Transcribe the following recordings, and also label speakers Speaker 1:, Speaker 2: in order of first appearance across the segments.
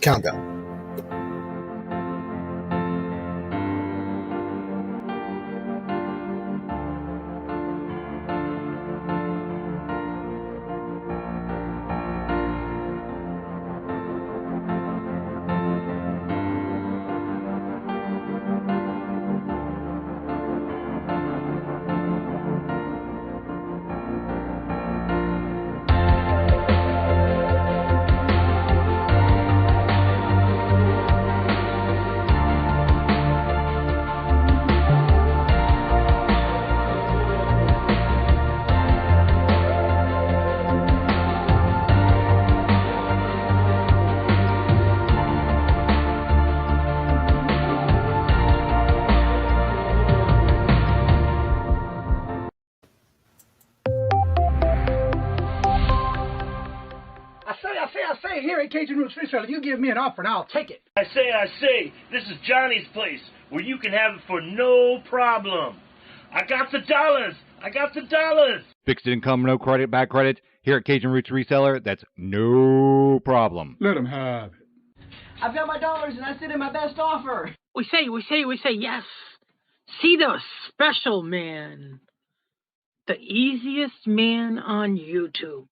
Speaker 1: Countdown.
Speaker 2: I say, here at Kajun Reseller, you give me an offer and I'll take it.
Speaker 3: I say, this is Johnny's place, where you can have it for no problem. I got the dollars.
Speaker 4: Fixed income, no credit, bad credit. Here at Cajun Roots Reseller, that's no problem.
Speaker 2: Let them have it.
Speaker 5: I've got my dollars and I sent in my best offer.
Speaker 6: We say yes. See the special man. The easiest man on YouTube.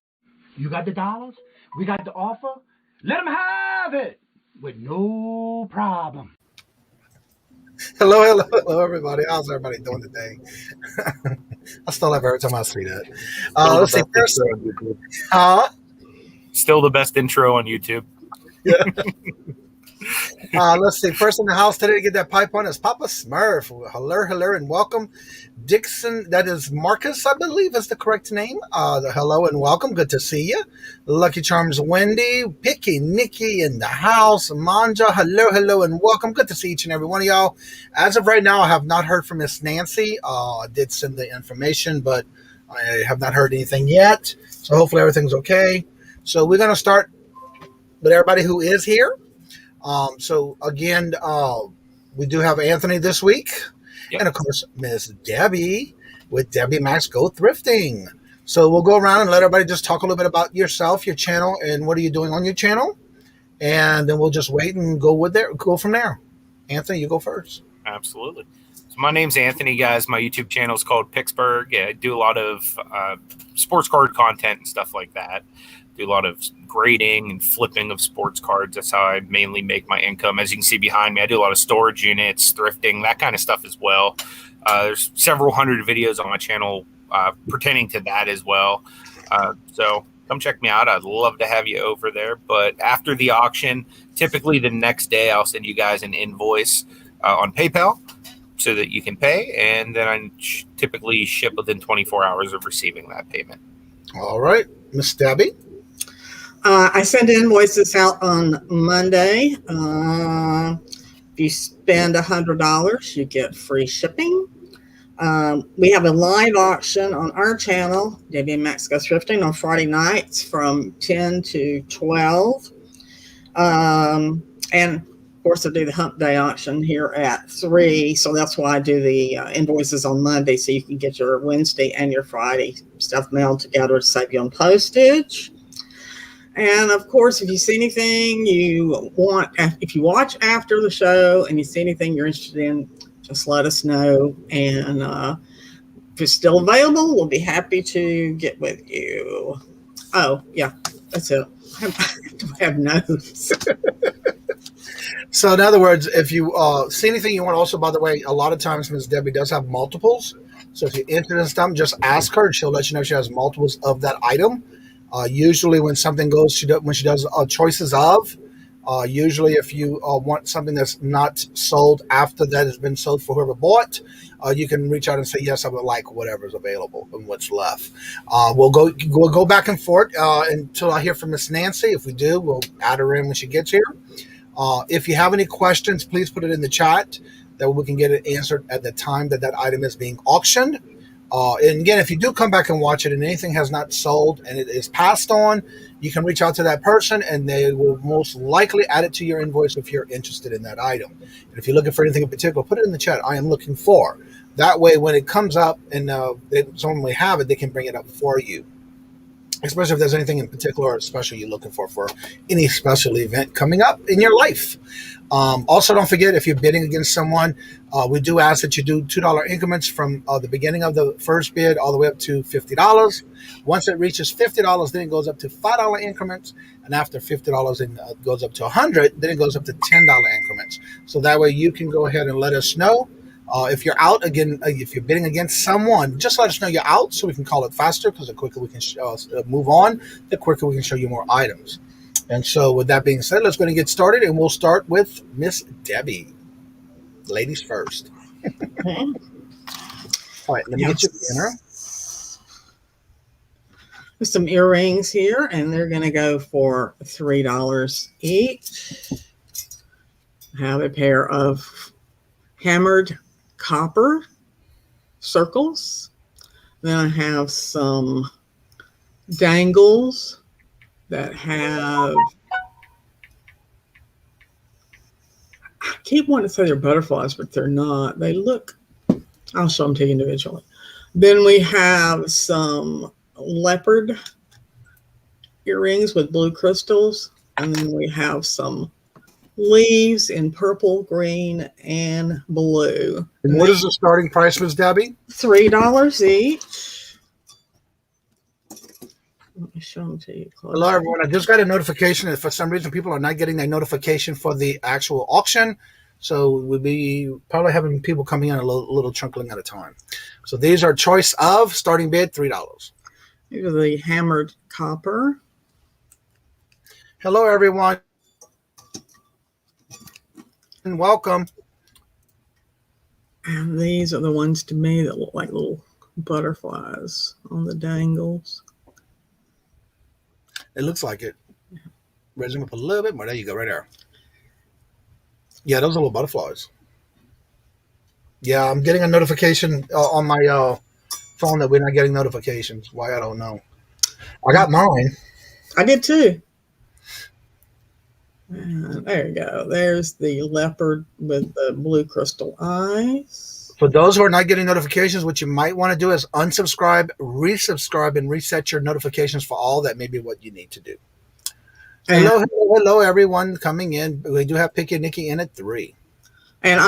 Speaker 2: You got the dollars? We got the offer? Let them have it with no problem.
Speaker 1: Hello, everybody. How's everybody doing today? I still laugh every time I see that. Let's see. First,
Speaker 7: Still the best intro on YouTube.
Speaker 1: Yeah. Let's see. First in the house today to get that pipe on is Papa Smurf. Hello, and welcome. Dixon, that is Marcus, I believe is the correct name. Hello and welcome. Good to see you. Lucky Charms Wendy, Picky, Nikki in the house. Manja, hello, and welcome. Good to see each and every one of y'all. As of right now, I have not heard from Miss Nancy. I did send the information, but I have not heard anything yet. So hopefully everything's okay. So we're going to start with everybody who is here. So again, we do have Anthony this week. Yep. And of course, Miss Debbie with DebbieAndMaxxGoThrifting. So we'll go around and let everybody just talk a little bit about yourself, your channel, and what are you doing on your channel. And then we'll just wait and go from there. Anthony, you go first.
Speaker 7: Absolutely. So my name's Anthony, guys. My YouTube channel is called Picksburgh. I do a lot of sports card content and stuff like that. Do a lot of grading and flipping of sports cards. That's how I mainly make my income. As you can see behind me, I do a lot of storage units, thrifting, that kind of stuff as well. There's several hundred videos on my channel pertaining to that as well. So come check me out. I'd love to have you over there. But after the auction, typically the next day, I'll send you guys an invoice on PayPal so that you can pay. And then I typically ship within 24 hours of receiving that payment.
Speaker 1: All right. Miss Debbie.
Speaker 8: I send invoices out on Monday. If you spend $100, you get free shipping. We have a live auction on our channel, DebbieAndMaxxGoThrifting, on Friday nights from 10 to 12. And of course, I do the Hump Day Auction here at 3. So that's why I do the invoices on Monday, so you can get your Wednesday and your Friday stuff mailed together to save you on postage. And of course, if you see anything you want, if you watch after the show and you see anything you're interested in, just let us know. And if it's still available, we'll be happy to get with you. Oh, yeah, that's it. I have notes.
Speaker 1: So in other words, if you see anything you want, also, by the way, a lot of times Ms. Debbie does have multiples. So if you're interested in something, just ask her and she'll let you know if she has multiples of that item. Usually when something goes, when she does choices of, usually if you want something that's not sold after that has been sold for whoever bought, you can reach out and say, yes, I would like whatever's available and what's left. We'll go back and forth until I hear from Miss Nancy. If we do, we'll add her in when she gets here. If you have any questions, please put it in the chat that we can get it answered at the time that that item is being auctioned. And again, if you do come back and watch it and anything has not sold and it is passed on, you can reach out to that person and they will most likely add it to your invoice if you're interested in that item. And if you're looking for anything in particular, put it in the chat. I am looking for. That way, when it comes up and they normally have it, they can bring it up for you. especially if there's anything in particular or special you're looking for any special event coming up in your life. Also, don't forget, if you're bidding against someone, we do ask that you do $2 increments from the beginning of the first bid all the way up to $50. Once it reaches $50, then it goes up to $5 increments, and after $50, it goes up to $100. Then it goes up to $10 increments. So that way you can go ahead and let us know. If you're out again, if you're bidding against someone, just let us know you're out so we can call it faster, because the quicker we can move on, the quicker we can show you more items. And so with that being said, let's go and get started, and we'll start with Miss Debbie. Ladies first.
Speaker 8: Okay.
Speaker 1: All right, let me get you the dinner.
Speaker 8: There's some earrings here, and they're going to go for $3 each. I have a pair of hammered copper circles. Then I have some dangles that have, I keep wanting to say they're butterflies, but they're not. They look, I'll show them to you individually. Then we have some leopard earrings with blue crystals. And then we have some leaves in purple, green, and blue.
Speaker 1: And what is the starting price, Miss Debbie?
Speaker 8: $3 each. Let me show them to you closer.
Speaker 1: Hello, everyone. I just got a notification that for some reason people are not getting their notification for the actual auction. So we'll be probably having people coming in a little chunkling at a time. So these are choice of starting bid, $3.
Speaker 8: These are the hammered copper.
Speaker 1: Hello, everyone. And welcome.
Speaker 8: And these are the ones to me that look like little butterflies on the dangles.
Speaker 1: It looks like it. Raise them up a little bit more. There you go, right there. Yeah, those are little butterflies. Yeah, I'm getting a notification on my phone that we're not getting notifications. Why, I don't know. I got mine.
Speaker 8: I did too. And there you go. There's the leopard with the blue crystal eyes.
Speaker 1: For those who are not getting notifications, what you might want to do is unsubscribe, resubscribe, and reset your notifications for all. That may be what you need to do. Hello, everyone coming in. We do have Picky and Nikki in at 3.
Speaker 8: And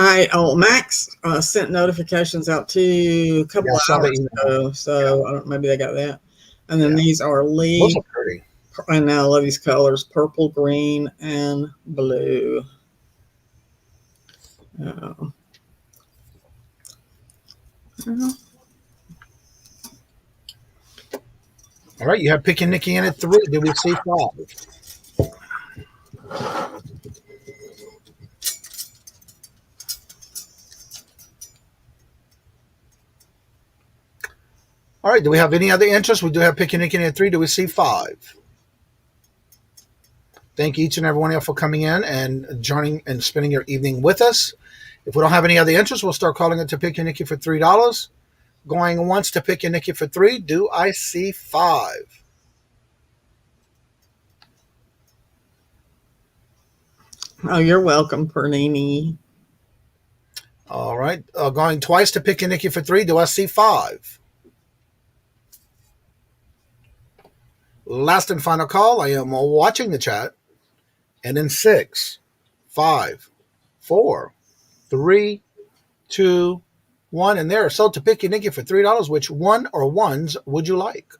Speaker 8: Max sent notifications out to a couple of hours ago, so I don't, maybe they got that. And then these are leaves.
Speaker 1: Those are pretty.
Speaker 8: And now I love these colors: purple, green, and blue.
Speaker 1: All right, you have Picky and Nikki in at 3. Did we see 5? All right, do we have any other interest? We do have Picky and Nikki in at 3. Do we see 5? Thank each and every one of you for coming in and joining and spending your evening with us. If we don't have any other interest, we'll start calling it to Picky and Nikki for $3. Going once to Picky and Nikki for 3. Do I see 5?
Speaker 8: Oh, you're welcome, Pernini.
Speaker 1: All right. Going twice to Picky and Nikki for 3. Do I see 5? Last and final call. I am watching the chat. And in 6, 5, 4, 3, 2, 1. And there are sold to Picky and Nikki for $3. Which one or ones would you like?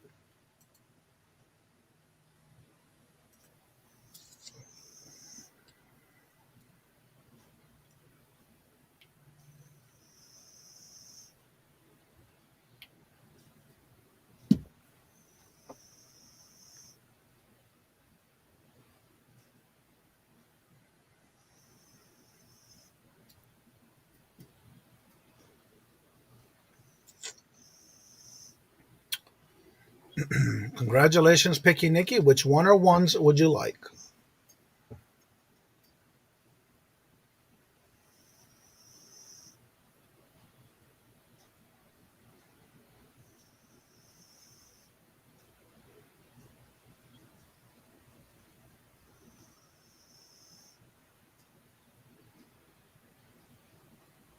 Speaker 1: Congratulations, Picky Nikki. Which one or ones would you like?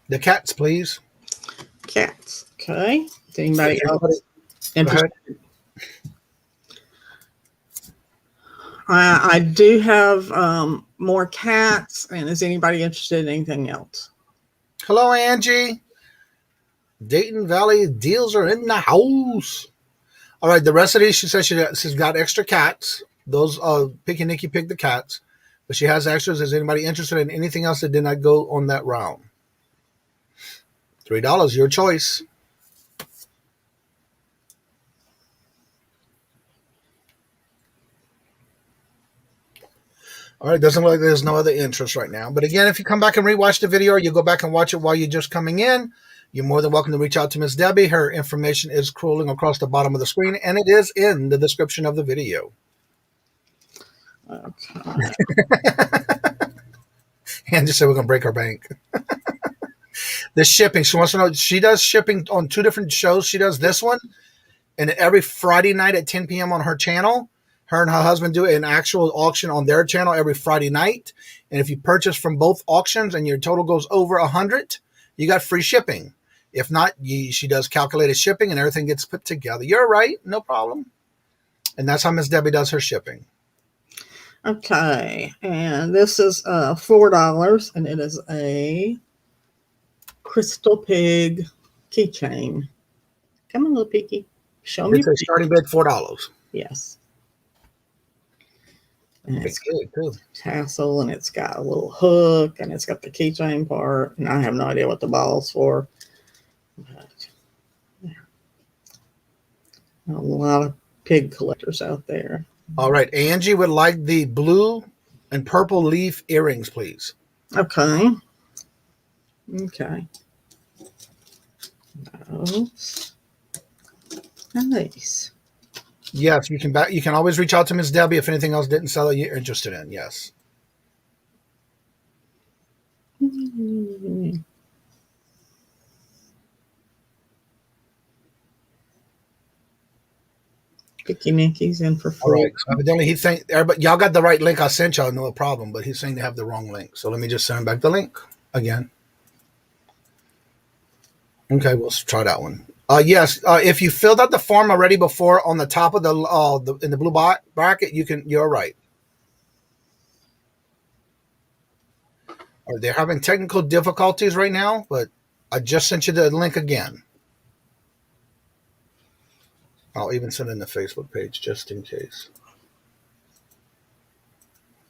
Speaker 1: The cats, please.
Speaker 8: Cats. Okay. Is anybody else interested? I do have more cats. And is anybody interested in anything else?
Speaker 1: Hello, Angie. Dayton Valley deals are in the house. All right, the rest of these, she says she's got extra cats. Those Picky Nicky picked the cats, but she has extras. Is anybody interested in anything else that did not go on that round? $3, your choice. All right, doesn't look like there's no other interest right now. But again, if you come back and rewatch the video or you go back and watch it while you're just coming in, you're more than welcome to reach out to Miss Debbie. Her information is scrolling across the bottom of the screen, and it is in the description of the video.
Speaker 8: Okay.
Speaker 1: And just said we're going to break our bank. The shipping. She wants to know, she does shipping on 2 different shows. She does this one, and every Friday night at 10 p.m. on her channel. Her and her husband do an actual auction on their channel every Friday night. And if you purchase from both auctions and your total goes over 100, you got free shipping. If not, she does calculated shipping and everything gets put together. You're right. No problem. And that's how Miss Debbie does her shipping.
Speaker 8: Okay. And this is $4, and it is a Crystal Pig keychain. Come on, little piggy. Show me.
Speaker 1: It's a starting bid $4.
Speaker 8: Yes. And
Speaker 1: It's good too.
Speaker 8: Tassel, and it's got a little hook, and it's got the keychain part, and I have no idea what the ball's for. But yeah. A lot of pig collectors out there.
Speaker 1: All right. Angie would like the blue and purple leaf earrings, please.
Speaker 8: Okay. Okay. Those. Nice.
Speaker 1: Yes, you can always reach out to Miss Debbie if anything else didn't sell that you're interested in. Yes. Picky Nicky's in for free. All right. So evidently he think everybody, y'all got the right link. I sent y'all, no problem. But he's saying they have the wrong link. So let me just send back the link again. Okay, we'll try that one. Yes, if you filled out the form already before on the top of the in the blue bracket, you're right. They're having technical difficulties right now, but I just sent you the link again. I'll even send it in the Facebook page just in case.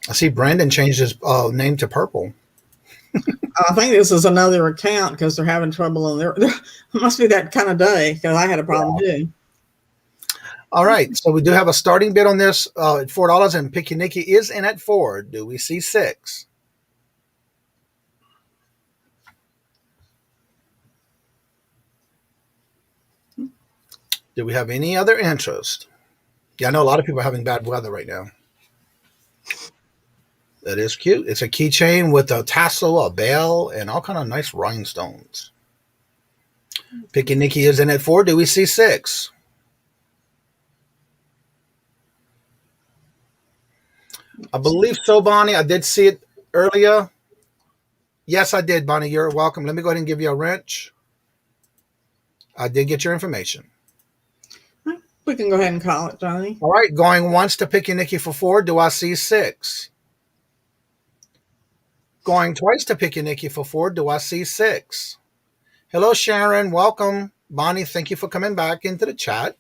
Speaker 1: I see Brandon changed his name to Purple.
Speaker 8: I think this is another account because they're having trouble on there. It must be that kind of day because I had a problem too.
Speaker 1: All right, so we do have a starting bid on this at $4, and Picky Nicky is in at 4. Do we see 6? Do we have any other interest? Yeah, I know a lot of people are having bad weather right now. That is cute. It's a keychain with a tassel, a bell, and all kind of nice rhinestones. Picky Nicky is in at 4. Do we see 6? I believe so, Bonnie. I did see it earlier. Yes, I did, Bonnie. You're welcome. Let me go ahead and give you a wrench. I did get your information.
Speaker 8: We can go ahead and call it, Johnny.
Speaker 1: All right, going once to Picky Nicky for 4. Do I see 6? Going twice to Picky Nicky for 4. Do I see 6? Hello, Sharon. Welcome. Bonnie, thank you for coming back into the chat.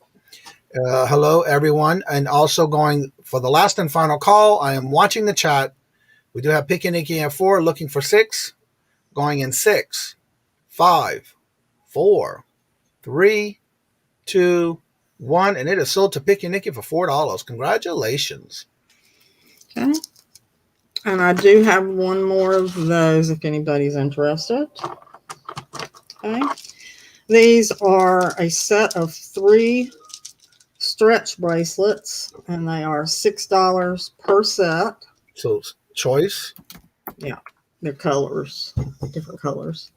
Speaker 1: Hello, everyone. And also going for the last and final call, I am watching the chat. We do have Picky Nicky at 4, looking for 6. Going in 6, 5, 4, 3, 2, 1. And it is sold to Picky Nicky for $4. Congratulations.
Speaker 8: Okay. And I do have one more of those if anybody's interested. Okay. These are a set of 3 stretch bracelets, and they are $6 per set.
Speaker 1: So choice.
Speaker 8: Yeah, they're colors, different colors.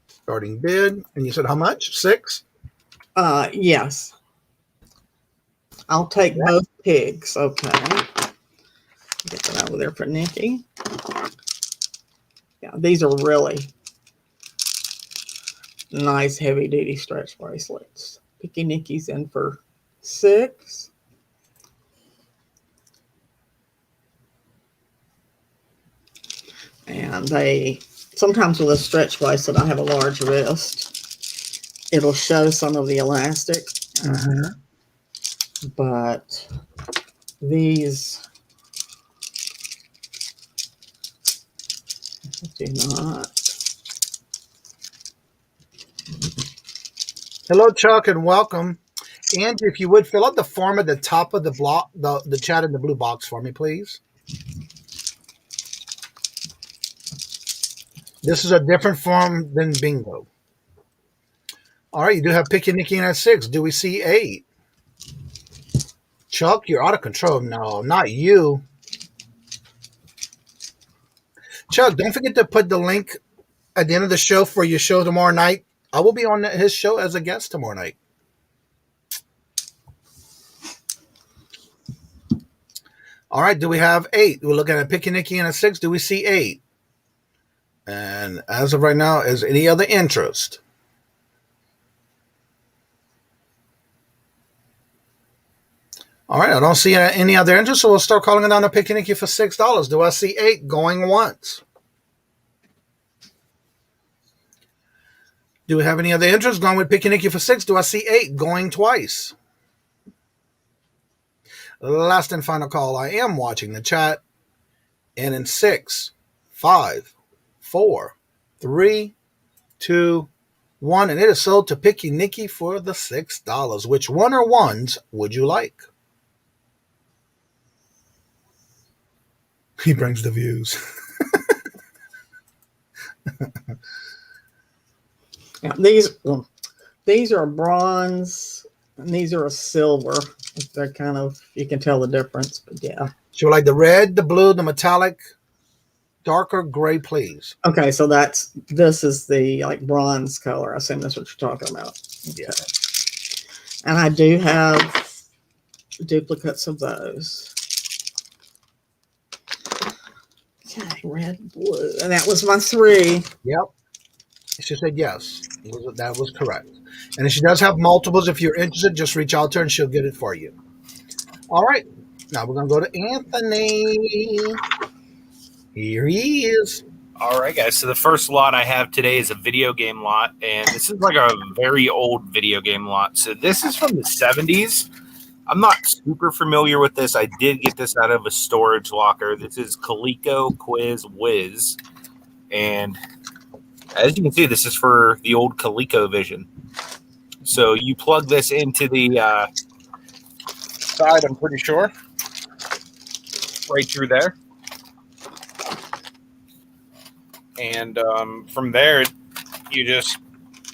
Speaker 1: Starting bid. And you said how much? 6?
Speaker 8: Yes. I'll take both pigs. Okay. Get that over there for Nikki. Yeah, these are really nice heavy duty stretch bracelets. Picky Nicky's in for 6. And they sometimes with a stretch bracelet, I have a large wrist. It'll show some of the elastic, but these do not.
Speaker 1: Hello, Chuck, and welcome. And if you would fill out the form at the top of the block, the chat in the blue box for me, please. This is a different form than bingo. All right, you do have Picky Nicky in at 6. Do we see 8? Chuck, you're out of control. No, not you. Chuck, don't forget to put the link at the end of the show for your show tomorrow night. I will be on his show as a guest tomorrow night. All right, do we have 8? We're looking at Picky Nicky in at 6. Do we see 8? And as of right now, is any other interest? All right, I don't see any other interest, so we'll start calling it down to Picky Nicky for $6. Do I see 8 going once? Do we have any other interest going with Picky Nicky for 6? Do I see 8 going twice? Last and final call. I am watching the chat. And in 6, 5, 4, 3, 2, 1. And it is sold to Picky Nicky for the $6. Which one or ones would you like? He brings the views.
Speaker 8: Yeah, these are bronze, and these are a silver. They're kind of, you can tell the difference, but yeah.
Speaker 1: So like the red, the blue, the metallic, darker gray, please.
Speaker 8: Okay, so this is the like bronze color. I assume that's what you're talking about.
Speaker 1: Yeah.
Speaker 8: And I do have duplicates of those. Okay, red, blue, and that was my 3.
Speaker 1: Yep. She said yes. That was correct. And if she does have multiples, if you're interested, just reach out to her and she'll get it for you. All right. Now we're going to go to Anthony. Here he is.
Speaker 7: All right, guys. So the first lot I have today is a video game lot, and this is like a very old video game lot. So this is from the 70s. I'm not super familiar with this. I did get this out of a storage locker. This is Coleco Quiz Whiz. And as you can see, this is for the old ColecoVision. So you plug this into the side, I'm pretty sure. Right through there. And from there, you just,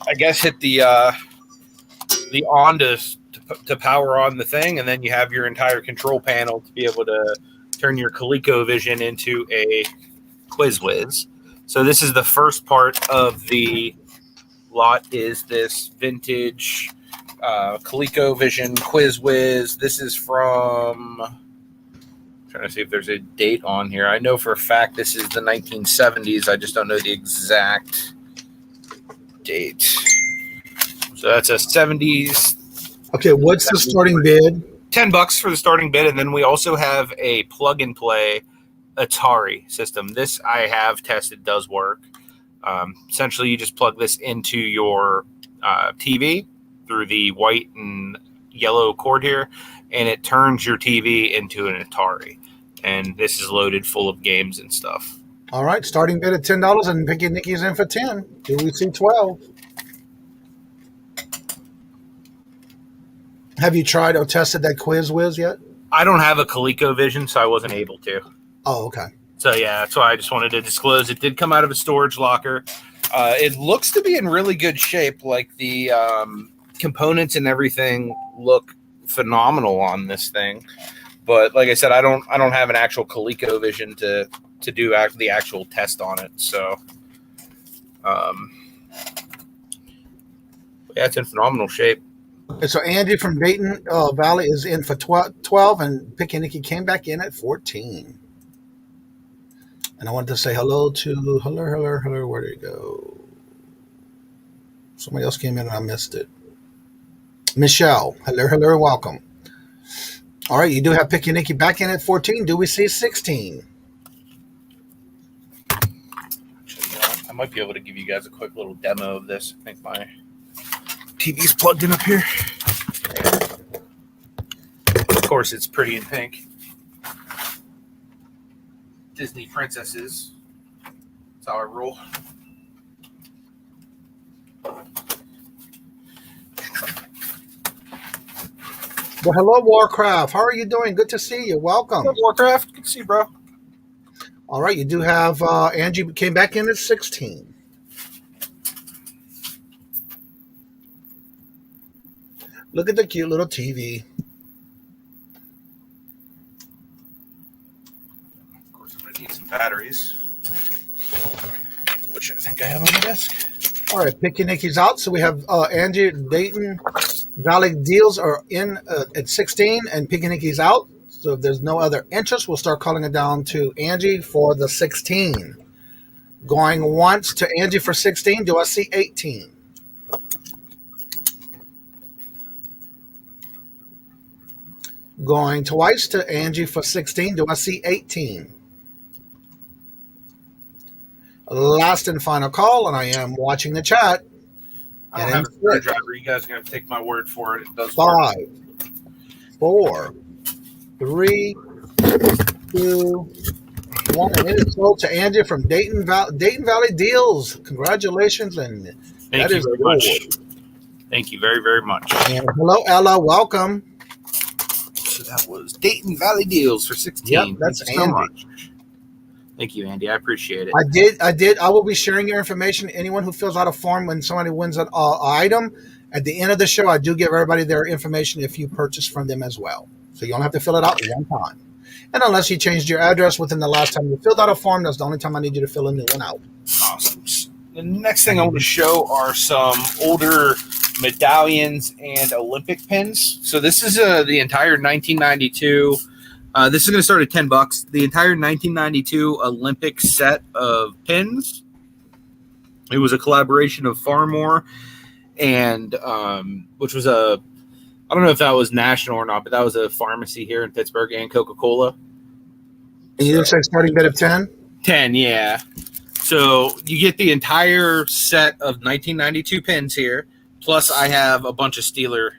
Speaker 7: I guess, hit the on to power on the thing, and then you have your entire control panel to be able to turn your ColecoVision into a Quiz Whiz. So this is the first part of the lot, is this vintage ColecoVision Quiz Whiz. This is from, I'm trying to see if there's a date on here. I know for a fact this is the 1970s. I just don't know the exact date. So that's a 70s.
Speaker 1: Okay, what's the starting bid?
Speaker 7: $10 for the starting bid, and then we also have a plug-and-play Atari system. This I have tested, does work. Essentially, you just plug this into your TV through the white and yellow cord here, and it turns your TV into an Atari. And this is loaded full of games and stuff.
Speaker 1: All right, starting bid at $10, and Picky Nicky's in for 10. Do we see 12? Have you tried or tested that Quiz Whiz yet?
Speaker 7: I don't have a ColecoVision, so I wasn't able to.
Speaker 1: Oh, okay.
Speaker 7: So, yeah, that's why I just wanted to disclose. It did come out of a storage locker. It looks to be in really good shape. Like, the components and everything look phenomenal on this thing. But, like I said, I don't have an actual ColecoVision to do the actual test on it. So, yeah, it's in phenomenal shape.
Speaker 1: And so Andy from Dayton Valley is in for 12, and Picky Nicky came back in at 14. And I wanted to say hello, where did it go? Somebody else came in and I missed it. Michelle, hello, welcome. All right, you do have Picky Nicky back in at 14. Do we see 16?
Speaker 7: might be able to give you guys a quick little demo of this. I think my TV's plugged in up here. Of course, it's pretty in pink. Disney princesses. That's how I roll.
Speaker 1: Well, hello, Warcraft. How are you doing? Good to see you. Welcome.
Speaker 7: Good, Warcraft. Good to see you, bro.
Speaker 1: All right, you do have Angie came back in at 16. Look at the cute little TV.
Speaker 7: Of course, I'm going to need some batteries, which I think I have on the desk.
Speaker 1: All right, Picky Nicky's out. So we have Angie, Dayton Valley deals are in at 16, and Picky Nicky's out. So if there's no other interest, we'll start calling it down to Angie for the 16. Going once to Angie for 16. Do I see 18? Going twice to Angie for 16. Do I see 18? Last and final call, and I am watching the chat.
Speaker 7: I don't have a screwdriver. You guys are going to take my word for it. It does
Speaker 1: 5,
Speaker 7: work.
Speaker 1: 4, 3, 2, 1. And it is sold to Angie from Dayton Valley Deals. Congratulations. And
Speaker 7: Thank you very much. Thank you very, very much.
Speaker 1: And hello, Ella. Welcome.
Speaker 7: So that was Dayton Valley Deals for 16.
Speaker 1: Yep, that's
Speaker 7: Thank you so
Speaker 1: Andy.
Speaker 7: much. Thank you, Andy. I appreciate it.
Speaker 1: I did. I will be sharing your information. Anyone who fills out a form when somebody wins an item, at the end of the show, I do give everybody their information if you purchase from them as well. So you don't have to fill it out one time. And unless you changed your address within the last time you filled out a form, that's the only time I need you to fill a new one out.
Speaker 7: Awesome. The next thing I want to show are some older medallions and Olympic pins. So this is the entire 1992. This is going to start at $10. The entire 1992 Olympic set of pins. It was a collaboration of Farmore and which was I don't know if that was national or not, but that was a pharmacy here in Pittsburgh, and Coca-Cola.
Speaker 1: And you say starting bid of 10?
Speaker 7: 10, yeah. So you get the entire set of 1992 pins here. Plus, I have a bunch of Steeler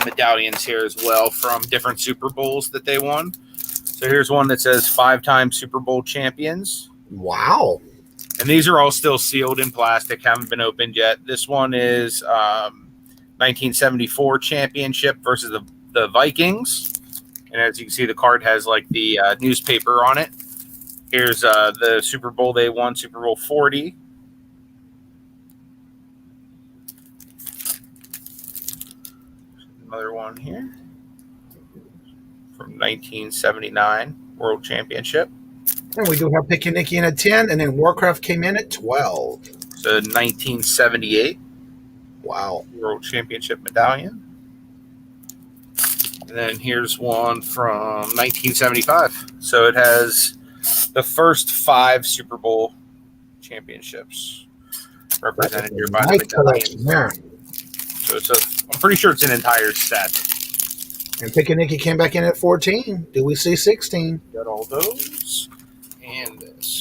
Speaker 7: medallions here as well from different Super Bowls that they won. So here's one that says 5-time Super Bowl champions.
Speaker 1: Wow.
Speaker 7: And these are all still sealed in plastic, haven't been opened yet. This one is 1974 championship versus the Vikings. And as you can see, the card has like the newspaper on it. Here's the Super Bowl they won, Super Bowl 40. Another one here from 1979 World Championship.
Speaker 1: And we do have Picky Nicky in at 10, and then Warcraft came in at 12.
Speaker 7: So 1978
Speaker 1: Wow.
Speaker 7: World Championship medallion. And then here's one from 1975. So it has the first 5 Super Bowl championships represented here by the medallion.
Speaker 1: There.
Speaker 7: So I'm pretty sure it's an entire set.
Speaker 1: And Picky Nicky came back in at 14. Do we see 16?
Speaker 7: Got all those and this.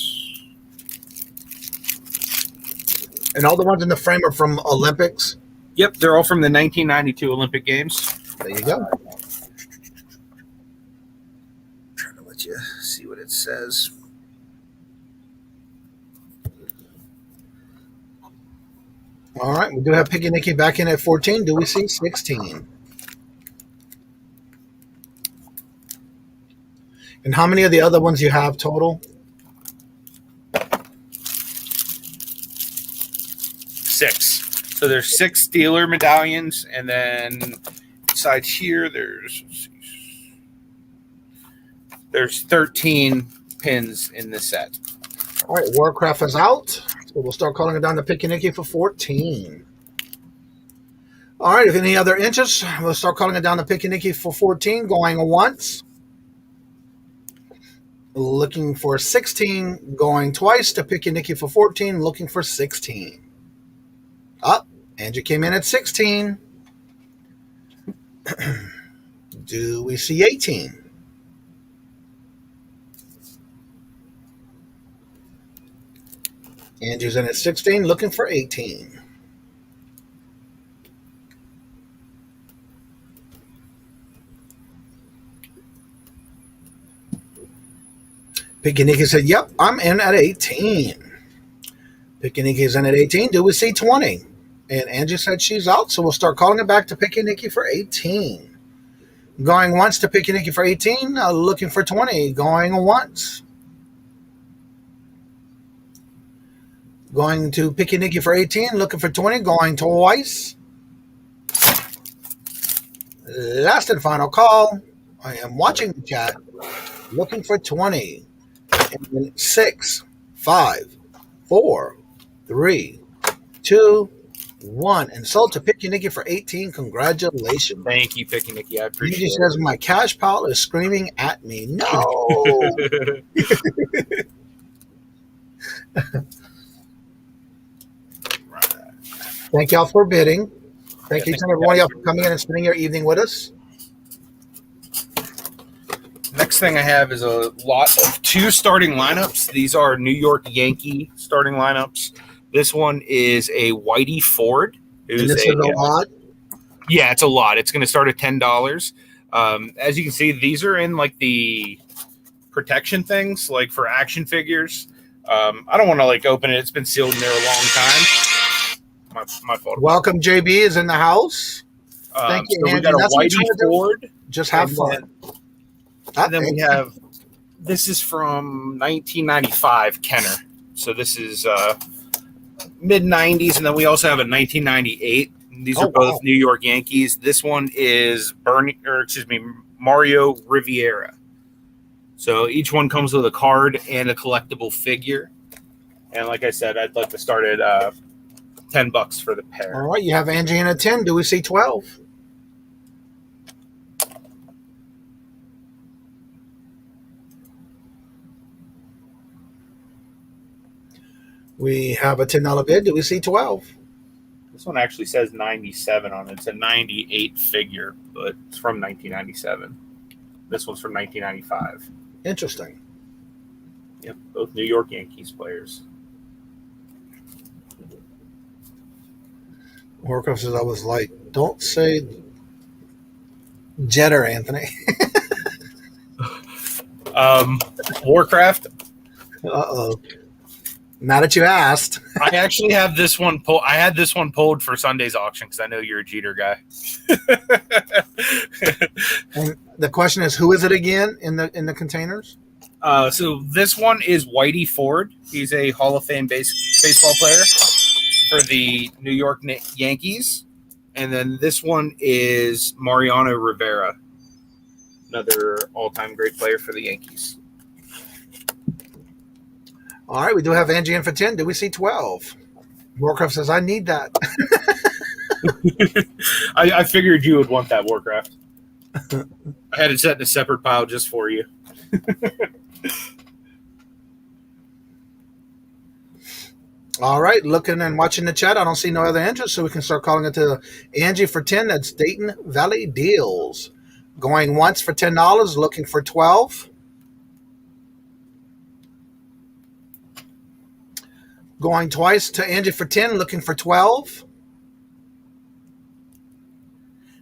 Speaker 1: And all the ones in the frame are from Olympics?
Speaker 7: Yep, they're all from the 1992 Olympic Games.
Speaker 1: There you go.
Speaker 7: Trying to let you see what it says.
Speaker 1: All right, we do have Picky Nicky back in at 14. Do we see 16? And how many of the other ones you have total?
Speaker 7: 6. So there's 6 Steeler medallions, and then inside here there's 13 pins in this set.
Speaker 1: All right, Warcraft is out. So we'll start calling it down to Picky Nicky for 14. All right, if any other interest, we'll start calling it down to Picky Nicky for 14, going once. Looking for 16, going twice to Picky Nicky for 14, looking for 16. Up, Angie came in at 16. Do we see 18? Angie's in at 16, looking for 18. Picky Nikki said, yep, I'm in at 18. Picky Nikki's in at 18. Do we see 20? And Angie said she's out, so we'll start calling it back to Picky Nikki for 18. Going once to Picky Nikki for 18, looking for 20. Going once. Going to Picky Nikki for 18, looking for 20. Going twice. Last and final call. I am watching the chat, looking for 20. And 6, 5, 4, 3, 2, 1. And sold to Picky Nikki for 18. Congratulations.
Speaker 7: Thank you, Picky Nikki. I appreciate
Speaker 1: Nikki says, my cash pile is screaming at me. No.
Speaker 7: it.
Speaker 1: Thank y'all for bidding. Thank you to every one of y'all for coming in and spending your evening with us.
Speaker 7: Next thing I have is a lot of 2 starting lineups. These are New York Yankee starting lineups. This one is a Whitey Ford.
Speaker 1: And this is a lot?
Speaker 7: Yeah, it's a lot. It's going to start at $10. As you can see, these are in like the protection things, like for action figures. I don't want to like open it. It's been sealed in there a long time. My fault.
Speaker 1: Welcome, JB is in the house. Thank you,
Speaker 7: so
Speaker 1: Andy.
Speaker 7: we got a
Speaker 1: That's what
Speaker 7: Whitey
Speaker 1: we're trying to do.
Speaker 7: Ford.
Speaker 1: Just have fun.
Speaker 7: And then we have, this is from 1995 Kenner. So this is mid 90s. And then we also have a 1998. These are both New York Yankees. This one is Mario Riviera. So each one comes with a card and a collectible figure. And like I said, I'd like to start at $10 for the pair.
Speaker 1: All right, you have Angie in at 10. Do we see 12? We have a $10 bid. Do we see 12?
Speaker 7: This one actually says 97 on it. It's a 98 figure, but it's from 1997. This one's from 1995.
Speaker 1: Interesting.
Speaker 7: Yep, both New York Yankees players.
Speaker 1: Warcraft says, I was like, don't say Jetter, Anthony.
Speaker 7: Warcraft.
Speaker 1: Uh-oh. Now that you asked.
Speaker 7: I actually have this one pulled. I had this one pulled for Sunday's auction because I know you're a Jeter guy.
Speaker 1: And the question is, who is it again in the containers?
Speaker 7: So this one is Whitey Ford. He's a Hall of Fame baseball player for the New York Yankees. And then this one is Mariano Rivera, another all-time great player for the Yankees.
Speaker 1: All right, we do have Angie in for 10. Do we see 12? Warcraft says, I need that.
Speaker 7: I figured you would want that, Warcraft. I had it set in a separate pile just for you.
Speaker 1: All right, looking and watching the chat. I don't see no other interest, so we can start calling it to Angie for 10. That's Dayton Valley Deals. Going once for $10, looking for 12. Going twice to Angie for 10, looking for 12.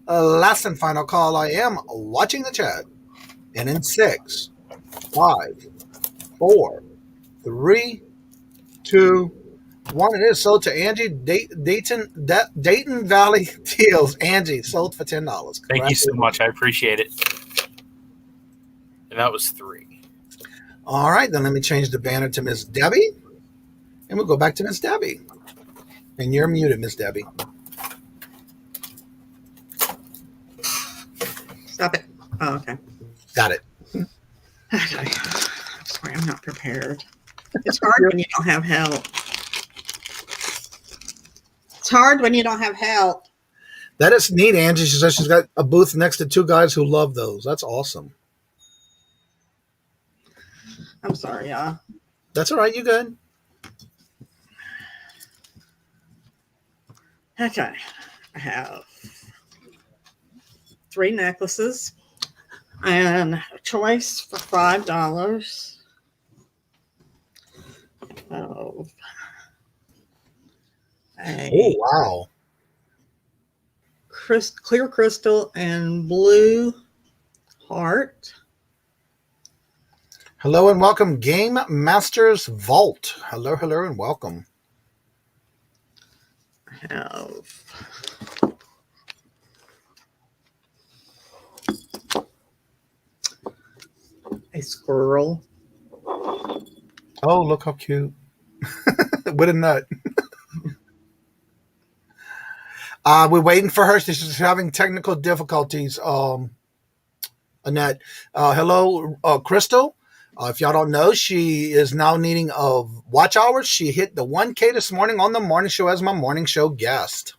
Speaker 1: Last and final call. I am watching the chat. And in 6, 5, 4, 3, 2, 1. It is sold to Angie. Dayton Valley Deals. Angie, sold for $10.
Speaker 7: Thank you so much. I appreciate it. And that was 3.
Speaker 1: All right, then let me change the banner to Miss Debbie. And we'll go back to Miss Debbie. And you're muted, Miss Debbie.
Speaker 8: Stop it. Oh, okay.
Speaker 1: Got it.
Speaker 8: Okay. I'm sorry, I'm not prepared. It's hard when you don't have help. It's hard when you don't have help.
Speaker 1: That is neat, Angie. She says she's got a booth next to 2 guys who love those. That's awesome.
Speaker 8: I'm sorry, y'all.
Speaker 1: That's all right. You good?
Speaker 8: Okay. I have 3 necklaces and a choice for $5 of
Speaker 1: Oh, wow.
Speaker 8: Clear crystal and blue heart.
Speaker 1: Hello and welcome, Game Masters Vault. Hello, hello, and welcome.
Speaker 8: I have a squirrel.
Speaker 1: Oh, look how cute. With a nut. We're waiting for her. She's having technical difficulties, Annette. Hello, Crystal. If y'all don't know, she is now needing watch hours. She hit the 1K this morning on the morning show as my morning show guest.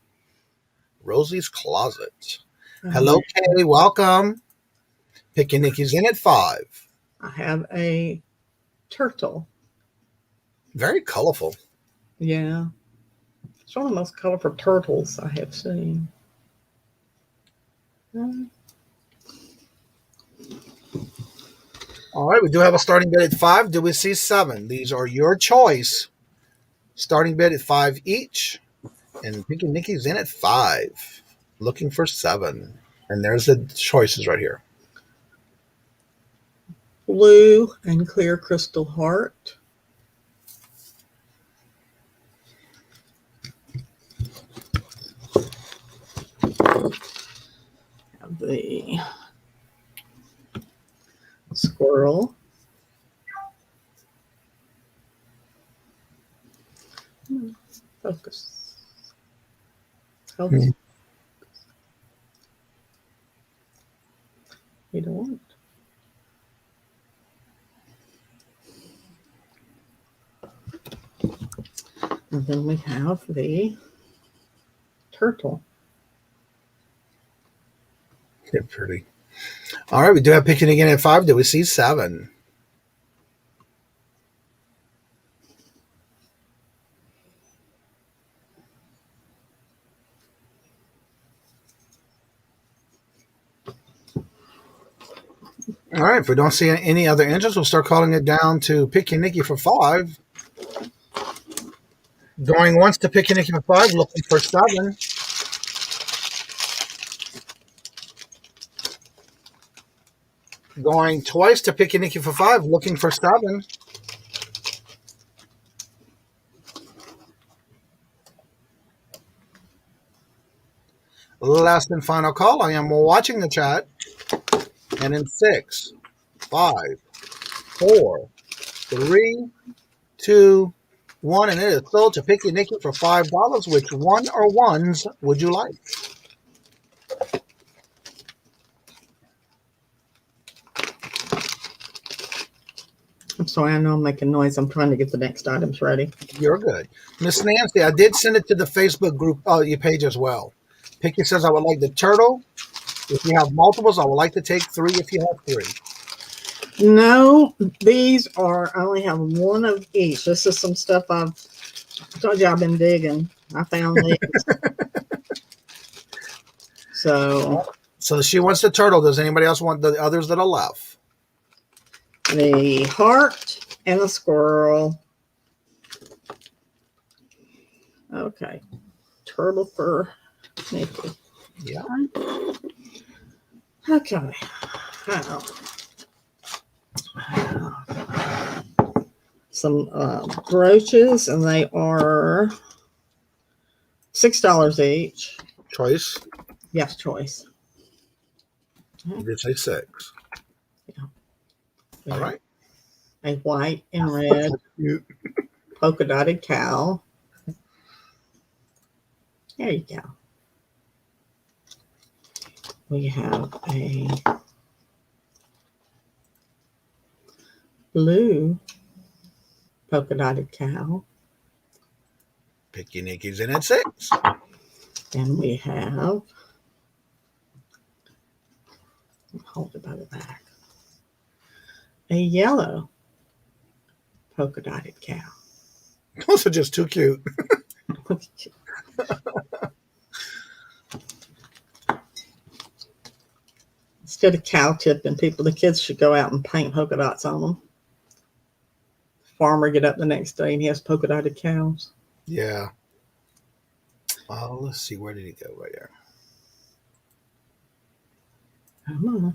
Speaker 1: Rosie's Closet. Hello, Kay. Welcome. Picky Nicky's in at 5.
Speaker 8: I have a turtle.
Speaker 1: Very colorful.
Speaker 8: Yeah. It's one of the most colorful turtles I have seen.
Speaker 1: All right, we do have a starting bid at 5. Do we see 7? These are your choice. Starting bid at 5 each. And Picky Nicky's in at 5. Looking for 7. And there's the choices right here.
Speaker 8: Blue and clear crystal heart. Have the squirrel. Focus. Focus. You don't want. And then we have the turtle.
Speaker 1: They're pretty. All right, we do have Picking again at 5. Do we see 7? All right, if we don't see any other interest, we'll start calling it down to Picky Nicky for 5. Going once to Picky Nicky for 5, looking for 7. Going twice to Picky Nicky for 5, looking for 7. Last and final call. I am watching the chat. And in 6, 5, 4, 3, 2, 1, and it is sold to Picky Nicky for $5. Which one or ones would you like?
Speaker 8: I'm sorry, I know I'm making noise. I'm trying to get the next items ready.
Speaker 1: You're good. Miss Nancy, I did send it to the Facebook group, your page as well. Picky says, I would like the turtle. If you have multiples, I would like to take 3 if you have 3.
Speaker 8: No, these are, I only have one of each. This is some stuff I told you I've been digging. I found these.
Speaker 1: So she wants the turtle. Does anybody else want the others that are left?
Speaker 8: The heart and the squirrel. Okay. Turtle for Nikki.
Speaker 1: Yeah.
Speaker 8: Okay. Some brooches, and they are $6 each.
Speaker 1: Choice.
Speaker 8: Yes, choice.
Speaker 1: You did say 6.
Speaker 8: Yeah.
Speaker 1: All right.
Speaker 8: A white and red polka dotted cow. There you go. We have a blue polka dotted cow.
Speaker 1: Picky Nicky's in at 6.
Speaker 8: And we have, hold it by the back, a yellow polka dotted cow.
Speaker 1: Those are just too cute.
Speaker 8: Instead of cow tipping people, the kids should go out and paint polka dots on them. Farmer get up the next day and he has polka dotted cows.
Speaker 1: Yeah. Let's see. Where did he go? Right there.
Speaker 8: I don't know.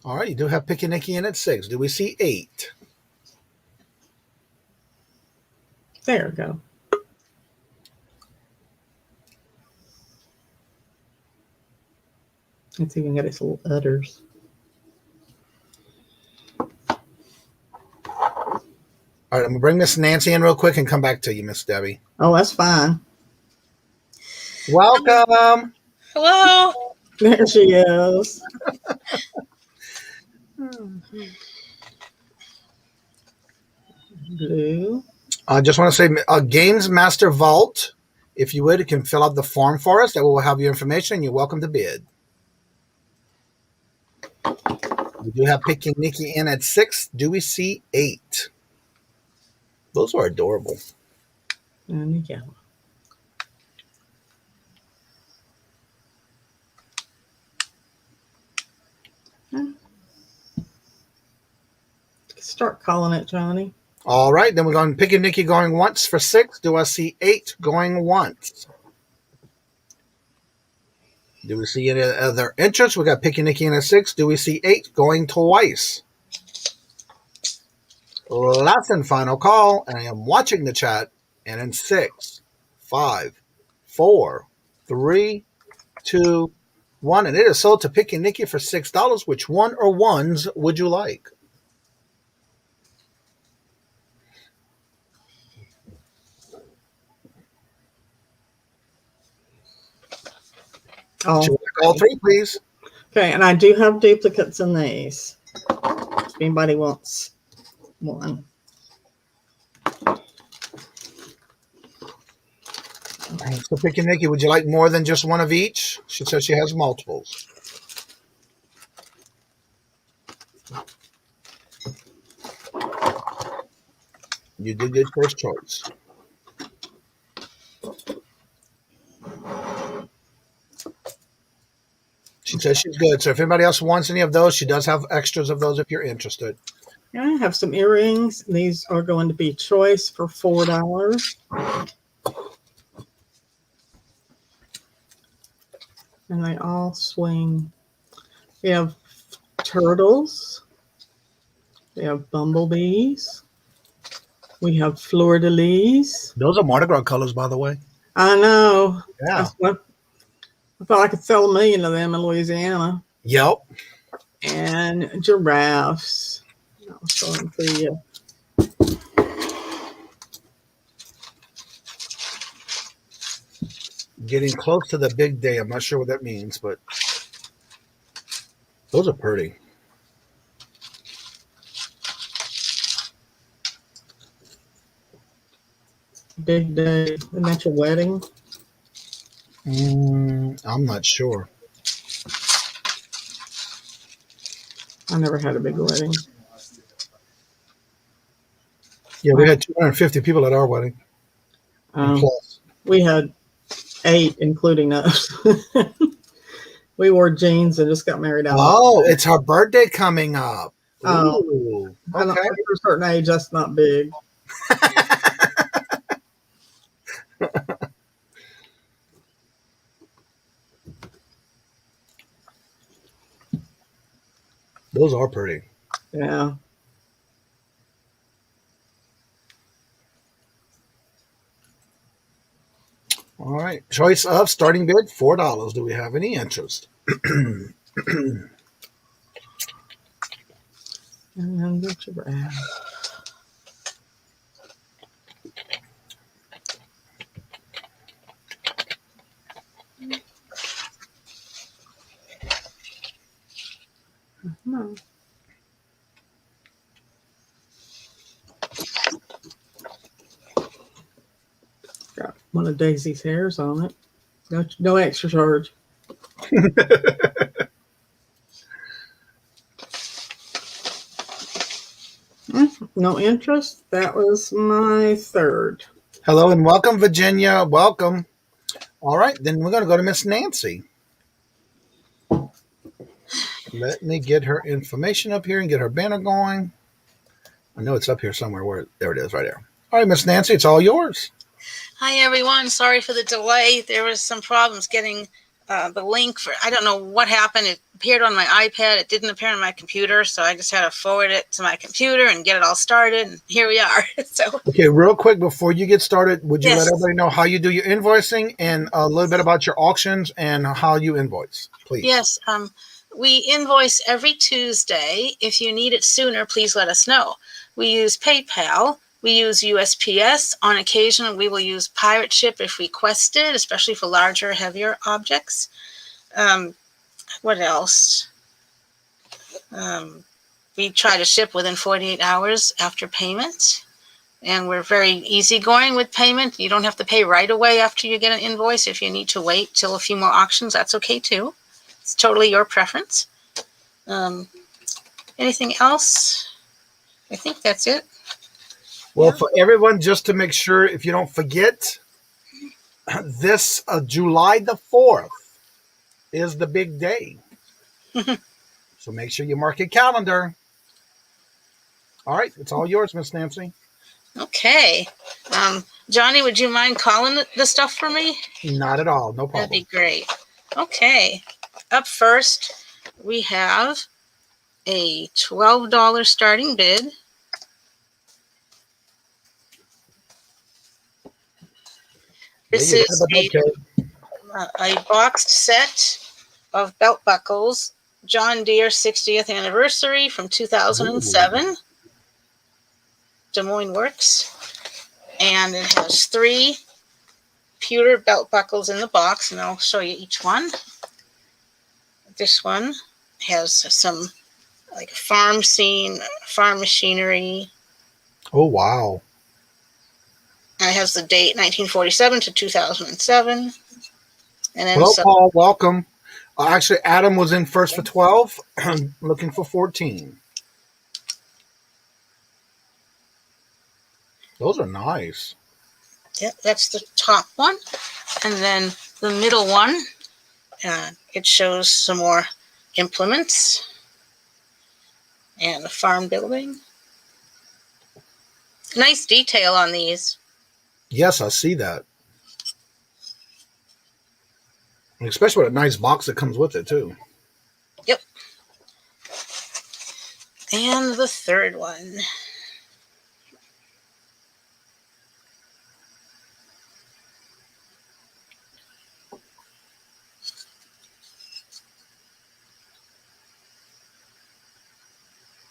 Speaker 1: All right. You do have Picky Nicky in at 6. Do we see 8?
Speaker 8: There we go. Let's even get its little udders.
Speaker 1: All right. I'm going to bring Miss Nancy in real quick and come back to you, Miss Debbie.
Speaker 8: Oh, that's fine.
Speaker 1: Welcome.
Speaker 9: Hello.
Speaker 8: There she is. Blue.
Speaker 1: I just want to say, Games Master Vault, if you would, you can fill out the form for us. That will have your information. You're welcome to bid. We do have Picky Nicky in at 6. Do we see 8? Those are adorable.
Speaker 8: And the yellow. Start calling it, Johnny.
Speaker 1: All right, then we're going Picky Nicky going once for 6. Do I see 8 going once? Do we see any other interest? We got Picky Nicky in at 6. Do we see 8 going twice? Last and final call, and I am watching the chat. And in 6, 5, 4, 3, 2, 1, and it is sold to Picky Nicky for $6. Which one or ones would you like?
Speaker 8: Oh,
Speaker 1: all 3, please.
Speaker 8: okay, and I do have duplicates in these. If anybody wants one.
Speaker 1: So Picky Nicky, would you like more than just one of each? She says she has multiples. You did good first choice. She says she's good. So if anybody else wants any of those, she does have extras of those if you're interested.
Speaker 8: I have some earrings. These are going to be choice for $4. And they all swing. We have turtles. We have bumblebees. We have fleur-de-lis.
Speaker 1: Those are Mardi Gras colors, by the way.
Speaker 8: I know.
Speaker 1: Yeah.
Speaker 8: I thought I could sell 1 million of them in Louisiana.
Speaker 1: Yep.
Speaker 8: And giraffes. I'll show them to you.
Speaker 1: Getting close to the big day. I'm not sure what that means, but those are pretty.
Speaker 8: Big day. Isn't that your wedding?
Speaker 1: I'm not sure.
Speaker 8: I never had a big wedding.
Speaker 1: Yeah, we had 250 people at our wedding. Plus.
Speaker 8: We had 8, including us. We wore jeans and just got married out.
Speaker 1: Oh, it's her birthday coming up.
Speaker 8: Oh,
Speaker 1: Ooh,
Speaker 8: I don't,
Speaker 1: okay.
Speaker 8: after a certain age, that's not big.
Speaker 1: Those are pretty.
Speaker 8: Yeah.
Speaker 1: All right. Choice of starting bid, $4. Do we have any interest?
Speaker 8: And then get your ass. No. Got one of Daisy's hairs on it. No extra charge. No interest. That was my 3rd.
Speaker 1: Hello and welcome, Virginia. Welcome. All right, then we're going to go to Miss Nancy. Let me get her information up here and get her banner going. I know it's up here somewhere. There it is, right there. All right, Miss Nancy, it's all yours.
Speaker 9: Hi, everyone. Sorry for the delay. There was some problems getting the link for, I don't know what happened. It appeared on my iPad. It didn't appear on my computer. So I just had to forward it to my computer and get it all started. And here we are. So,
Speaker 1: Okay, real quick before you get started, would you let
Speaker 9: yes.
Speaker 1: everybody know how you do your invoicing and a little bit about your auctions and how you invoice, please?
Speaker 9: Yes. We invoice every Tuesday. If you need it sooner, please let us know. We use PayPal. We use USPS. On occasion, we will use Pirate Ship if requested, especially for larger, heavier objects. What else? We try to ship within 48 hours after payment. And we're very easygoing with payment. You don't have to pay right away after you get an invoice. If you need to wait till a few more auctions, that's okay too. It's totally your preference. Anything else? I think that's it.
Speaker 1: Well, for everyone, just to make sure, if you don't forget, this July the 4th is the big day. So make sure you mark your calendar. All right, it's all yours, Miss Nancy.
Speaker 9: Okay. Johnny, would you mind calling the stuff for me?
Speaker 1: Not at all, no
Speaker 9: That'd
Speaker 1: problem.
Speaker 9: be great. Okay. Up first, we have a $12 starting bid. This
Speaker 1: Yeah,
Speaker 9: is a boxed set of belt buckles, John Deere 60th anniversary from 2007, Ooh. Des Moines Works. And it has 3 pewter belt buckles in the box, and I'll show you each one. This one has some like farm scene, farm machinery.
Speaker 1: Oh, wow.
Speaker 9: And it has the date 1947 to 2007. And then
Speaker 1: Hello, Paul. Welcome. Actually, Adam was in first for 12, looking for 14. Those are nice.
Speaker 9: Yep, that's the top one. And then the middle one, it shows some more implements and a farm building. Nice detail on these.
Speaker 1: Yes, I see that. Especially with a nice box that comes with it, too.
Speaker 9: Yep. And the third one.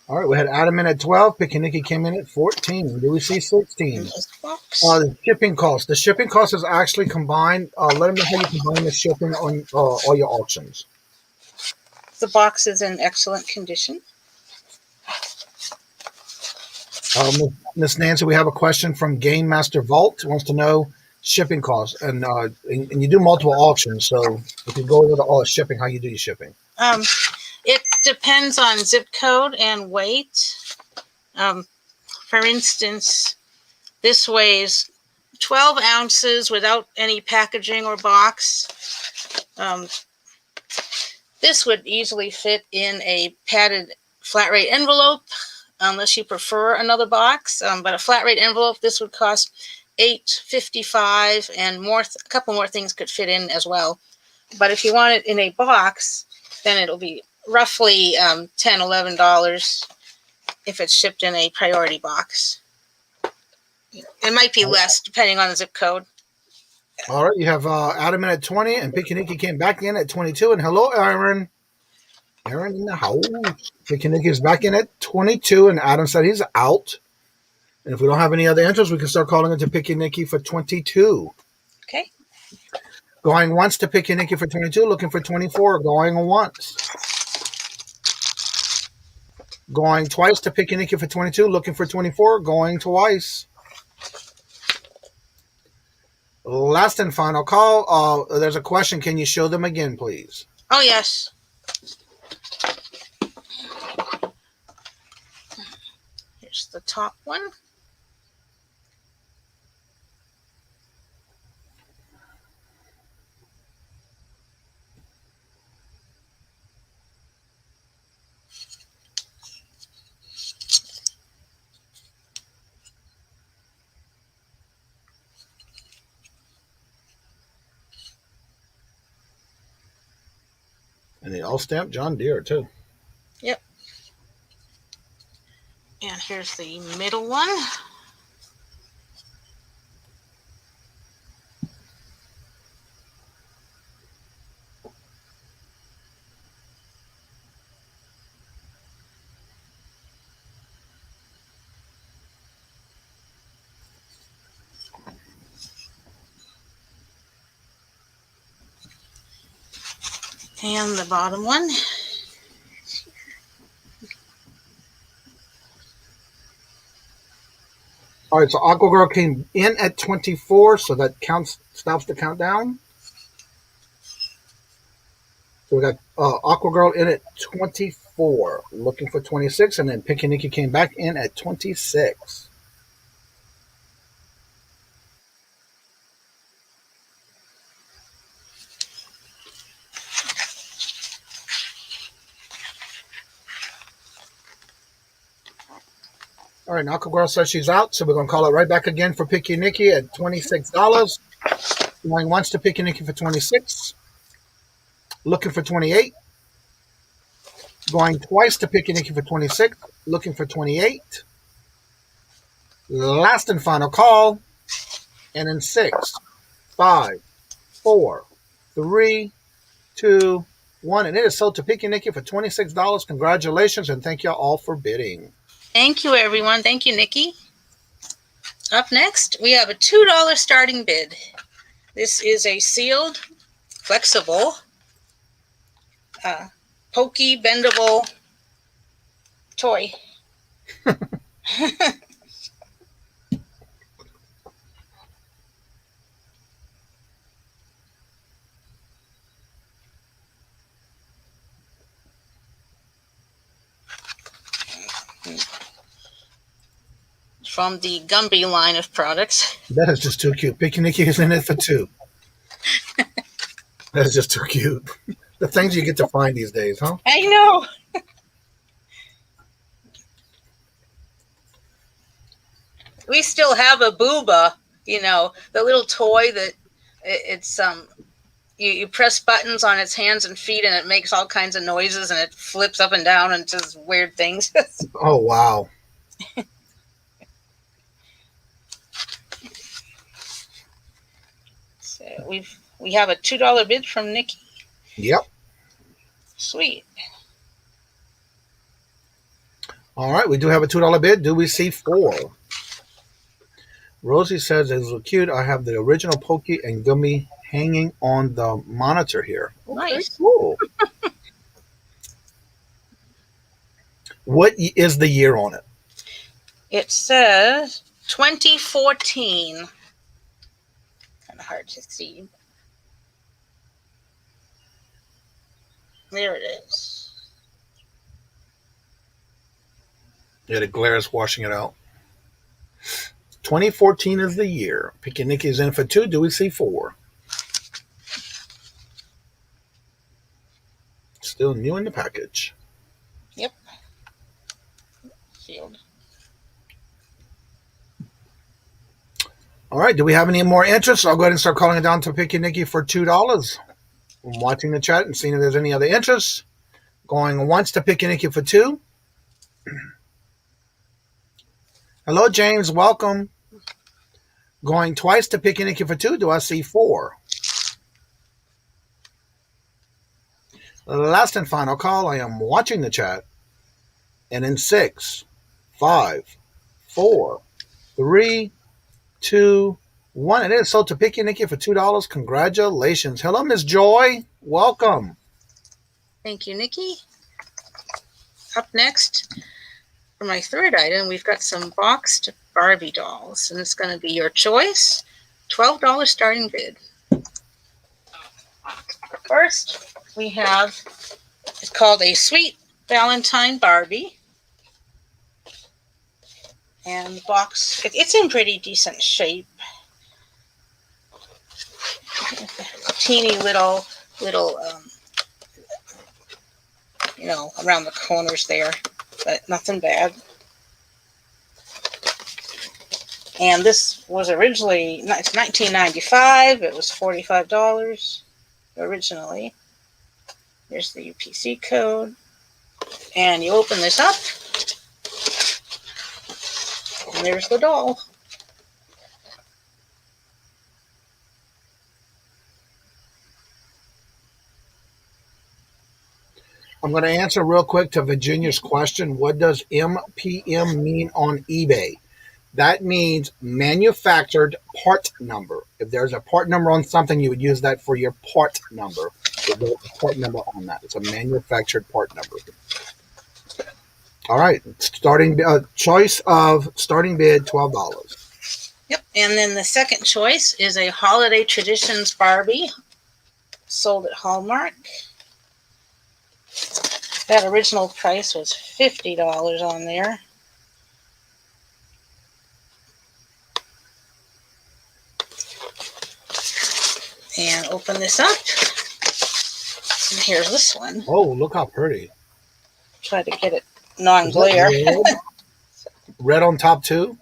Speaker 1: All right, we had Adam in at 12. Pick and Nikki came in at 14. Do we see 16? The shipping cost. The shipping cost is actually combined. Let them know how you combine the shipping on all your auctions.
Speaker 9: The box is in excellent condition.
Speaker 1: Miss Nancy, we have a question from Game Master Vault. Wants to know shipping costs, and you do multiple auctions. So if you go over all the shipping, how you do your shipping?
Speaker 9: It depends on zip code and weight. For instance, this weighs 12 ounces without any packaging or box. This would easily fit in a padded flat rate envelope, unless you prefer another box. But a flat rate envelope, this would cost $8.55, and a couple more things could fit in as well. But if you want it in a box, then it'll be roughly $10, $11 if it's shipped in a priority box. It might be less depending on the zip code.
Speaker 1: All right, you have Adam in at 20, and Pikaniki came back in at 22. And hello, Aaron. Aaron in the house. Pikaniki is back in at 22, and Adam said he's out. And if we don't have any other entries, we can start calling into Pikaniki for 22.
Speaker 9: Okay.
Speaker 1: Going once to Pikaniki for 22, looking for 24, going once. Going twice to Pikaniki for 22, looking for 24, going twice. Last and final call. There's a question. Can you show them again, please?
Speaker 9: Oh, yes. Here's the top one.
Speaker 1: And they all stamped John Deere, too.
Speaker 9: Yep. And here's the middle one. And the bottom one.
Speaker 1: All right, so Aqua Girl came in at 24, so that stops the countdown. So we got Aqua Girl in at 24, looking for 26, and then Picky Nicky came back in at 26. All right, Aqua Girl says she's out, so we're going to call it right back again for Picky Nicky at $26. Going once to Picky Nicky for 26. Looking for 28. Going twice to Picky Nicky for 26. Looking for 28. Last and final call. And in 6, 5, 4, 3, 2, 1. And it is sold to Picky Nicky for $26. Congratulations, and thank you all for bidding.
Speaker 9: Thank you, everyone. Thank you, Nikki. Up next, we have a $2 starting bid. This is a sealed, flexible, pokey, bendable toy. From the Gumby line of products.
Speaker 1: That is just too cute. Picky Nicky is in it for 2. That is just too cute. The things you get to find these days, huh?
Speaker 9: I know. We still have a booba, you know, the little toy that it's you press buttons on its hands and feet and it makes all kinds of noises and it flips up and down and does weird things.
Speaker 1: Oh, wow.
Speaker 9: So we have a $2 bid from Nikki.
Speaker 1: Yep.
Speaker 9: Sweet.
Speaker 1: All right, we do have a $2 bid. Do we see 4? Rosie says, it's so cute. I have the original Pokey and Gummy hanging on the monitor here.
Speaker 9: Nice.
Speaker 1: Cool. What is the year on it?
Speaker 9: It says 2014. Kind of hard to see. There it is.
Speaker 1: Yeah, the glare is washing it out. 2014 is the year. Picky Nicky is in for 2. Do we see 4? Still new in the package.
Speaker 9: Yep. Sealed.
Speaker 1: All right. Do we have any more interest? I'll go ahead and start calling it down to Picky Nicky for $2. I'm watching the chat and seeing if there's any other interest. Going once to Picky Nicky for 2. Hello, James. Welcome. Going twice to Picky Nicky for 2. Do I see 4? Last and final call. I am watching the chat. And in 6, 5, 4, 3, 2, 1. It is sold to Picky Nicky for $2. Congratulations. Hello, Miss Joy. Welcome.
Speaker 9: Thank you, Nikki. Up next, for my third item, we've got some boxed Barbie dolls, and it's going to be your choice. $12 starting bid. First, we have, it's called a Sweet Valentine Barbie. And the box, it's in pretty decent shape. Teeny little, you know, around the corners there, but nothing bad. And this was originally, it's $19.95. It was $45 originally. Here's the UPC code. And you open this up. And there's the doll.
Speaker 1: I'm going to answer real quick to Virginia's question. What does MPM mean on eBay? That means manufactured part number. If there's a part number on something, you would use that for your part number. So there's a part number on that. It's a manufactured part number. All right. Starting choice of starting bid, $12.
Speaker 9: Yep. And then the second choice is a Holiday Traditions Barbie, sold at Hallmark. That original price was $50 on there. And open this up. And here's this one.
Speaker 1: Oh, look how pretty.
Speaker 9: Try to get it non-glare.
Speaker 1: Red on top too?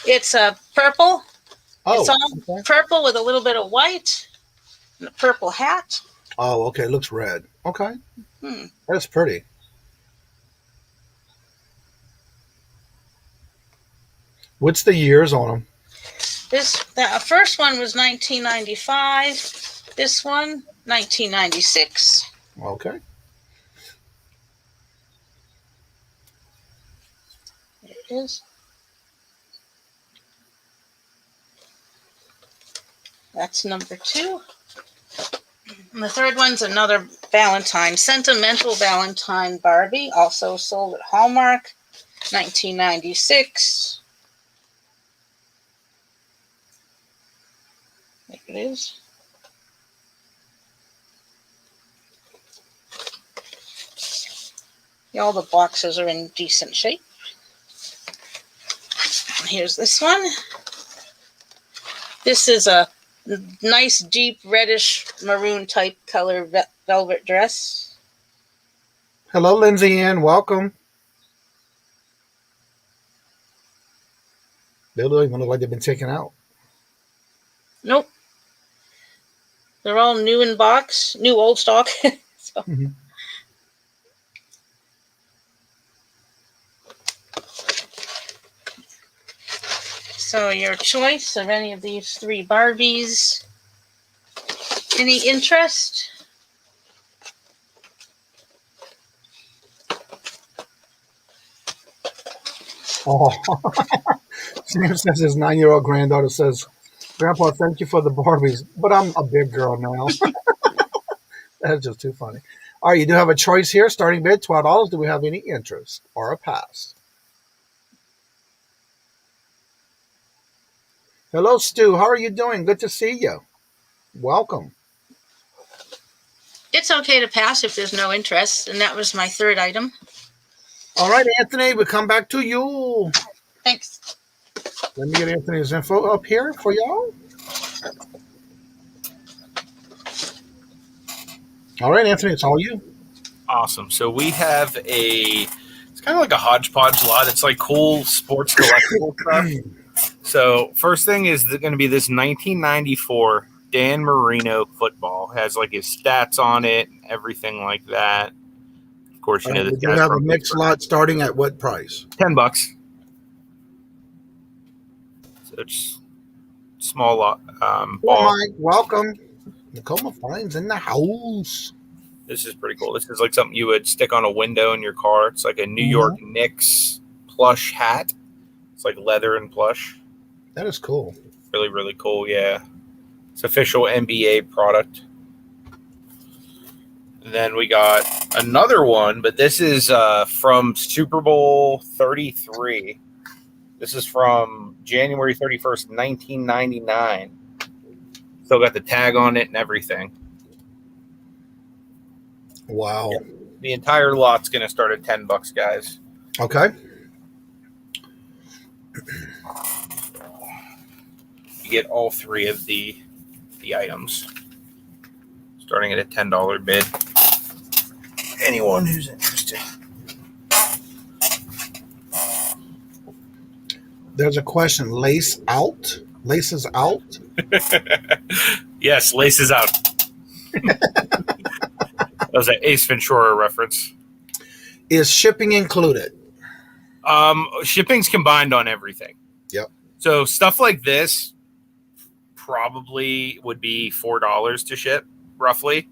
Speaker 9: It's purple.
Speaker 1: Oh,
Speaker 9: it's all
Speaker 1: okay.
Speaker 9: purple with a little bit of white and a purple hat.
Speaker 1: Oh, okay. It looks red. Okay.
Speaker 9: Hmm.
Speaker 1: That's pretty. What's the years on them?
Speaker 9: The first one was 1995. This one, 1996.
Speaker 1: Okay.
Speaker 9: There it is. That's number 2. And the third one's another Valentine, Sentimental Valentine Barbie, also sold at Hallmark, 1996. There it is. Yeah, all the boxes are in decent shape. And here's this one. This is a nice deep reddish maroon type color velvet dress.
Speaker 1: Hello, Lindsay Ann. Welcome. They don't even look like they've been taken out.
Speaker 9: Nope. They're all new in box, new old stock. So.
Speaker 1: Mm-hmm.
Speaker 9: So your choice of any of these 3 Barbies. Any interest?
Speaker 1: Oh, Sam says his 9-year-old granddaughter says, "Grandpa, thank you for the Barbies, but I'm a big girl now." That's just too funny. All right, you do have a choice here. Starting bid, $12. Do we have any interest or a pass? Hello, Stu. How are you doing? Good to see you. Welcome.
Speaker 9: It's okay to pass if there's no interest. And that was my third item.
Speaker 1: All right, Anthony, we come back to you.
Speaker 9: Thanks.
Speaker 1: Let me get Anthony's info up here for y'all. All right, Anthony, it's all you.
Speaker 7: Awesome. So we have it's kind of like a hodgepodge lot. It's like cool sports collectible stuff. So first thing is going to be this 1994 Dan Marino football. It has like his stats on it, everything like that. Of course, you know this
Speaker 1: we do
Speaker 7: guy's
Speaker 1: have a
Speaker 7: from
Speaker 1: mixed
Speaker 7: Pittsburgh.
Speaker 1: lot starting at what price?
Speaker 7: $10. So it's small lot.
Speaker 1: Well,
Speaker 7: Ball.
Speaker 1: Mike, welcome. Nicole Fine's in the house.
Speaker 7: This is pretty cool. This is like something you would stick on a window in your car. It's like a New York Knicks plush hat. It's like leather and plush.
Speaker 1: That is cool.
Speaker 7: Really, really cool. Yeah. It's official NBA product. Then we got another one, but this is from Super Bowl 33. This is from January 31st, 1999. Still got the tag on it and everything.
Speaker 1: Wow.
Speaker 7: Yeah. The entire lot's going to start at $10, guys.
Speaker 1: Okay.
Speaker 7: You get all 3 of the items, starting at a $10 bid. Anyone who's interested.
Speaker 1: There's a question. Lace out? Laces out?
Speaker 7: Yes, laces out. That was an Ace Ventura reference.
Speaker 1: Is shipping included?
Speaker 7: Shipping's combined on everything.
Speaker 1: Yep.
Speaker 7: So stuff like this probably would be $4 to ship, roughly.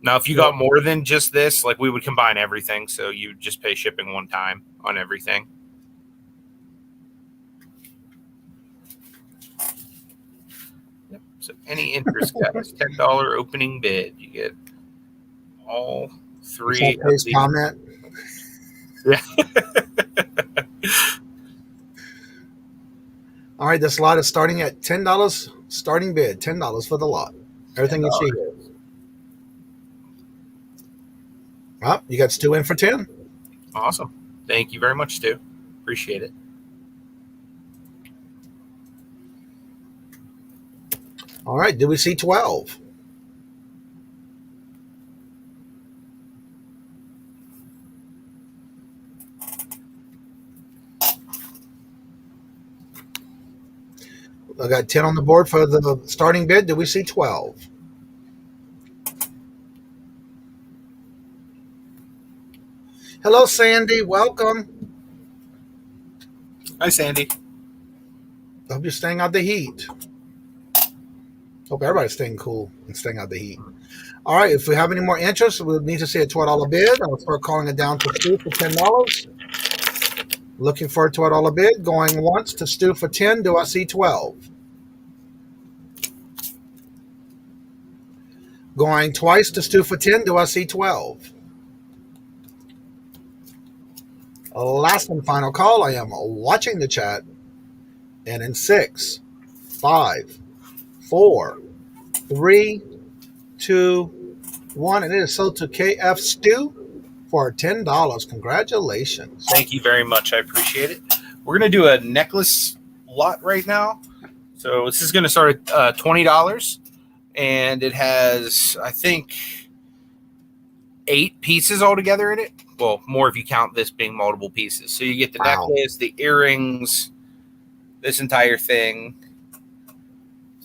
Speaker 7: Now, if you got more than just this, like we would combine everything, so you just pay shipping one time on everything. Yep. So any interest, guys, $10 opening bid. You get all three.
Speaker 1: Comment.
Speaker 7: Yeah.
Speaker 1: All right, this lot is starting at $10. Starting bid, $10 for the lot. Everything you see here. Well, you got Stu in for 10.
Speaker 7: Awesome. Thank you very much, Stu. Appreciate it.
Speaker 1: All right, do we see 12? I got 10 on the board for the starting bid. Do we see 12? Hello, Sandy. Welcome.
Speaker 7: Hi, Sandy.
Speaker 1: Hope you're staying out the heat. Hope everybody's staying cool and staying out the heat. All right, if we have any more interest, we'll need to see a $12 bid. I'll start calling it down to Stu for $10. Looking for a $12 bid. Going once to Stu for 10. Do I see 12? Going twice to Stu for 10. Do I see 12? Last and final call. I am watching the chat. And in 6, 5, 4, 3, 2, 1. And it is sold to KF Stu for $10. Congratulations.
Speaker 7: Thank you very much. I appreciate it. We're going to do a necklace lot right now. So this is going to start at $20. And it has, I think, 8 pieces altogether in it. Well, more if you count this being multiple pieces. So you get the necklace, the earrings, this entire thing.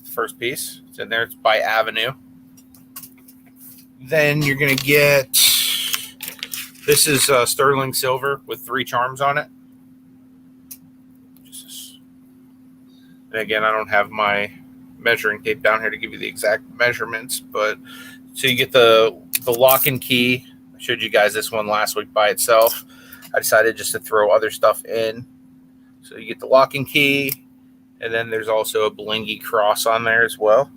Speaker 7: The first piece. It's in there. It's by Avenue. Then you're going to get, this is sterling silver with 3 charms on it. And again, I don't have my measuring tape down here to give you the exact measurements, but so you get the lock and key. I showed you guys this one last week by itself. I decided just to throw other stuff in. So you get the lock and key, and then there's also a blingy cross on there as well.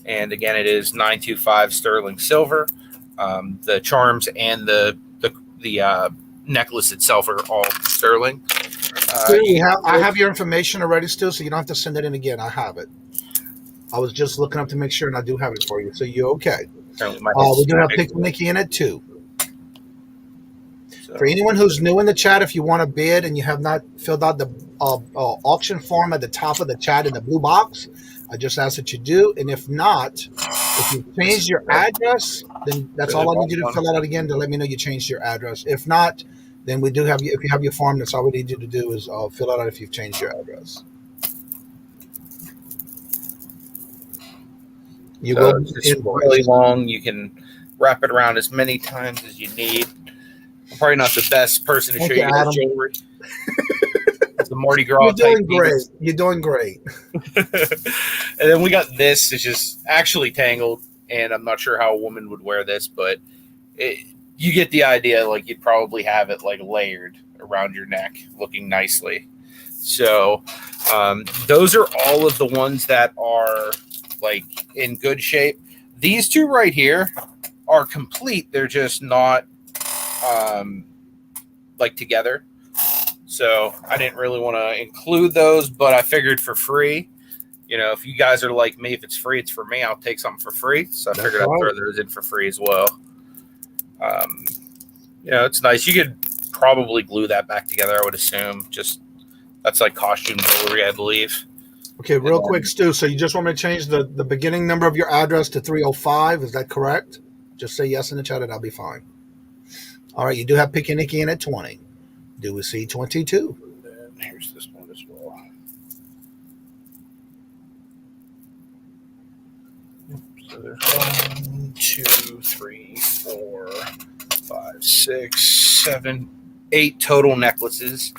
Speaker 7: And again, it is 925 sterling silver. The charms and the necklace itself are all sterling.
Speaker 1: I have your information already still, so you don't have to send it in again. I have it. I was just looking up to make sure, and I do have it for you. So you're okay. We do have Pick Nikki in it too. So, for anyone who's new in the chat, if you want to bid and you have not filled out the auction form at the top of the chat in the blue box, I just ask that you do. And if not, if you changed your address, then that's all I need you to fill out again to let me know you changed your address. If not, then we do have you. If you have your form, that's all we need you to do is fill out if you've changed your address.
Speaker 7: It's really long. You can wrap it around as many times as you need. I'm probably not the best person to show you guys jewelry. The Mardi Gras.
Speaker 1: You're doing great. You're doing great.
Speaker 7: And then we got this. It's just actually tangled, and I'm not sure how a woman would wear this, but you get the idea. Like you'd probably have it like layered around your neck, looking nicely. So those are all of the ones that are like in good shape. These two right here are complete. They're just not like together. So I didn't really want to include those, but I figured for free, you know, if you guys are like me, if it's free, it's for me. I'll take something for free. So I figured I'd throw those in for free as well. You know, it's nice. You could probably glue that back together, I would assume. Just that's like costume jewelry, I believe.
Speaker 1: Okay, real quick, Stu. So you just want me to change the beginning number of your address to 305? Is that correct? Just say yes in the chat and I'll be fine. All right, you do have Pick and Nikki in at 20. Do we see 22?
Speaker 7: And here's this one as well. So So there's 1, 2, 3, 4, 5, 6, 7, 8 total necklaces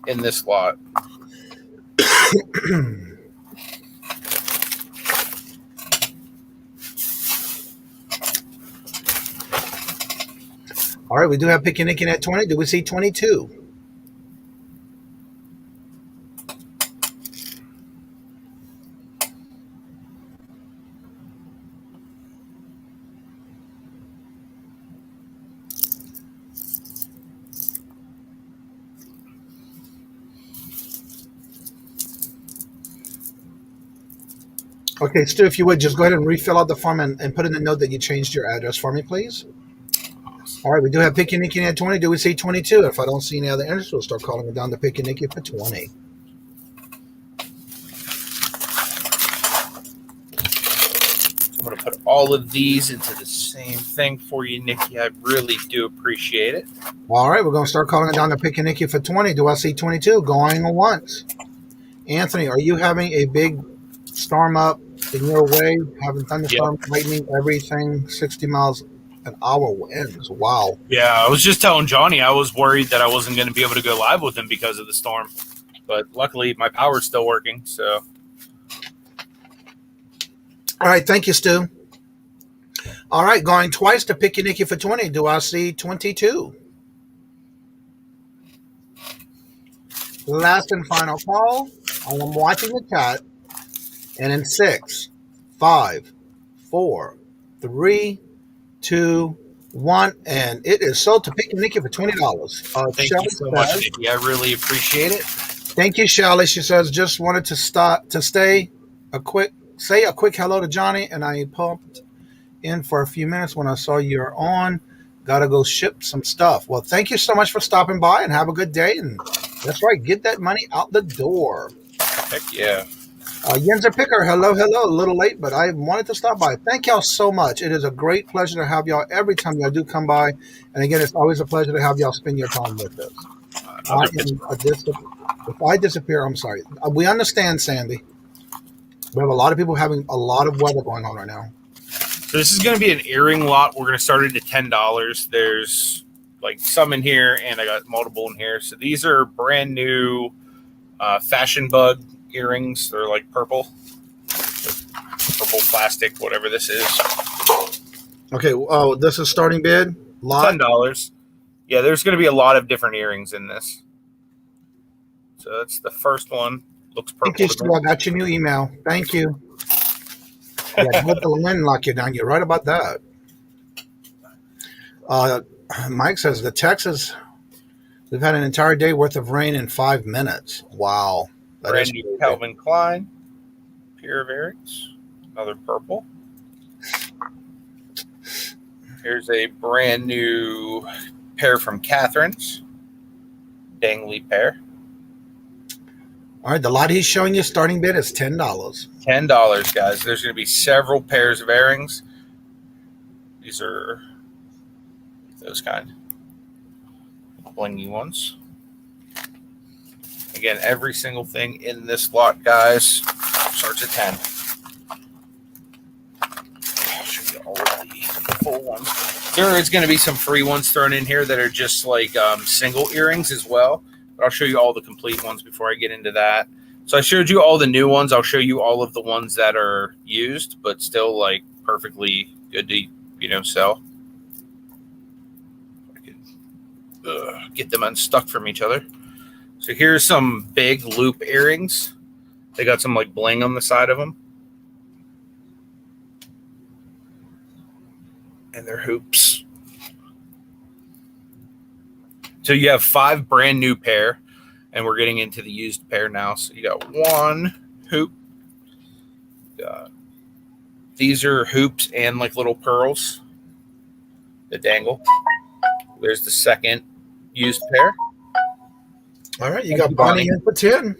Speaker 7: in this lot.
Speaker 1: All right, we do have Picky Nicky at 20. Do we see 22? Okay, Stu, if you would, just go ahead and refill out the form and put in a note that you changed your address for me, please. All right, we do have Picky Nicky at 20. Do we see 22? If I don't see any other interest, we'll start calling it down to Picky Nicky for 20.
Speaker 7: I'm going to put all of these into the same thing for you, Nikki. I really do appreciate it.
Speaker 1: All right, we're going to start calling it down to Picky Nicky for 20. Do I see 22? Going once. Anthony, are you having a big storm up in your way? Having thunderstorms, lightning, everything, 60 miles an hour winds. Wow.
Speaker 7: Yeah, I was just telling Johnny I was worried that I wasn't going to be able to go live with him because of the storm. But luckily, my power's still working, so...
Speaker 1: All right, thank you, Stu. All right, going twice to Picky Nicky for 20. Do I see 22? Last and final call. I'm watching the chat. And in 6, 5, 4, 3, 2, 1, and it is sold to Picky Nicky for $20.
Speaker 7: Thank you so much, Nikki. I really appreciate it.
Speaker 1: Thank you, Shelly. She says, just wanted to say a quick hello to Johnny, and I pumped in for a few minutes when I saw you're on. Gotta go ship some stuff. Well, thank you so much for stopping by, and have a good day. And that's right, get that money out the door.
Speaker 7: Heck yeah.
Speaker 1: Yenzer Picker, hello. A little late, but I wanted to stop by. Thank y'all so much. It is a great pleasure to have y'all every time y'all do come by. And again, it's always a pleasure to have y'all spend your time with us. If I disappear, I'm sorry. We understand, Sandy. We have a lot of people having a lot of weather going on right now.
Speaker 7: So this is going to be an earring lot. We're going to start it at $10. There's like some in here, and I got multiple in here. So these are brand new Fashion Bug earrings. They're like purple plastic, whatever this is.
Speaker 1: Okay. Oh, this is starting bid. Lot
Speaker 7: $10. Yeah, there's going to be a lot of different earrings in this. So that's the first one. Looks purple.
Speaker 1: Thank you, Stu. I got your new email. Thank you. Yeah, let the wind lock you down. You're right about that. Mike says the Texas, we've had an entire day worth of rain in 5 minutes. Wow.
Speaker 7: Brand new Calvin Klein pair of earrings. Another purple. Here's a brand new pair from Catherine's. Dangly pair.
Speaker 1: All right, the lot he's showing you starting bid is $10.
Speaker 7: $10, guys. There's going to be several pairs of earrings. These are those kind. Blingy ones. Again, every single thing in this lot, guys, starts at 10. I'll show you all of the full ones. There is going to be some free ones thrown in here that are just like single earrings as well. But I'll show you all the complete ones before I get into that. So I showed you all the new ones. I'll show you all of the ones that are used, but still like perfectly good to, sell. I can get them unstuck from each other. So here's some big loop earrings. They got some like bling on the side of them. And they're hoops. So you have 5 brand new pair, and we're getting into the used pair now. So you got 1 hoop. These are hoops and like little pearls that dangle. There's the second used pair.
Speaker 1: All right, you got Bonnie in for 10.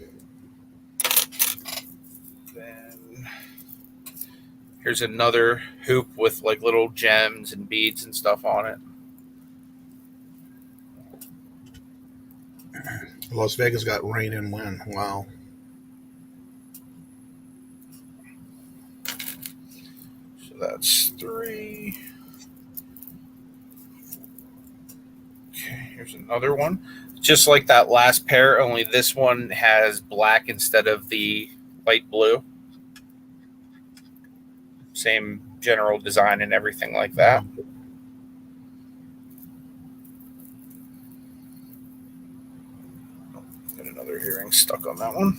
Speaker 7: Then here's another hoop with like little gems and beads and stuff on it.
Speaker 1: Las Vegas got rain and wind. Wow.
Speaker 7: So that's 3. Okay, here's another one. Just like that last pair, only this one has black instead of the light blue. Same general design and everything like that. Got another earring stuck on that one.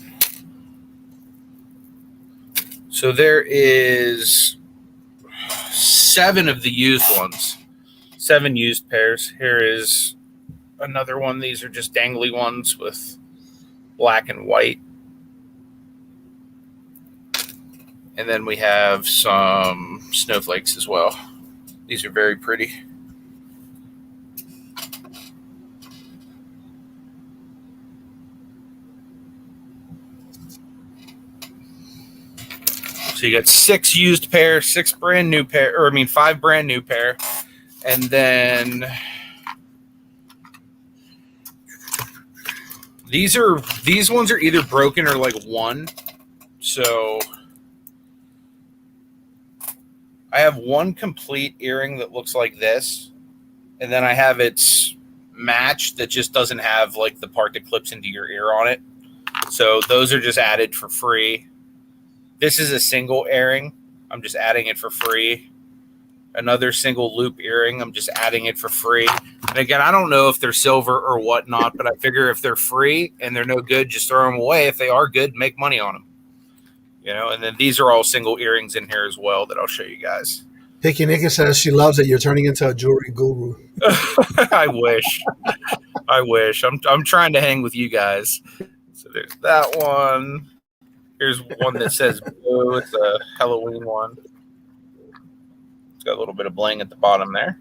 Speaker 7: So there is 7 of the used ones. 7 used pairs. Here is another one. These are just dangly ones with black and white. And then we have some snowflakes as well. These are very pretty. So you got 6 used pair, 6 brand new pair, or I mean 5 brand new pair. And then these ones are either broken or like 1. So I have 1 complete earring that looks like this, and then I have its match that just doesn't have like the part that clips into your ear on it. So those are just added for free. This is a single earring. I'm just adding it for free. Another single loop earring. I'm just adding it for free. And again, I don't know if they're silver or whatnot, but I figure if they're free and they're no good, just throw them away. If they are good, make money on them. You know, and then these are all single earrings in here as well that I'll show you guys.
Speaker 1: Picky Nikki says she loves it. You're turning into a jewelry guru.
Speaker 7: I wish. I wish. I'm trying to hang with you guys. So there's that one. Here's one that says blue. It's a Halloween one. It's got a little bit of bling at the bottom there.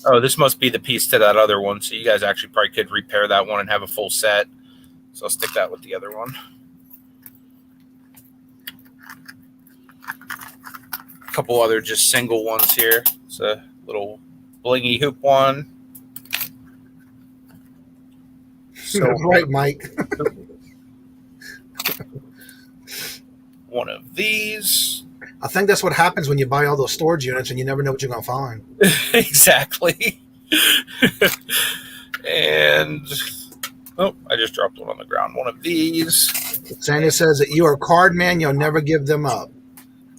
Speaker 7: Oh, this must be the piece to that other one. So you guys actually probably could repair that one and have a full set. So I'll stick that with the other one. A couple other just single ones here. It's a little blingy hoop one. So
Speaker 1: that's right, Mike.
Speaker 7: One of these.
Speaker 1: I think that's what happens when you buy all those storage units and you never know what you're going to find.
Speaker 7: Exactly. And, oh, I just dropped one on the ground. One of these.
Speaker 1: Sandy says that you are a card man. You'll never give them up.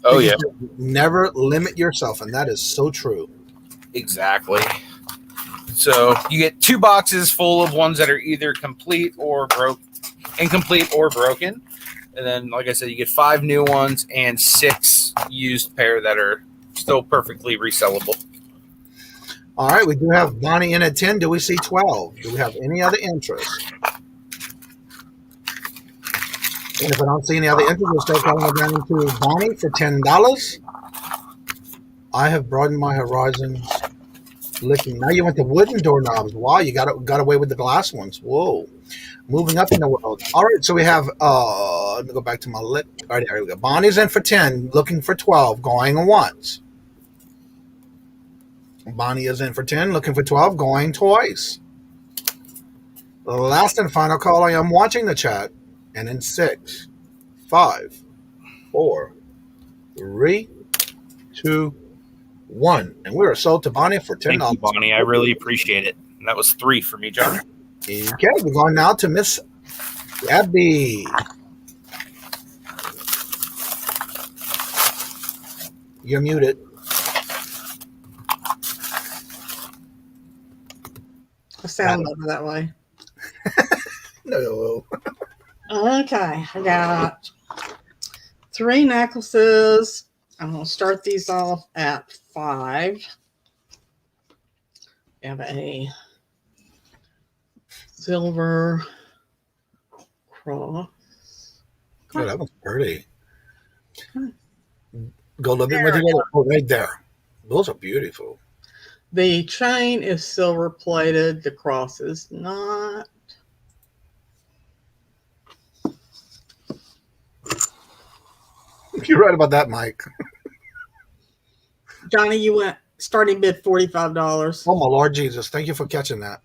Speaker 7: Oh, yeah.
Speaker 1: Never limit yourself. And that is so true.
Speaker 7: Exactly. So you get 2 boxes full of ones that are either complete or incomplete or broken. And then, like I said, you get 5 new ones and 6 used pair that are still perfectly resellable.
Speaker 1: All right, we do have Bonnie in at 10. Do we see 12? Do we have any other interest? And if I don't see any other interest, we'll start calling it down to Bonnie for $10. I have broadened my horizons. Licking. Now you went to wooden doorknobs. Wow, you got away with the glass ones. Whoa. Moving up in the world. All right, so we have, let me go back to my lip. All right, there we go. Bonnie's in for 10, looking for 12, going once. Bonnie is in for 10, looking for 12, going twice. The last and final call, I am watching the chat. And in 6, 5, 4, 3, 2, 1. And we are sold to Bonnie for $10.
Speaker 7: Thank you, Bonnie. I really appreciate it. And that was 3 for me, John.
Speaker 1: Okay, we're going now to Miss Debbie. You're muted.
Speaker 8: I sound better that way.
Speaker 1: No.
Speaker 8: Okay, I got 3 necklaces. I'm going to start these off at 5. We have a silver cross.
Speaker 1: Oh, that was pretty. Go a little bit with it. Oh, right there. Those are beautiful.
Speaker 8: The chain is silver plated. The cross is not.
Speaker 1: You're right about that, Mike.
Speaker 8: Johnny, you went starting bid $45.
Speaker 1: Oh my Lord Jesus! Thank you for catching that.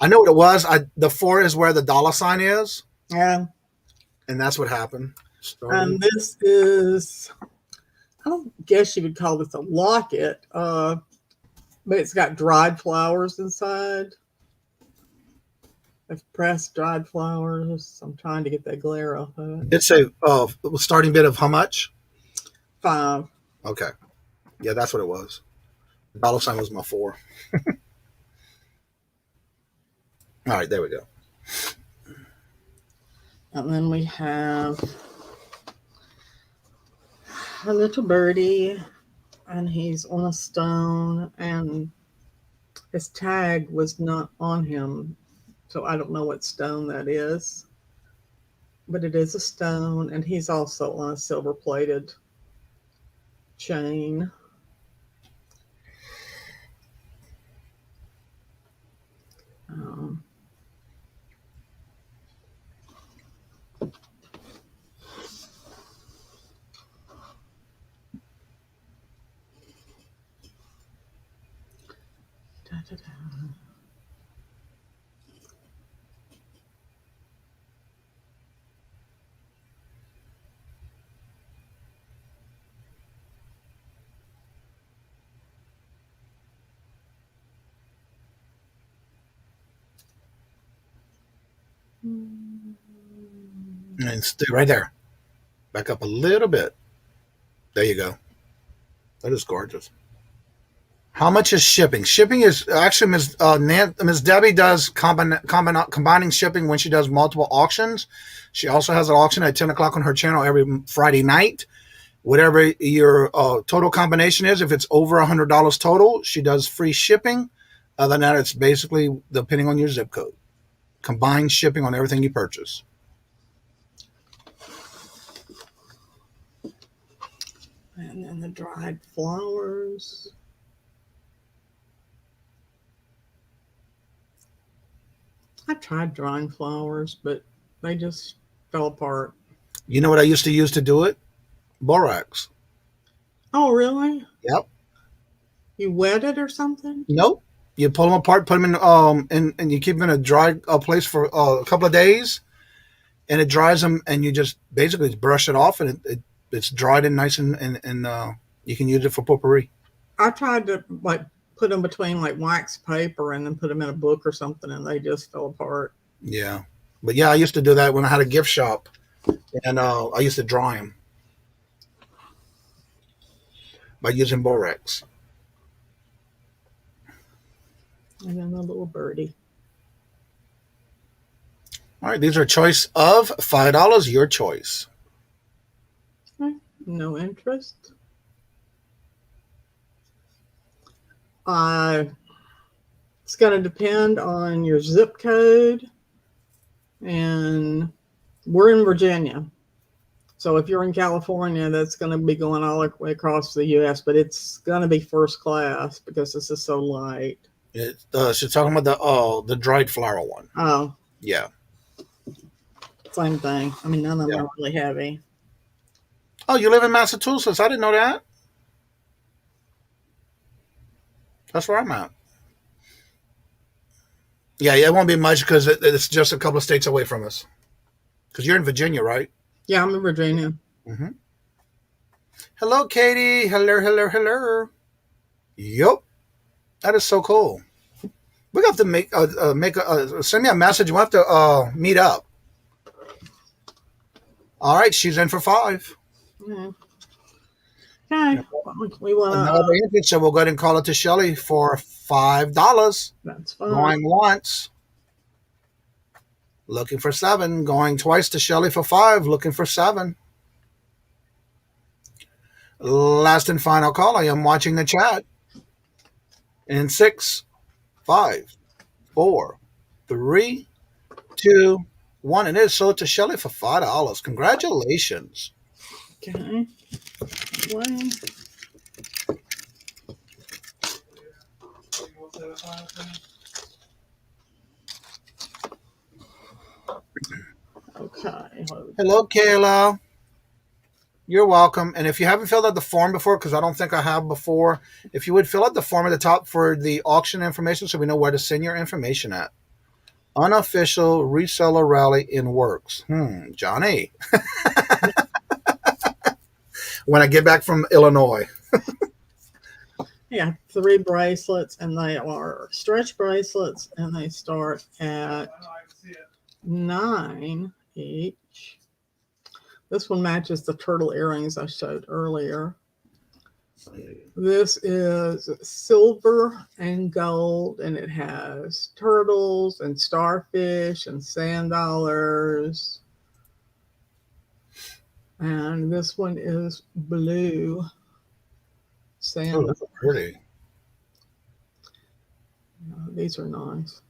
Speaker 1: I know what it was. The 4 is where the dollar sign is.
Speaker 8: Yeah.
Speaker 1: And that's what happened. Starting.
Speaker 8: This is, I don't guess you would call this a locket, but it's got dried flowers inside. I've pressed dried flowers. I'm trying to get that glare off of it.
Speaker 1: It's a starting bid of how much?
Speaker 8: 5.
Speaker 1: Okay. Yeah, that's what it was. The dollar sign was my 4. All right, there we go.
Speaker 8: And then we have a little birdie, and he's on a stone, and his tag was not on him, so I don't know what stone that is. But it is a stone, and he's also on a silver-plated chain.
Speaker 1: And stay right there. Back up a little bit. There you go. That is gorgeous. How much is shipping? Shipping is actually Miss Debbie does combining shipping when she does multiple auctions. She also has an auction at 10 o'clock on her channel every Friday night. Whatever your total combination is, if it's over $100 total, she does free shipping. Other than that, it's basically depending on your zip code. Combined shipping on everything you purchase.
Speaker 8: And then the dried flowers. I tried drying flowers, but they just fell apart.
Speaker 1: You know what I used to use to do it? Borax.
Speaker 8: Oh, really?
Speaker 1: Yep.
Speaker 8: You wet it or something?
Speaker 1: Nope. You pull them apart, put them in, and you keep them in a dry place for a couple of days, and it dries them, and you just basically brush it off, and it's dried and nice, and you can use it for potpourri.
Speaker 8: I tried to put them between wax paper and then put them in a book or something, and they just fell apart.
Speaker 1: Yeah, but yeah, I used to do that when I had a gift shop, and I used to dry them by using borax.
Speaker 8: And then a little birdie.
Speaker 1: All right, these are choice of $5. Your choice.
Speaker 8: No interest. It's going to depend on your zip code, and we're in Virginia. So if you're in California, that's going to be going all the way across the U.S., but it's going to be first class because this is so light.
Speaker 1: She's talking about the dried flower one.
Speaker 8: Oh.
Speaker 1: Yeah.
Speaker 8: Same thing. I mean, none of them are really heavy.
Speaker 1: Oh, you live in Massachusetts? I didn't know that. That's where I'm at. Yeah, it won't be much because it's just a couple of states away from us. Because you're in Virginia, right?
Speaker 8: Yeah, I'm in Virginia.
Speaker 1: Mm-hmm. Hello, Katie. Hello. Yup. That is so cool. We have to send me a message. We'll have to meet up. All right, she's in for 5.
Speaker 8: Mm-hmm. Okay. We want
Speaker 1: another interest, so we'll go ahead and call it to Shelly for $5.
Speaker 8: That's fine.
Speaker 1: Going once. Looking for 7. Going twice to Shelly for 5. Looking for 7. Last and final call. I am watching the chat. In 6, 5, 4, 3, 2, 1. It is sold to Shelly for $5. Congratulations.
Speaker 8: Okay. One. Okay.
Speaker 1: Hello, Kayla. You're welcome. And if you haven't filled out the form before, because I don't think I have before, if you would fill out the form at the top for the auction information so we know where to send your information at. Unofficial reseller rally in works. Johnny. when I get back from Illinois.
Speaker 8: Yeah, 3 bracelets, and they are stretch bracelets, and they start at $9 each. This one matches the turtle earrings I showed earlier. This is silver and gold, and it has turtles and starfish and sand dollars. And this one is blue sand
Speaker 1: Oh,
Speaker 8: dollars.
Speaker 1: that's pretty.
Speaker 8: These are nice.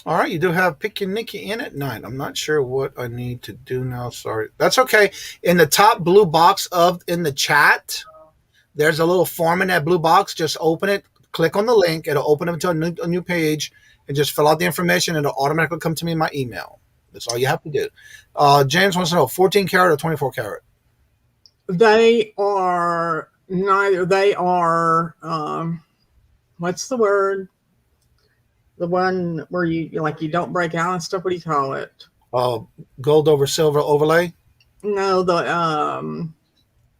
Speaker 1: All right, you do have Pick Your Nicky in at 9. I'm not sure what I need to do now. Sorry. That's okay. In the top blue box in the chat, there's a little form in that blue box. Just open it, click on the link. It'll open up to a new page, and just fill out the information. And it'll automatically come to me in my email. That's all you have to do. James wants to know, 14 karat or 24 karat?
Speaker 8: They are neither. They are, what's the word? The one where you you don't break out and stuff. What do you call it?
Speaker 1: Gold over silver overlay?
Speaker 8: No,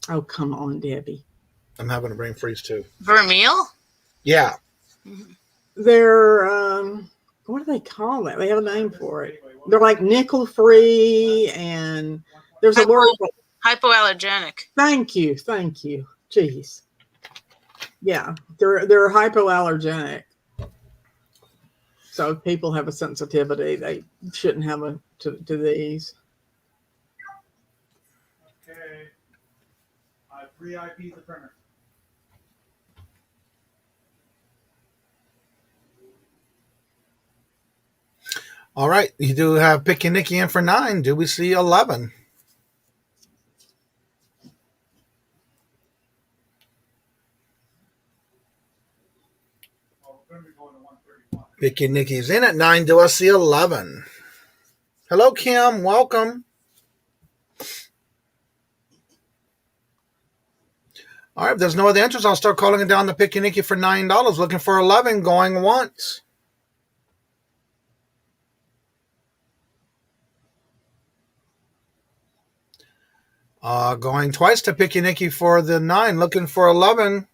Speaker 8: oh, come on, Debbie.
Speaker 1: I'm having a brain freeze too.
Speaker 9: Vermeil?
Speaker 1: Yeah.
Speaker 8: They're, what do they call it? They have a name for it. They're like nickel free, and there's a word.
Speaker 9: Hypoallergenic.
Speaker 8: Thank you. Jeez. Yeah, they're hypoallergenic. So if people have a sensitivity, they shouldn't have to these.
Speaker 2: Okay. I have 3 IPs of printer.
Speaker 1: All right. You do have Pick Your Nicky in for 9. Do we see 11? Pick Your Nicky's in at 9. Do I see 11? Hello, Kim. Welcome. All right. If there's no other interest, I'll start calling it down to Pick Your Nicky for $9. Looking for 11. Going once. Going twice to Pick Your Nicky for the 9. Looking for 11.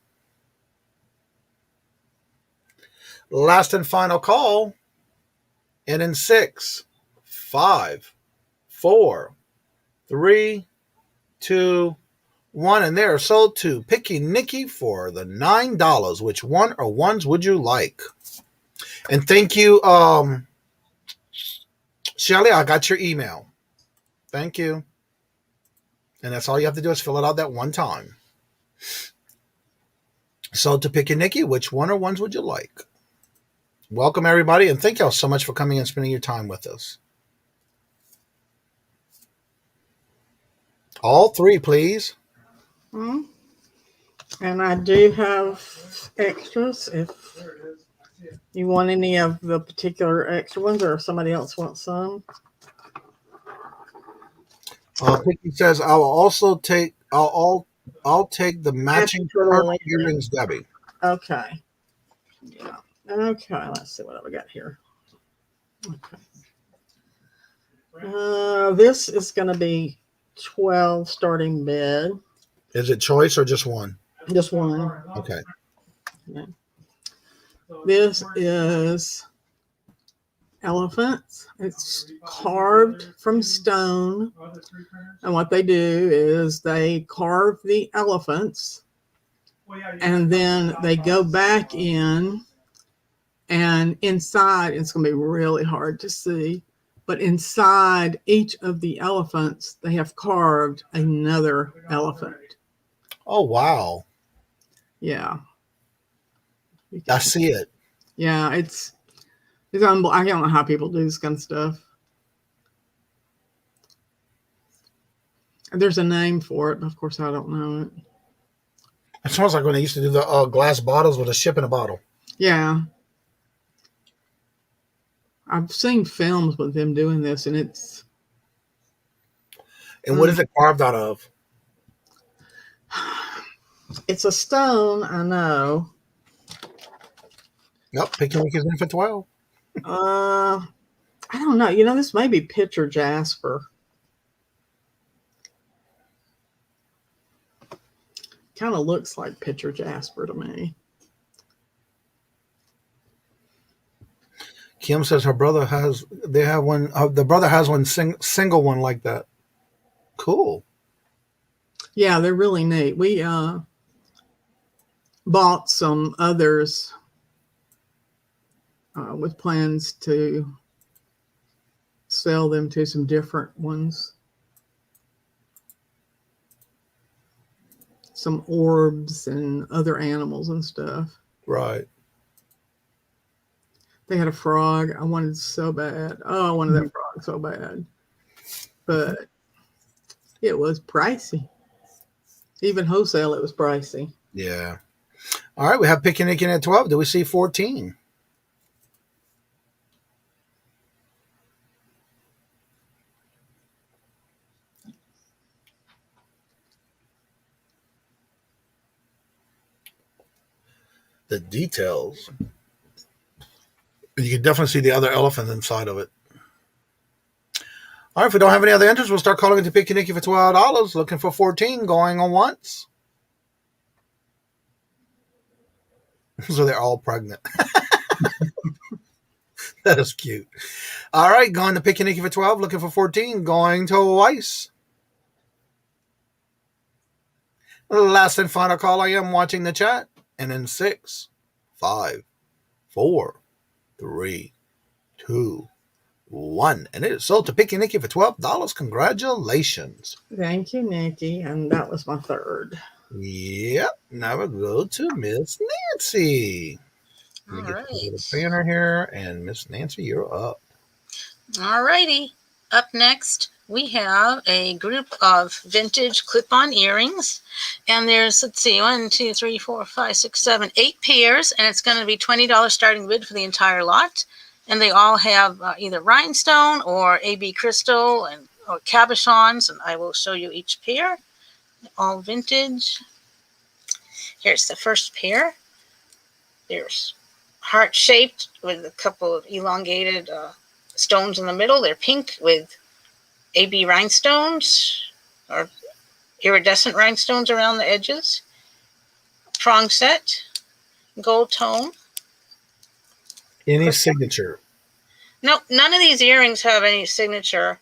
Speaker 1: Last and final call. And in 6, 5, 4, 3, 2, 1. And they are sold to Pick Your Nicky for the $9. Which one or ones would you like? And thank you, Shelly. I got your email. Thank you. And that's all you have to do is fill it out that one time. Sold to Pick Your Nicky. Which one or ones would you like? Welcome, everybody, and thank y'all so much for coming and spending your time with us. All 3, please.
Speaker 8: And I do have extras if you want any of the particular extra ones, or if somebody else wants some.
Speaker 1: Picky says, I'll take the matching turtle earrings, Debbie.
Speaker 8: Okay. Yeah. Okay, let's see what we got here. Okay. This is going to be 12 starting bid.
Speaker 1: Is it choice or just one?
Speaker 8: Just one.
Speaker 1: Okay.
Speaker 8: Yeah. This is elephants. It's carved from stone. And what they do is they carve the elephants, and then they go back in. And inside, it's going to be really hard to see, but inside each of the elephants, they have carved another elephant.
Speaker 1: Oh, wow.
Speaker 8: Yeah.
Speaker 1: I see it.
Speaker 8: Yeah, it's unbelievable. I don't know how people do this kind of stuff. There's a name for it, but of course I don't know it.
Speaker 1: It sounds like when they used to do the glass bottles with a ship in a bottle.
Speaker 8: Yeah. I've seen films with them doing this, and it's...
Speaker 1: And what is it carved out of?
Speaker 8: It's a stone, I know.
Speaker 1: Yep, Pick Your Nicky's in for 12.
Speaker 8: I don't know. This may be picture jasper. Kind of looks like picture jasper to me.
Speaker 1: Kim says her brother has. They have one. The brother has one single one like that. Cool.
Speaker 8: Yeah, they're really neat. We bought some others with plans to sell them to some different ones. Some orbs and other animals and stuff.
Speaker 1: Right.
Speaker 8: They had a frog. I wanted so bad. Oh, I wanted that frog so bad. But it was pricey. Even wholesale, it was pricey.
Speaker 1: Yeah. All right. We have Picking at 12. Do we see 14? The details. You can definitely see the other elephant inside of it. All right, if we don't have any other entries, we'll start calling it to Picky Nicky for $12. Looking for 14, going on once. So they're all pregnant. That is cute. All right, going to Picky Nicky for 12, looking for 14, going twice. Last and final call. I am watching the chat. And in 6, 5, 4, 3, 2, 1. And it is sold to Picky Nicky for $12. Congratulations.
Speaker 8: Thank you, Nikki. And that was my third.
Speaker 1: Yep. Now we'll go to Miss Nancy. Let me get the little banner here. And Miss Nancy, you're up.
Speaker 9: All righty. Up next, we have a group of vintage clip-on earrings. And there's, let's see, 1, 2, 3, 4, 5, 6, 7, 8 pairs. And it's going to be $20 starting bid for the entire lot. And they all have either rhinestone or AB crystal or cabochons. And I will show you each pair. All vintage. Here's the first pair. There's heart-shaped with a couple of elongated stones in the middle. They're pink with AB rhinestones or iridescent rhinestones around the edges. Prong set, gold tone.
Speaker 1: Any signature?
Speaker 9: No, none of these earrings have any signature.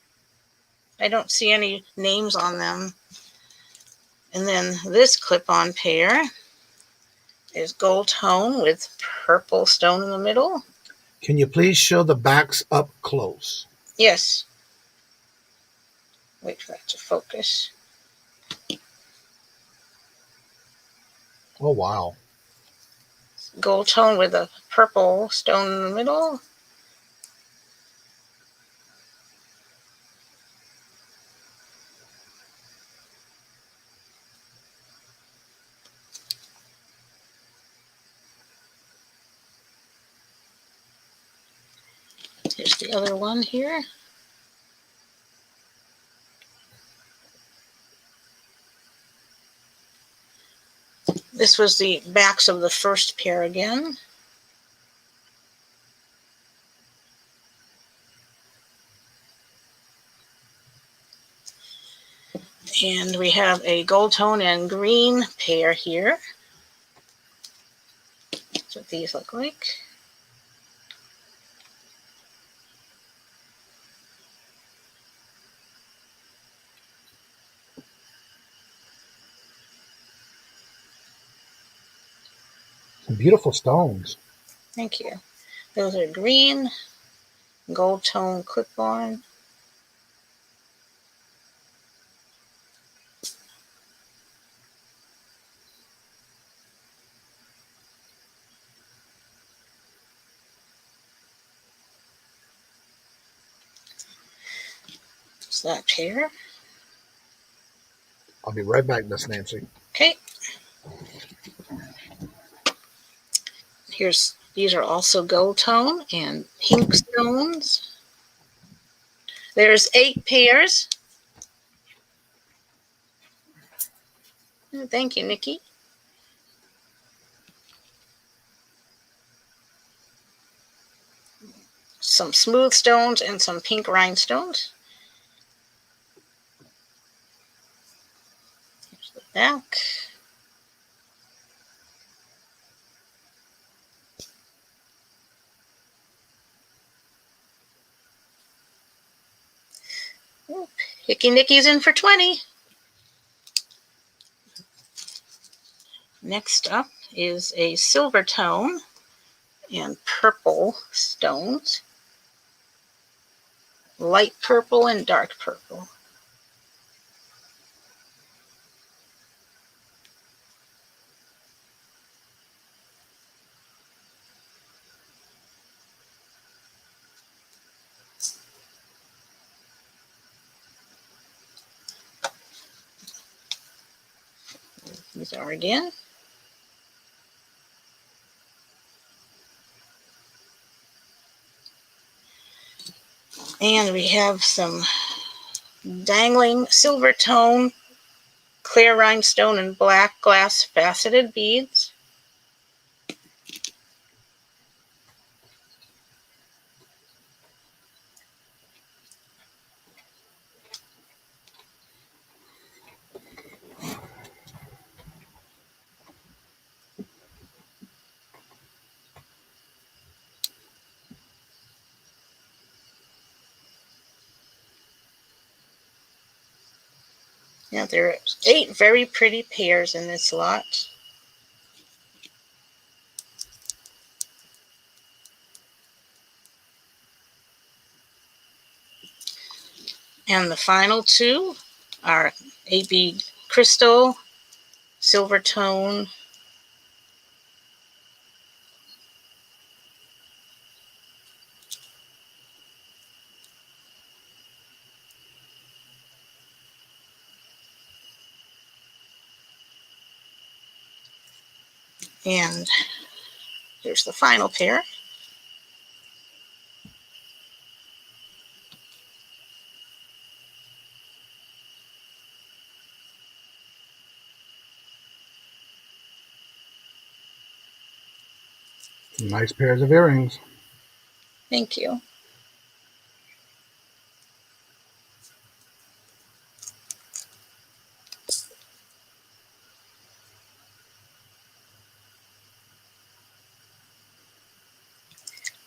Speaker 9: I don't see any names on them. And then this clip-on pair is gold tone with purple stone in the middle.
Speaker 1: Can you please show the backs up close?
Speaker 9: Yes. Wait for that to focus.
Speaker 1: Oh, wow.
Speaker 9: Gold tone with a purple stone in the middle. Here's the other one here. This was the backs of the first pair again. And we have a gold tone and green pair here. That's what these look like.
Speaker 1: Some beautiful stones.
Speaker 9: Thank you. Those are green, gold tone clip-on. That's that pair.
Speaker 1: I'll be right back, Miss Nancy.
Speaker 9: Okay. These are also gold tone and pink stones. There's 8 pairs. Thank you, Nikki. Some smooth stones and some pink rhinestones. Here's the back. Hickey Nicky's in for 20. Next up is a silver tone and purple stones. Light purple and dark purple. These are again. And we have some dangling silver tone, clear rhinestone, and black glass faceted beads. Now there are 8 very pretty pairs in this lot. And the final 2 are AB crystal, silver tone, and here's the final pair.
Speaker 1: Nice pairs of earrings.
Speaker 9: Thank you.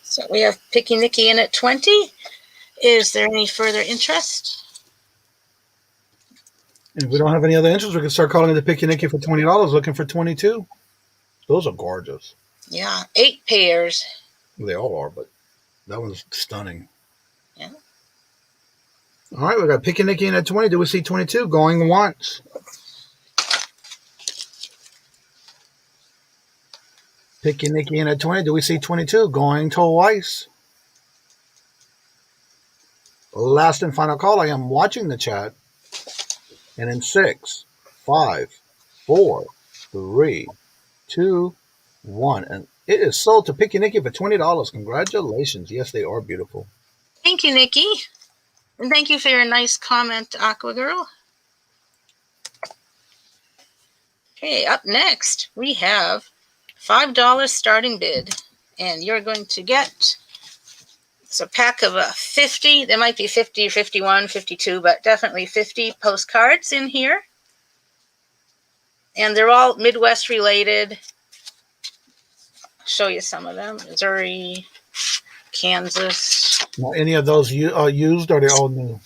Speaker 9: So we have Picky Nicky in at 20. Is there any further interest?
Speaker 1: If we don't have any other interest, we can start calling it the Picky Nicky for $20, looking for 22. Those are gorgeous.
Speaker 9: Yeah, 8 pairs.
Speaker 1: They all are, but that one's stunning.
Speaker 9: Yeah.
Speaker 1: All right, we got Picky Nicky in at 20. Do we see 22? Going once. Picky Nicky in at 20. Do we see 22? Going twice. Last and final call. I am watching the chat. And in 6, 5, 4, 3, 2, 1. And it is sold to Picky Nicky for $20. Congratulations. Yes, they are beautiful.
Speaker 9: Thank you, Nikki. And thank you for your nice comment, Aqua Girl. Okay, up next, we have $5 starting bid. And you're going to get, it's a pack of 50. There might be 50, 51, 52, but definitely 50 postcards in here. And they're all Midwest related. I'll show you some of them. Missouri, Kansas.
Speaker 1: Now, any of those used, or are they all new?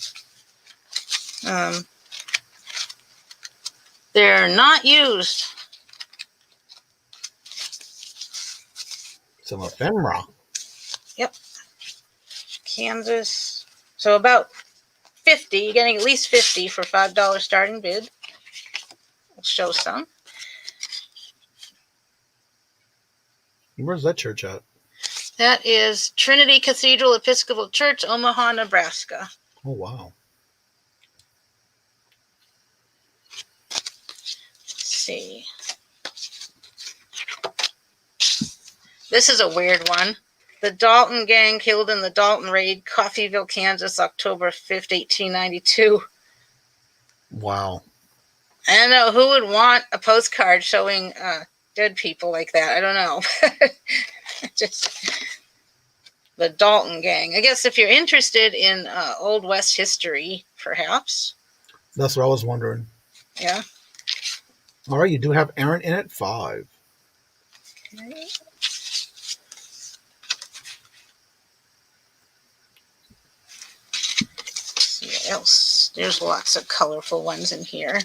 Speaker 9: They're not used.
Speaker 1: Some ephemera.
Speaker 9: Yep. Kansas. So about 50. You're getting at least 50 for $5 starting bid. We'll show some.
Speaker 1: Where's that church at?
Speaker 9: That is Trinity Cathedral Episcopal Church, Omaha, Nebraska.
Speaker 1: Oh, wow.
Speaker 9: Let's see. This is a weird one. The Dalton gang killed in the Dalton raid, Coffeyville, Kansas, October 5th, 1892.
Speaker 1: Wow.
Speaker 9: I don't know who would want a postcard showing dead people like that. I don't know. Just the Dalton gang. I guess if you're interested in Old West history, perhaps.
Speaker 1: That's what I was wondering.
Speaker 9: Yeah.
Speaker 1: All right, you do have Aaron in at 5.
Speaker 9: Okay. See what else. There's lots of colorful ones in here.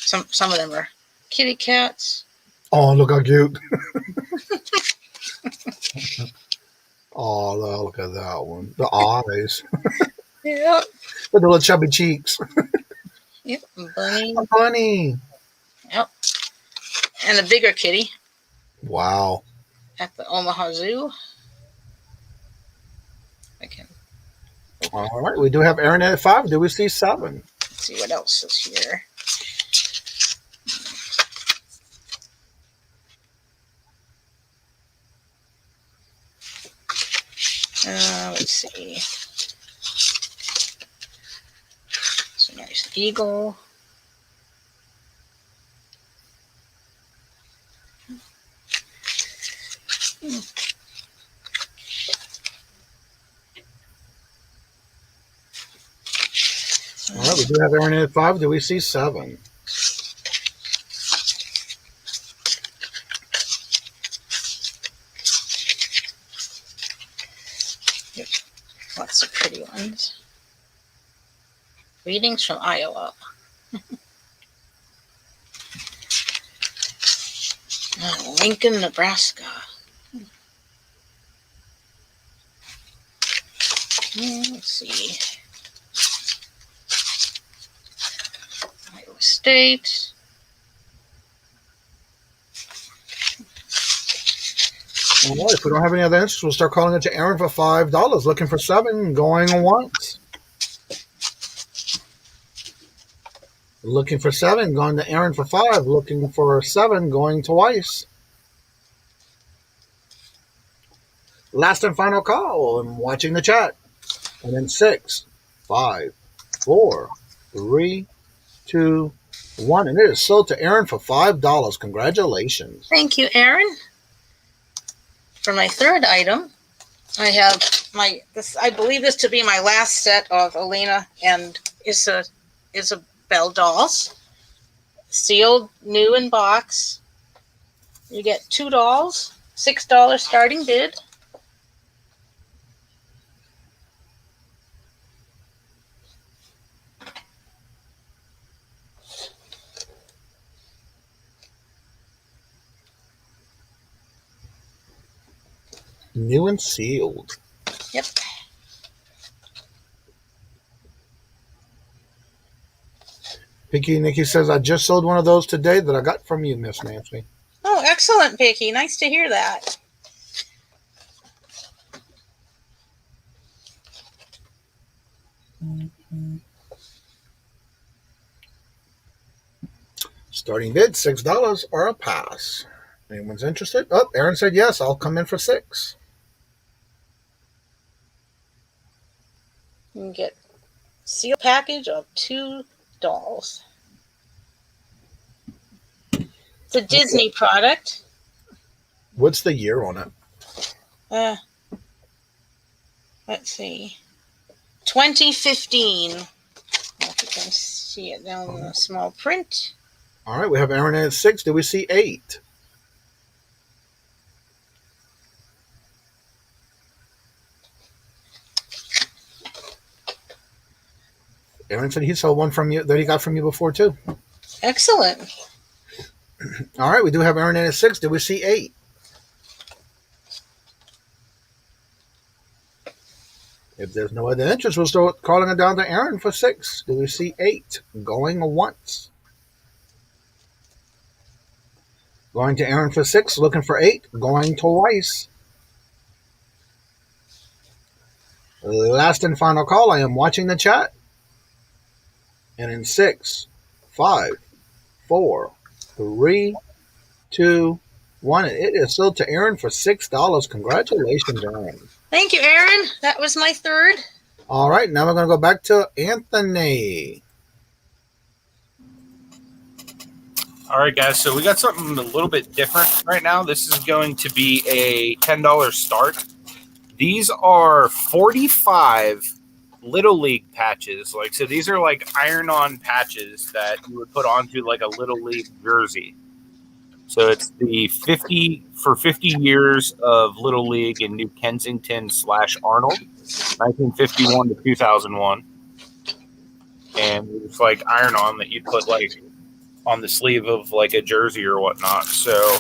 Speaker 9: Some of them are kitty cats.
Speaker 1: Oh, look how cute. Oh, look at that one. The eyes.
Speaker 9: Yep.
Speaker 1: With the little chubby cheeks.
Speaker 9: Yep. Bunny.
Speaker 1: A bunny.
Speaker 9: Yep. And a bigger kitty
Speaker 1: Wow.
Speaker 9: at the Omaha Zoo. I can
Speaker 1: All right. We do have Aaron at 5. Do we see 7?
Speaker 9: see what else is here. Let's see. It's a nice eagle.
Speaker 1: All right. We do have Aaron at 5. Do we see 7?
Speaker 9: Yep. Lots of pretty ones. Greetings from Iowa. Lincoln, Nebraska. Let's see. Iowa State.
Speaker 1: All right. If we don't have any other answers, we'll start calling it to Aaron for $5. Looking for 7. Going once. Looking for 7. Going to Aaron for 5. Looking for 7. Going twice. Last and final call. I'm watching the chat. And then 6, 5, 4, 3, 2, 1. And it is sold to Aaron for $5. Congratulations.
Speaker 9: Thank you, Aaron. For my third item, I have I believe this to be my last set of Elena and Isabel dolls. Sealed, new in box. You get 2 dolls, $6 starting bid.
Speaker 1: New and sealed.
Speaker 9: Yep.
Speaker 1: Picky Nikki says, I just sold one of those today that I got from you, Miss Nancy.
Speaker 9: Oh, excellent, Picky. Nice to hear that.
Speaker 1: Starting bid, $6 or a pass. Anyone's interested? Oh, Aaron said yes. I'll come in for 6.
Speaker 9: You can get seal package of 2 dolls. It's a Disney product.
Speaker 1: What's the year on it?
Speaker 9: Let's see. 2015. If you can see it down in the small print.
Speaker 1: All right, we have Aaron at 6. Do we see 8? Aaron said he saw one from you that he got from you before too.
Speaker 9: Excellent.
Speaker 1: All right, we do have Aaron at 6. Do we see 8? If there's no other interest, we'll start calling it down to Aaron for 6. Do we see 8? Going once. Going to Aaron for 6, looking for 8, going twice. Last and final call. I am watching the chat. And in 6, 5, 4, 3, 2, 1. And it is sold to Aaron for $6. Congratulations, Aaron.
Speaker 9: Thank you, Aaron. That was my third.
Speaker 1: All right, now we're going to go back to Anthony.
Speaker 7: All right, guys. So we got something a little bit different right now. This is going to be a $10 start. These are 45 Little League patches. So these are like iron-on patches that you would put onto like a Little League jersey. So it's the 50 years of Little League in New Kensington / Arnold, 1951 to 2001. and it's like iron-on that you'd put like on the sleeve of like a jersey or whatnot. So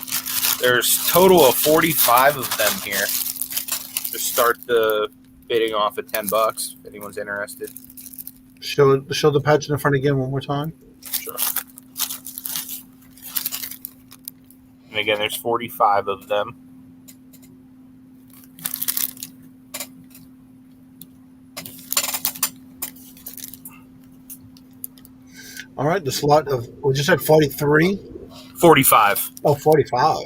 Speaker 7: there's total of 45 of them here. Just start the bidding off at $10 if anyone's interested.
Speaker 1: Show the patch in the front again one more time.
Speaker 7: Sure. And again, there's 45 of them.
Speaker 1: All right, the slot of, we just said 43?
Speaker 7: 45.
Speaker 1: Oh, 45.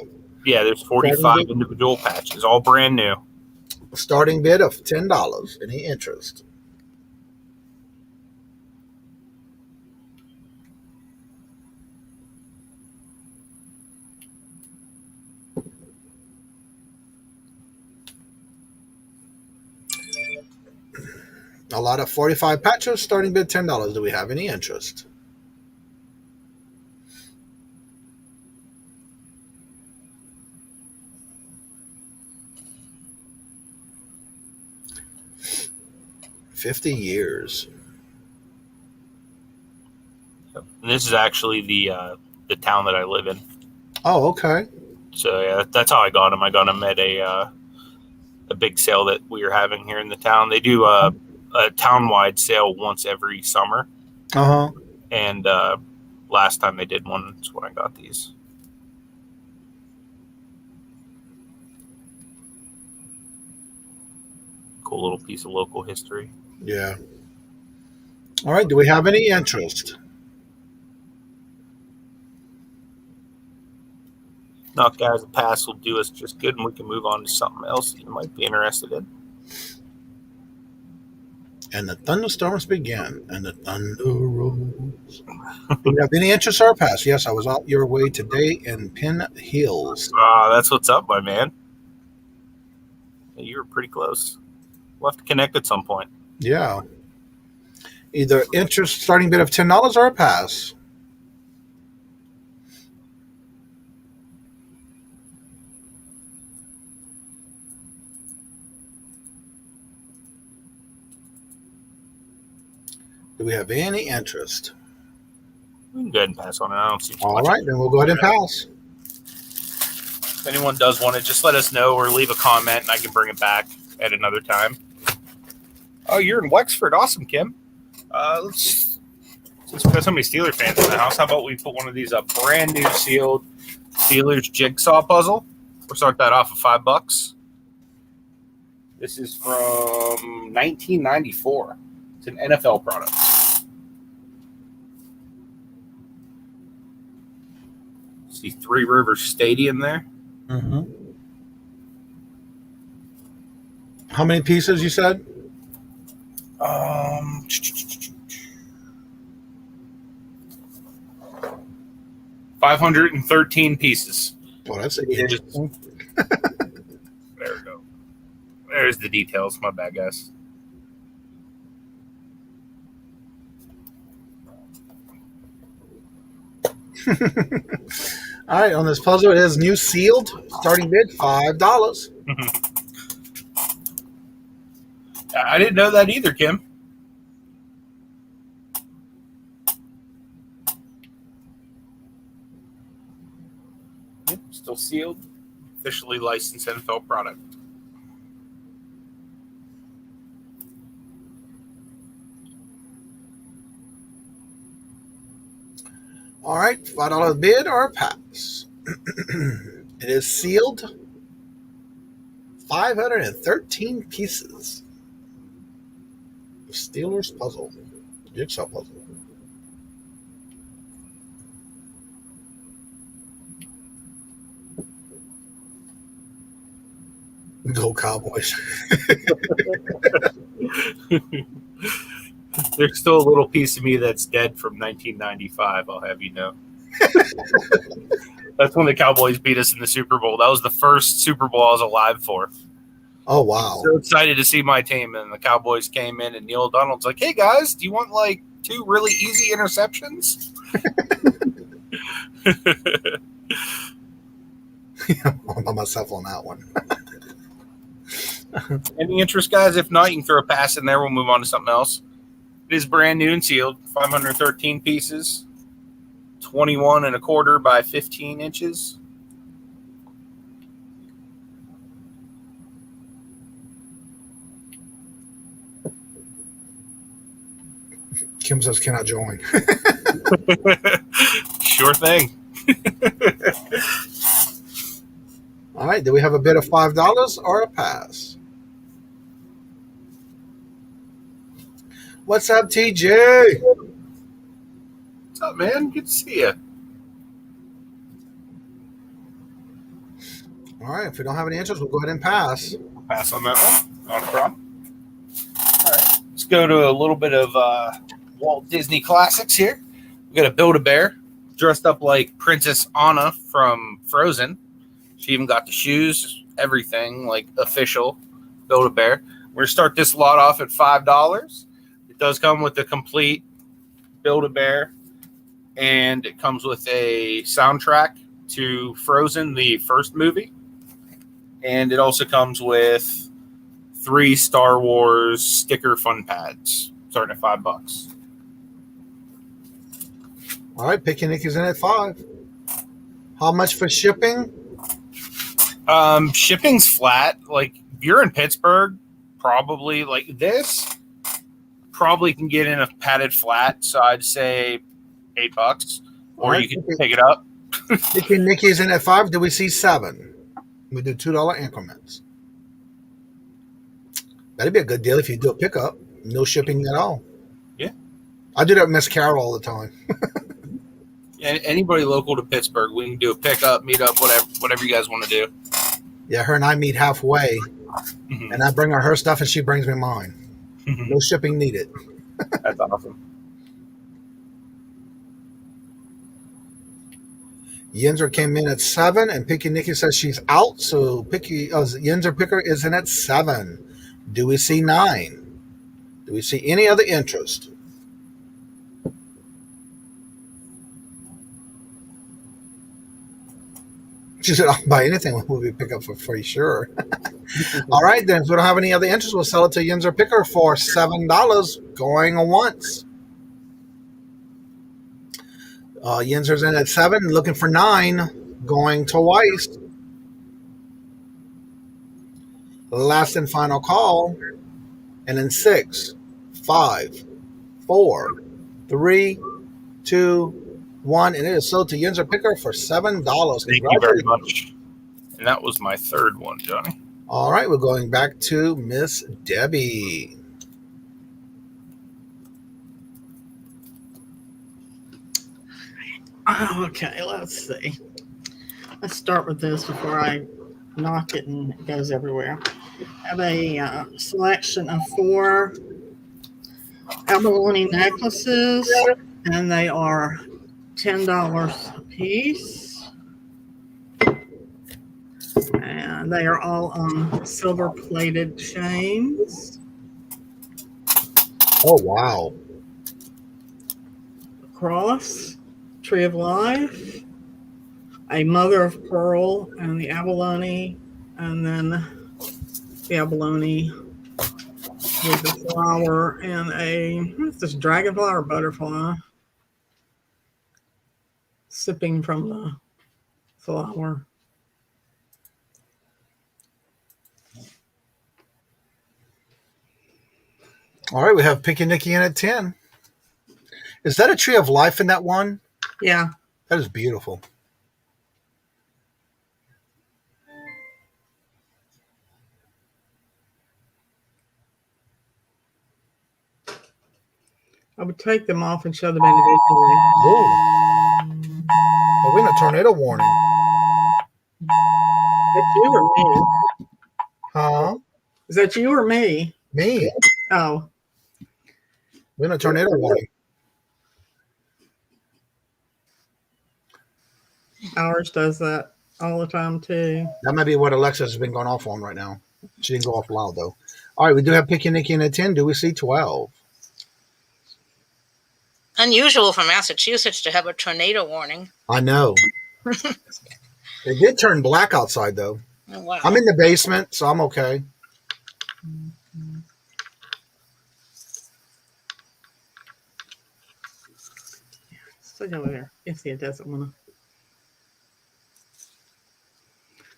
Speaker 7: Yeah, there's 45 individual patches, all brand new.
Speaker 1: Starting bid of $10. Any interest? A lot of 45 patches, starting bid $10. Do we have any interest? $50 years.
Speaker 7: And this is actually the town that I live in.
Speaker 1: Oh, okay.
Speaker 7: So yeah, that's how I got them. I got them at a big sale that we are having here in the town. They do a town-wide sale once every summer.
Speaker 1: Uh-huh.
Speaker 7: And last time they did one, that's when I got these. Cool little piece of local history.
Speaker 1: Yeah. All right. Do we have any interest?
Speaker 7: No, guys, a pass will do us just good, and we can move on to something else that you might be interested in.
Speaker 1: And the thunderstorms began, and the thunder rolls. Do we have any interest or pass? Yes, I was out your way today in Penn Hills.
Speaker 7: That's what's up, my man. You were pretty close. We'll have to connect at some point.
Speaker 1: Yeah. Either interest, starting bid of $10 or a pass. Do we have any interest?
Speaker 7: We can go ahead and pass on it. I don't see too
Speaker 1: All
Speaker 7: much.
Speaker 1: right, then we'll go ahead and pass.
Speaker 7: If anyone does want it, just let us know or leave a comment, and I can bring it back at another time. Oh, you're in Wexford. Awesome, Kim. Since we've got so many Steeler fans in the house, how about we put one of these up? Brand new sealed Steelers jigsaw puzzle. We'll start that off at $5. This is from 1994. It's an NFL product. See Three Rivers Stadium there.
Speaker 1: Mm-hmm. How many pieces you said?
Speaker 7: 513 pieces.
Speaker 1: Oh, that's interesting.
Speaker 7: There we go. There's the details. My bad, guys.
Speaker 1: All right, on this puzzle, it is new sealed. Starting bid $5.
Speaker 7: I didn't know that either, Kim. Yep, still sealed. Officially licensed NFL product.
Speaker 1: All right, $5 bid or a pass. It is sealed. 513 pieces. Steelers puzzle. Jigsaw puzzle. Go Cowboys.
Speaker 7: There's still a little piece of me that's dead from 1995, I'll have you know. That's when the Cowboys beat us in the Super Bowl. That was the first Super Bowl I was alive for.
Speaker 1: Oh, wow.
Speaker 7: So excited to see my team. And the Cowboys came in, and Neil O'Donnell's like, hey, guys, do you want, like, 2 really easy interceptions?
Speaker 1: I'm by myself on that one.
Speaker 7: Any interest, guys? If not, you can throw a pass in there. We'll move on to something else. It is brand new and sealed. 513 pieces. 21 and a quarter by 15 inches.
Speaker 1: Kim says cannot join.
Speaker 7: Sure thing.
Speaker 1: All right. Do we have a bid of $5 or a pass? What's up, TJ?
Speaker 7: What's up, man? Good to see you.
Speaker 1: All right. If we don't have any interest, we'll go ahead and pass.
Speaker 7: I'll pass on that one. Not a problem. All right. Let's go to a little bit of Walt Disney classics here. We got a Build-A-Bear dressed up like Princess Anna from Frozen. She even got the shoes, everything, like official Build-A-Bear. We're going to start this lot off at $5. It does come with a complete Build-A-Bear, and it comes with a soundtrack to Frozen, the first movie. And it also comes with 3 Star Wars sticker fun pads, starting at $5.
Speaker 1: All right. Picky Nicky's in at $5. How much for shipping?
Speaker 7: Shipping's flat. Like, if you're in Pittsburgh, probably like this, probably can get in a padded flat. So I'd say $8, or
Speaker 1: Right.
Speaker 7: you can pick it up.
Speaker 1: Picky Nicky's in at $5. Do we see 7? We do $2 increments. That'd be a good deal if you do a pickup. No shipping at all.
Speaker 7: Yeah.
Speaker 1: I do that with Miss Carol all the time.
Speaker 7: And anybody local to Pittsburgh, we can do a pickup, meet up, whatever you guys want to do.
Speaker 1: Yeah, her and I meet halfway,
Speaker 7: Mhm.
Speaker 1: and I bring her stuff, and she brings me mine. No shipping needed.
Speaker 7: That's awesome.
Speaker 1: Yinzer came in at 7, and Picky Nicky says she's out, so Yinzer Picker is in at 7. Do we see 9? Do we see any other interest? She said, I'll buy anything when we pick up for free, sure. All right, then. If we don't have any other interest, we'll sell it to Yinzer Picker for $7, going once. Yinzer's in at 7, looking for 9, going twice. Last and final call. And then 6, 5, 4, 3, 2, 1, and it is sold to Yinzer Picker for $7.
Speaker 7: Thank you very much. And that was my third one, Johnny.
Speaker 1: All right, we're going back to Miss Debbie.
Speaker 8: Okay, let's see. Let's start with this before I knock it and it goes everywhere. I have a selection of 4 abalone necklaces, and they are $10 a piece. And they are all on silver plated chains.
Speaker 1: Oh, wow.
Speaker 8: Cross, Tree of Life, a mother of pearl, and the abalone, and then the abalone with the flower and what's this, dragonfly or butterfly? Sipping from the flower.
Speaker 1: All right, we have Picky Nicky in at 10. Is that a Tree of Life in that one?
Speaker 8: Yeah.
Speaker 1: That is beautiful.
Speaker 8: I would take them off and show them individually.
Speaker 1: Whoa. Oh, we're in a tornado warning.
Speaker 8: That's you or me?
Speaker 1: Huh?
Speaker 8: Is that you or me?
Speaker 1: Me.
Speaker 8: Oh.
Speaker 1: We're in a tornado warning.
Speaker 8: Ours does that all the time too.
Speaker 1: That might be what Alexa's has been going off on right now. She didn't go off loud, though. All right, we do have Picky Nicky in at 10. Do we see 12?
Speaker 9: Unusual for Massachusetts to have a tornado warning.
Speaker 1: I know. It did turn black outside, though.
Speaker 9: Oh, wow.
Speaker 1: I'm in the basement, so I'm okay.
Speaker 8: Sit over there. Yes, it doesn't want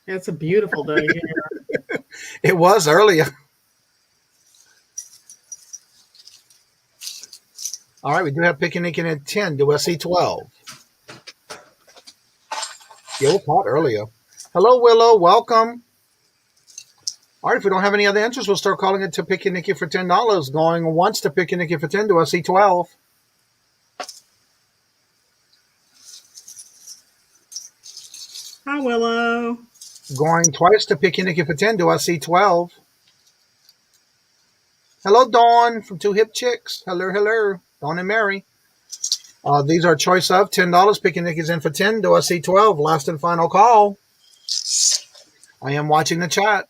Speaker 8: to. It's a beautiful day here.
Speaker 1: It was earlier. All right, we do have picnicking at 10. Do I see 12? Yeah, we caught earlier. Hello, Willow. Welcome. All right, if we don't have any other entries, we'll start calling it to Picky Nicky for $10. Going once to Picky Nicky for 10. Do I see 12?
Speaker 8: Hi, Willow.
Speaker 1: Going twice to Picky Nicky for 10. Do I see 12? Hello, Dawn from Two Hip Chicks. Hello, hello. Dawn and Mary. These are choice of $10. Picky Nicky's in for 10. Do I see 12? Last and final call. I am watching the chat.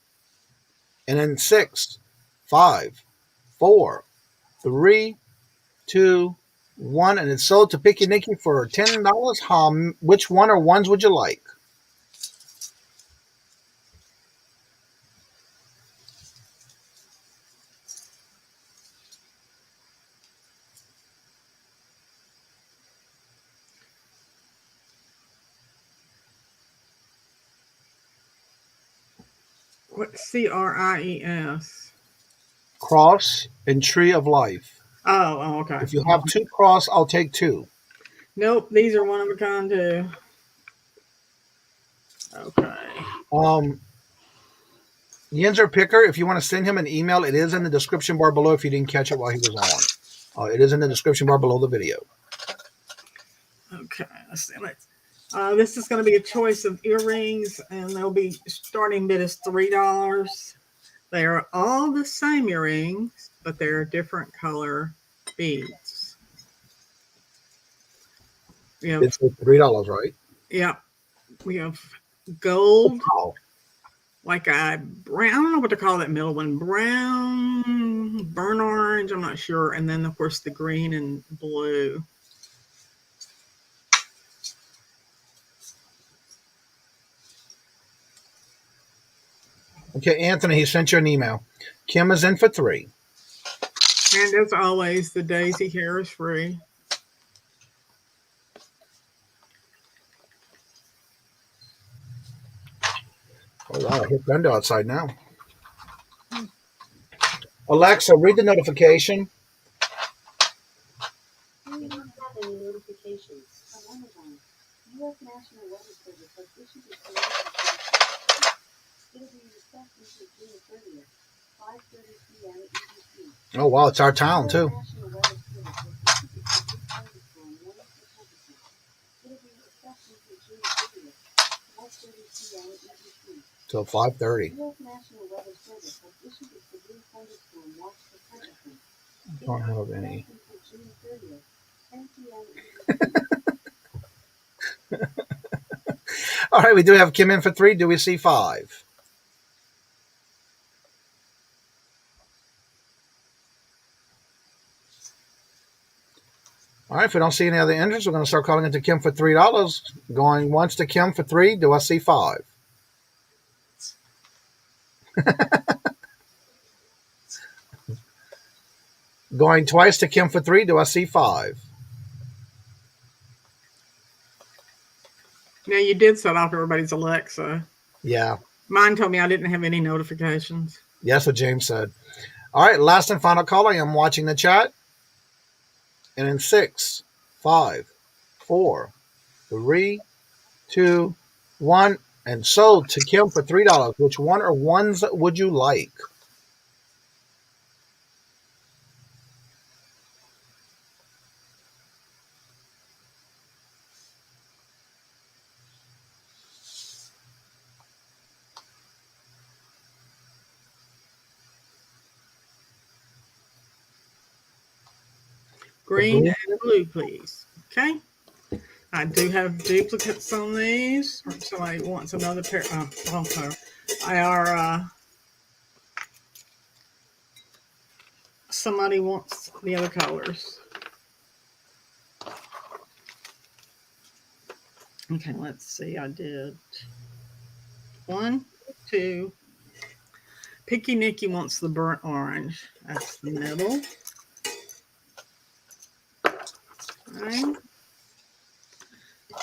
Speaker 1: And in 6, 5, 4, 3, 2, 1. And it's sold to Picky Nicky for $10. Which one or ones would you like?
Speaker 8: What CRIES?
Speaker 1: Cross and Tree of Life.
Speaker 8: Oh, okay.
Speaker 1: If you have 2 cross, I'll take 2.
Speaker 8: Nope, these are one of a kind too. Okay.
Speaker 1: Yinzer Picker, if you want to send him an email, it is in the description bar below if you didn't catch it while he was on. It is in the description bar below the video.
Speaker 8: Okay, let's see. This is going to be a choice of earrings, and they'll be starting bid is $3. They are all the same earrings, but they're different color beads.
Speaker 1: It's $3, right?
Speaker 8: Yeah. We have gold,
Speaker 1: Wow.
Speaker 8: like a brown, I don't know what to call that middle one, brown, burnt orange, I'm not sure, and then, of course, the green and blue.
Speaker 1: Okay, Anthony, he sent you an email. Kim is in for 3.
Speaker 8: And as always, the daisy hair is free.
Speaker 1: Oh, wow, hit Brenda outside now. Alexa, read the notification.
Speaker 10: We don't have any notifications from Amazon. U.S. National Weather Service has issued a notification. It'll be respect until June 30th, 5:30 p.m. EDT.
Speaker 1: Oh, wow, it's our town, too.
Speaker 10: National Weather Service has issued a severe thunderstorm warning for purposes. It'll be respect until June 30th, 5:30 p.m. EDT.
Speaker 1: Till 5:30.
Speaker 10: U.S. National Weather Service has issued a severe thunderstorm watch for purposes.
Speaker 1: I don't have any.
Speaker 10: Until June 30th, 10 p.m.
Speaker 1: All right, we do have Kim in for 3. Do we see 5? All right, if we don't see any other entries, we're going to start calling it to Kim for $3. Going once to Kim for 3. Do I see 5? Going twice to Kim for 3. Do I see 5?
Speaker 8: Now, you did set off everybody's Alexa.
Speaker 1: Yeah.
Speaker 8: Mine told me I didn't have any notifications.
Speaker 1: Yes, what James said. All right, last and final call. I am watching the chat. And in 6, 5, 4, 3, 2, 1, and sold to Kim for $3. Which one or ones would you like?
Speaker 8: Green and blue, please. Okay. I do have duplicates on these. Or somebody wants another pair. Okay. Somebody wants the other colors. Okay, let's see. I did 1, 2. Picky Nicky wants the burnt orange. That's the middle. Okay.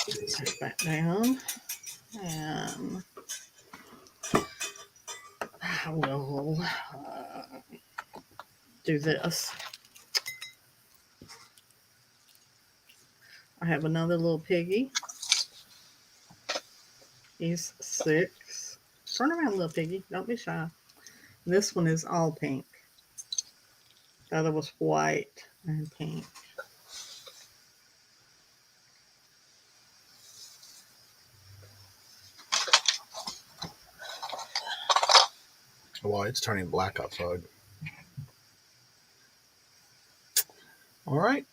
Speaker 8: Put that down. And I will do this. I have another little piggy. He's 6. Turn around, little piggy. Don't be shy. This one is all pink. The other was white and pink.
Speaker 1: Well, it's turning black outside. All right.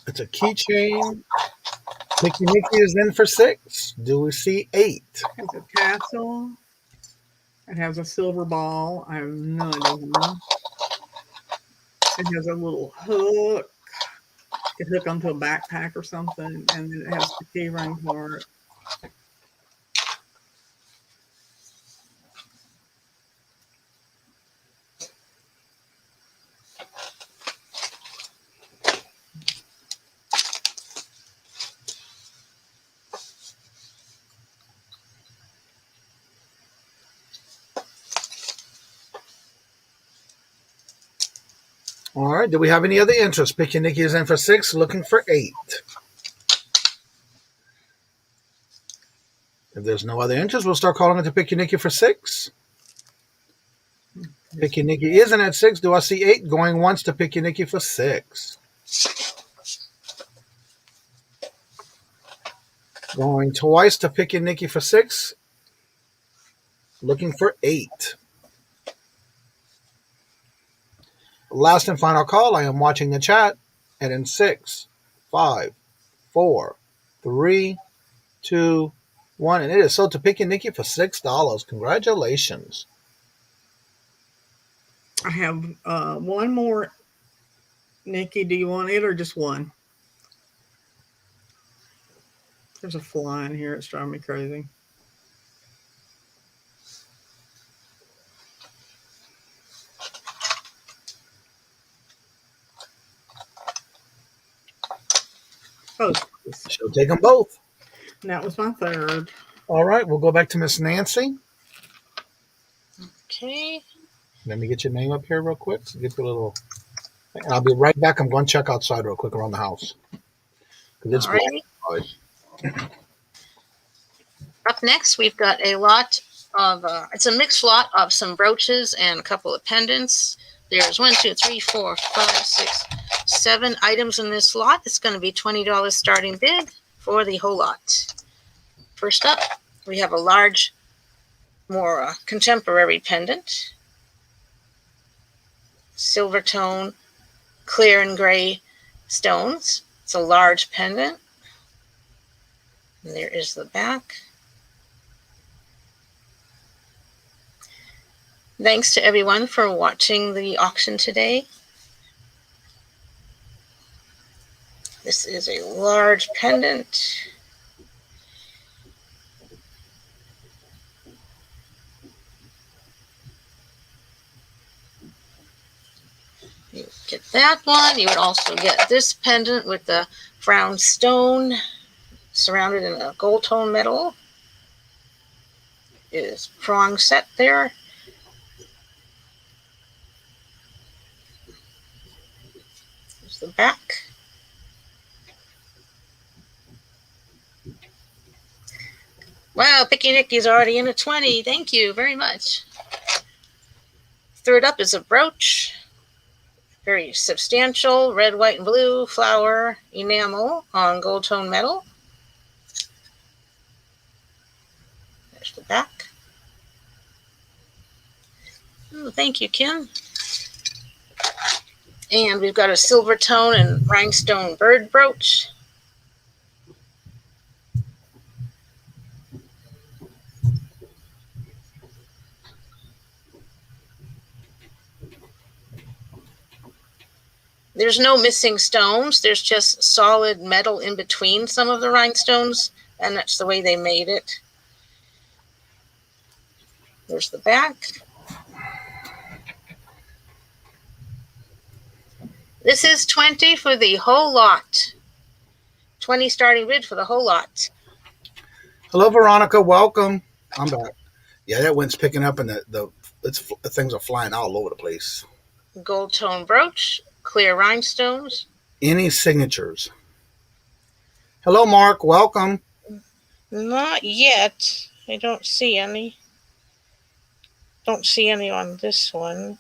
Speaker 1: It's a keychain. Picky Nicky is in for 6. Do we see 8?
Speaker 8: It's a tassel. It has a silver ball. I have no idea. It has a little hook. It hook onto a backpack or something, and then it has the key ring for it.
Speaker 1: All right. Do we have any other interest? Picky Nicky is in for 6, looking for 8. If there's no other interest, we'll start calling it to Picky Nicky for 6. Picky Nicky isn't at 6. Do I see 8? Going once to Picky Nicky for 6. Going twice to Picky Nicky for 6. Looking for 8. Last and final call. I am watching the chat. And in 6, 5, 4, 3, 2, 1. And it is sold to Picky Nicky for $6. Congratulations.
Speaker 8: I have one more. Nikki, do you want it or just one? There's a fly in here. It's driving me crazy. Both.
Speaker 1: She'll take them both.
Speaker 8: And that was my third.
Speaker 1: All right. We'll go back to Miss Nancy.
Speaker 9: Okay.
Speaker 1: Let me get your name up here real quick. So get your little. And I'll be right back. I'm going to check outside real quick around the house. It's
Speaker 9: black. Up next, we've got a lot of, it's a mixed lot of some brooches and a couple of pendants. There's 1, 2, 3, 4, 5, 6, 7 items in this lot. It's going to be $20 starting bid for the whole lot. First up, we have a large, more contemporary pendant. Silver tone, clear and gray stones. It's a large pendant. And there is the back. Thanks to everyone for watching the auction today. This is a large pendant. You get that one. You would also get this pendant with the brown stone surrounded in a gold tone metal. It is prong set there. There's the back. Wow, Picky Nicky's already in a 20. Thank you very much. Third up is a brooch. Very substantial, red, white, and blue flower enamel on gold tone metal. There's the back. Oh, thank you, Kim. And we've got a silver tone and rhinestone bird brooch. There's no missing stones. There's just solid metal in between some of the rhinestones, and that's the way they made it. There's the back. This is 20 for the whole lot. $20 starting bid for the whole lot.
Speaker 1: Hello, Veronica. Welcome. I'm back. Yeah, that wind's picking up, and the things are flying all over the place.
Speaker 9: Gold tone brooch, clear rhinestones.
Speaker 1: Any signatures? Hello, Mark. Welcome.
Speaker 9: Not yet. I don't see any. Don't see any on this one.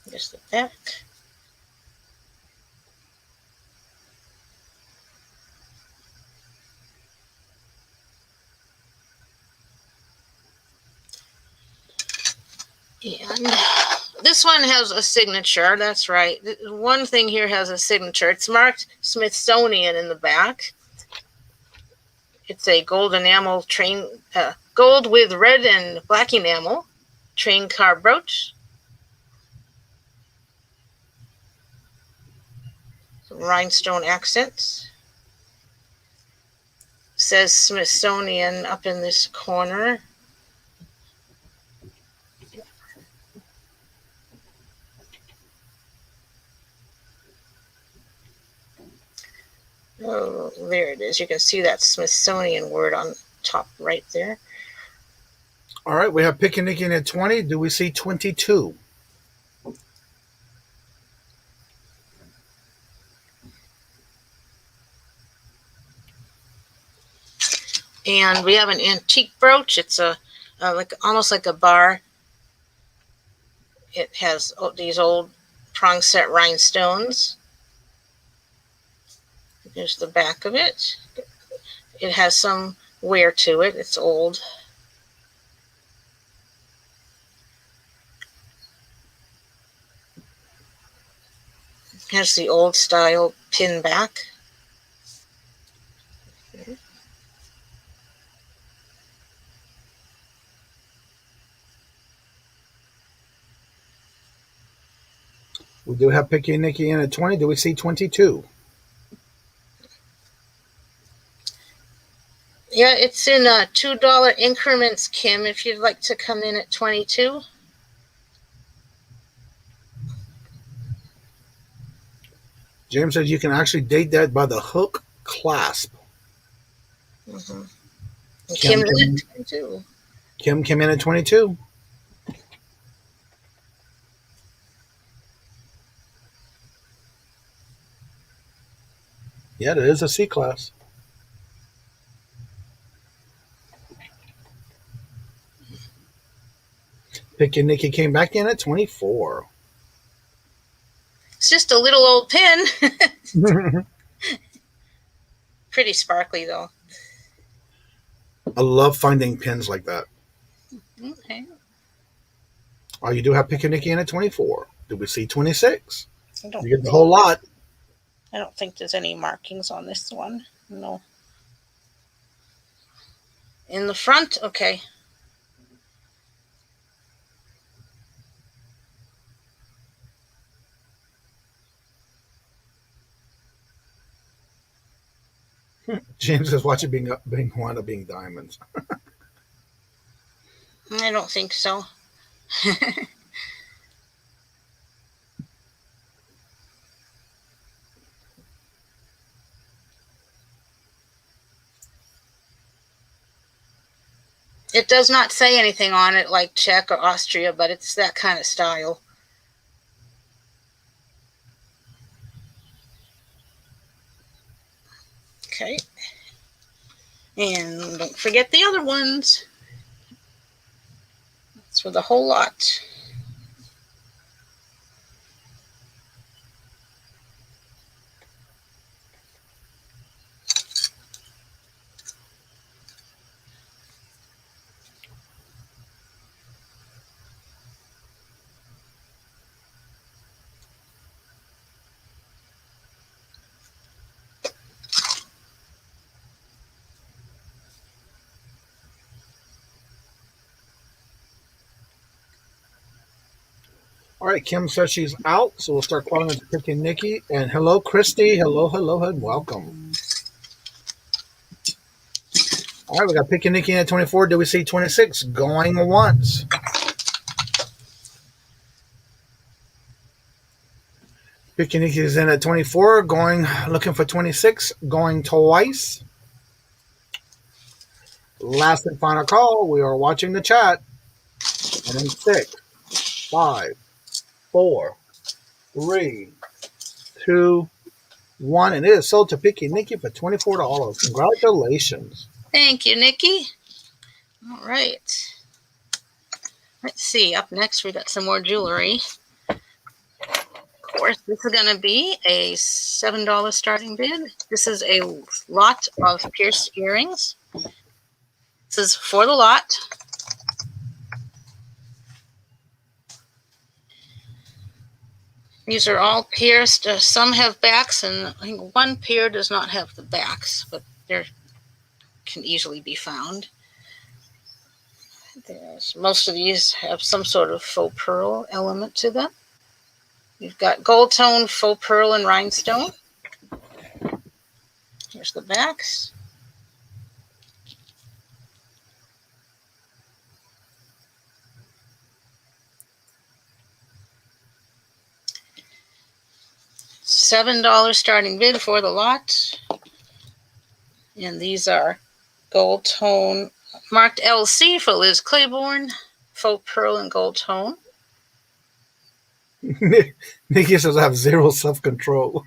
Speaker 9: Just the back. And this one has a signature. That's right. One thing here has a signature. It's marked Smithsonian in the back. It's a gold enamel train, gold with red and black enamel train car brooch. Some rhinestone accents. Says Smithsonian up in this corner. Oh, there it is. You can see that Smithsonian word on top right there.
Speaker 1: All right, we have Pick and Nicky in at 20. Do we see 22?
Speaker 9: And we have an antique brooch. It's a almost like a bar. It has these old prong set rhinestones. Here's the back of it. It has some wear to it. It's old. It has the old style pin back.
Speaker 1: We do have Picky and Nicky in at 20. Do we see 22?
Speaker 9: Yeah, it's in $2 increments, Kim, if you'd like to come in at 22.
Speaker 1: James says you can actually date that by the hook clasp.
Speaker 9: Mm-hmm.
Speaker 1: Kim
Speaker 9: Kim's in at 22.
Speaker 1: Kim came in at 22. Yeah, it is a C class. Pick and Nicky came back in at 24.
Speaker 9: It's just a little old pin. Pretty sparkly, though.
Speaker 1: I love finding pins like that.
Speaker 9: Okay.
Speaker 1: Oh, you do have Pick and Nicky in at 24. Do we see 26?
Speaker 9: I don't
Speaker 1: You get the whole lot.
Speaker 9: I don't think there's any markings on this one. No. In the front, okay.
Speaker 1: James is watching being one of being diamonds.
Speaker 9: I don't think so. It does not say anything on it like Czech or Austria, but it's that kind of style. Okay. And don't forget the other ones. That's for the whole lot.
Speaker 1: All right, Kim says she's out, so we'll start calling it Pick and Nicky. And hello, Christy. Hello, and welcome. All right, we got Pick and Nicky at 24. Do we see 26? Going once. Picky Nicky is in at 24, looking for 26, going twice. Last and final call. We are watching the chat. And in 6, 5, 4, 3, 2, 1. And it is sold to Picky Nicky for $24. Congratulations.
Speaker 9: Thank you, Nikki. All right. Let's see. Up next, we got some more jewelry. Of course, this is going to be a $7 starting bid. This is a lot of pierced earrings. This is for the lot. These are all pierced. Some have backs, and I think one pair does not have the backs, but they can easily be found. Most of these have some sort of faux pearl element to them. You've got gold tone, faux pearl, and rhinestone. Here's the backs. $7 starting bid for the lot. And these are gold tone, marked LC for Liz Claiborne, faux pearl and gold tone.
Speaker 1: Nikki says I have zero self-control.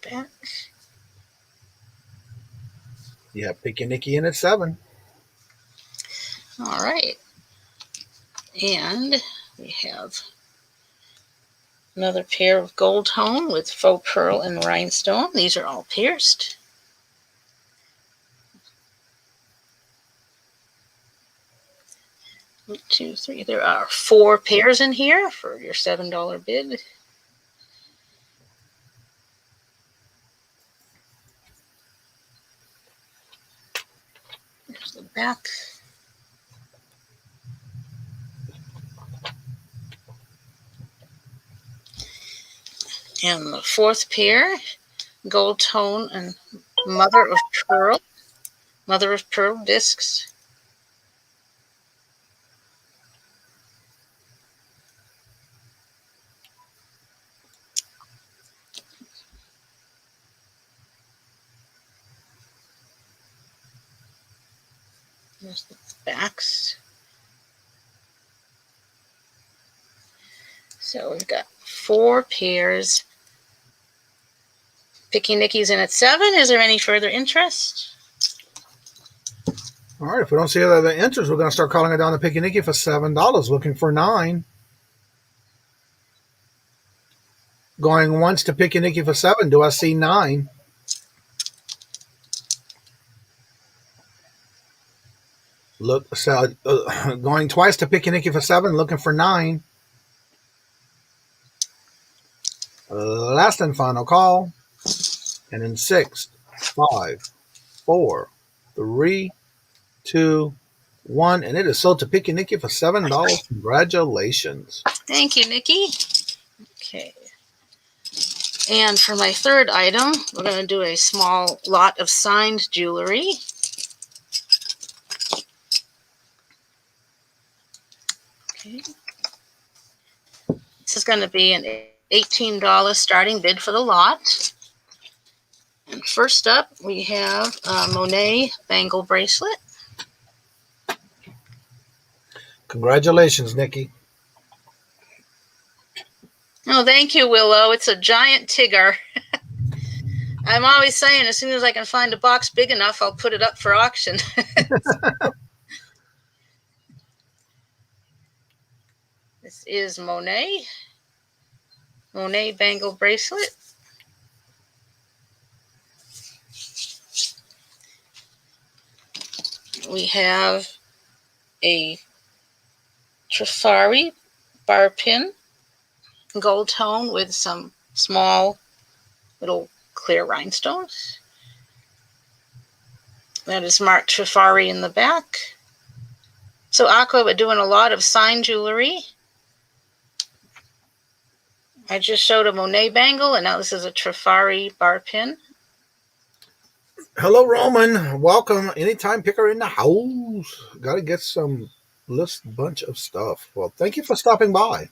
Speaker 9: Back.
Speaker 1: Yeah, Picky Nicky in at 7.
Speaker 9: All right. And we have another pair of gold tone with faux pearl and rhinestone. These are all pierced. One, two, three. There are 4 pairs in here for your $7 bid. There's the back. And the 4th pair, gold tone and mother of pearl discs. There's the backs. So we've got 4 pairs. Picky Nicky's in at 7. Is there any further interest?
Speaker 1: All right, if we don't see other interest, we're going to start calling it down to Picky Nicky for $7, looking for 9. Going once to Picky Nicky for 7. Do I see 9? Going twice to Picky Nicky for 7, looking for 9. Last and final call. And in 6, 5, 4, 3, 2, 1. And it is sold to Picky Nicky for $7. Congratulations.
Speaker 9: Thank you, Nikki. Okay. And for my 3rd item, we're going to do a small lot of signed jewelry. Okay. This is going to be an $18 starting bid for the lot. And first up, we have a Monet bangle bracelet.
Speaker 1: Congratulations, Nikki.
Speaker 9: Oh, thank you, Willow. It's a giant Tigger. I'm always saying as soon as I can find a box big enough, I'll put it up for auction. This is Monet bangle bracelet. We have a Trifari bar pin, gold tone with some small little clear rhinestones. That is marked Trifari in the back. So Aqua, we're doing a lot of signed jewelry. I just showed a Monet bangle, and now this is a Trifari bar pin.
Speaker 1: Hello, Roman. Welcome. Anytime picker in the house. Got to get some list bunch of stuff. Well, thank you for stopping by.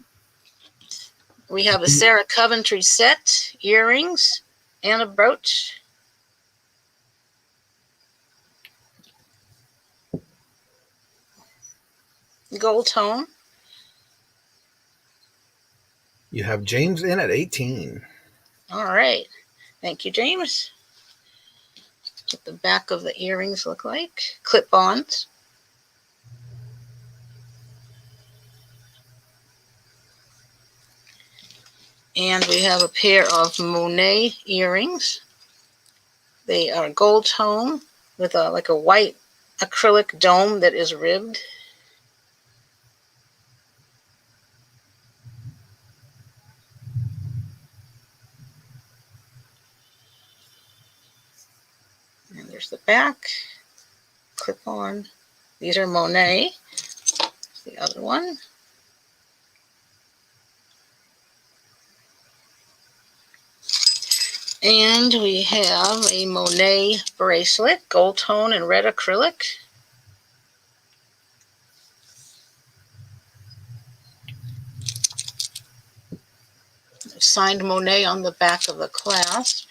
Speaker 9: We have a Sarah Coventry set, earrings, and a brooch. Gold tone.
Speaker 1: You have James in at 18.
Speaker 9: All right. Thank you, James. What the back of the earrings look like. Clip-ons. And we have a pair of Monet earrings. They are gold tone with like a white acrylic dome that is ribbed. And there's the back. Clip on. These are Monet. The other one. And we have a Monet bracelet, gold tone and red acrylic. Signed Monet on the back of the clasp.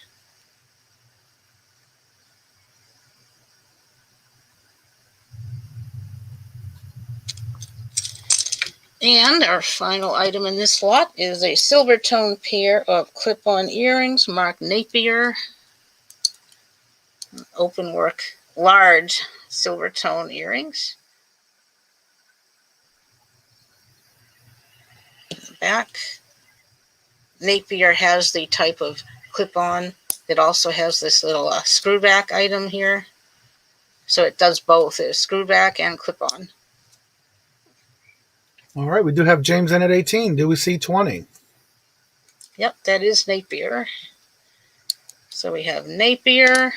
Speaker 9: And our final item in this lot is a silver tone pair of clip-on earrings marked Napier. Open work, large silver tone earrings. Back. Napier has the type of clip-on. It also has this little screw back item here. So it does both, it's screw back and clip-on.
Speaker 1: All right, we do have James in at 18. Do we see 20?
Speaker 9: Yep, that is Napier. So we have Napier,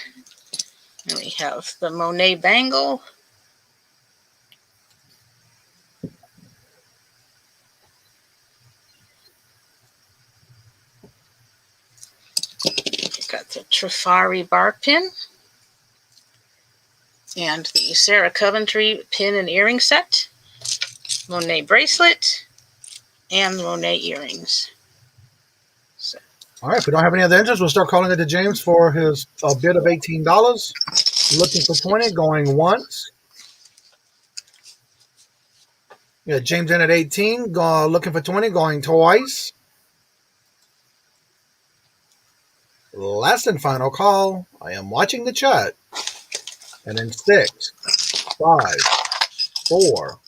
Speaker 9: and we have the Monet bangle. We've got the Trifari bar pin. And the Sarah Coventry pin and earring set. Monet bracelet, and Monet earrings. So.
Speaker 1: All right, if we don't have any other interest, we'll start calling it to James for his bid of $18. Looking for 20, going once. Yeah, James in at 18, looking for 20, going twice. Last and final call. I am watching the chat. And in 6, 5, 4,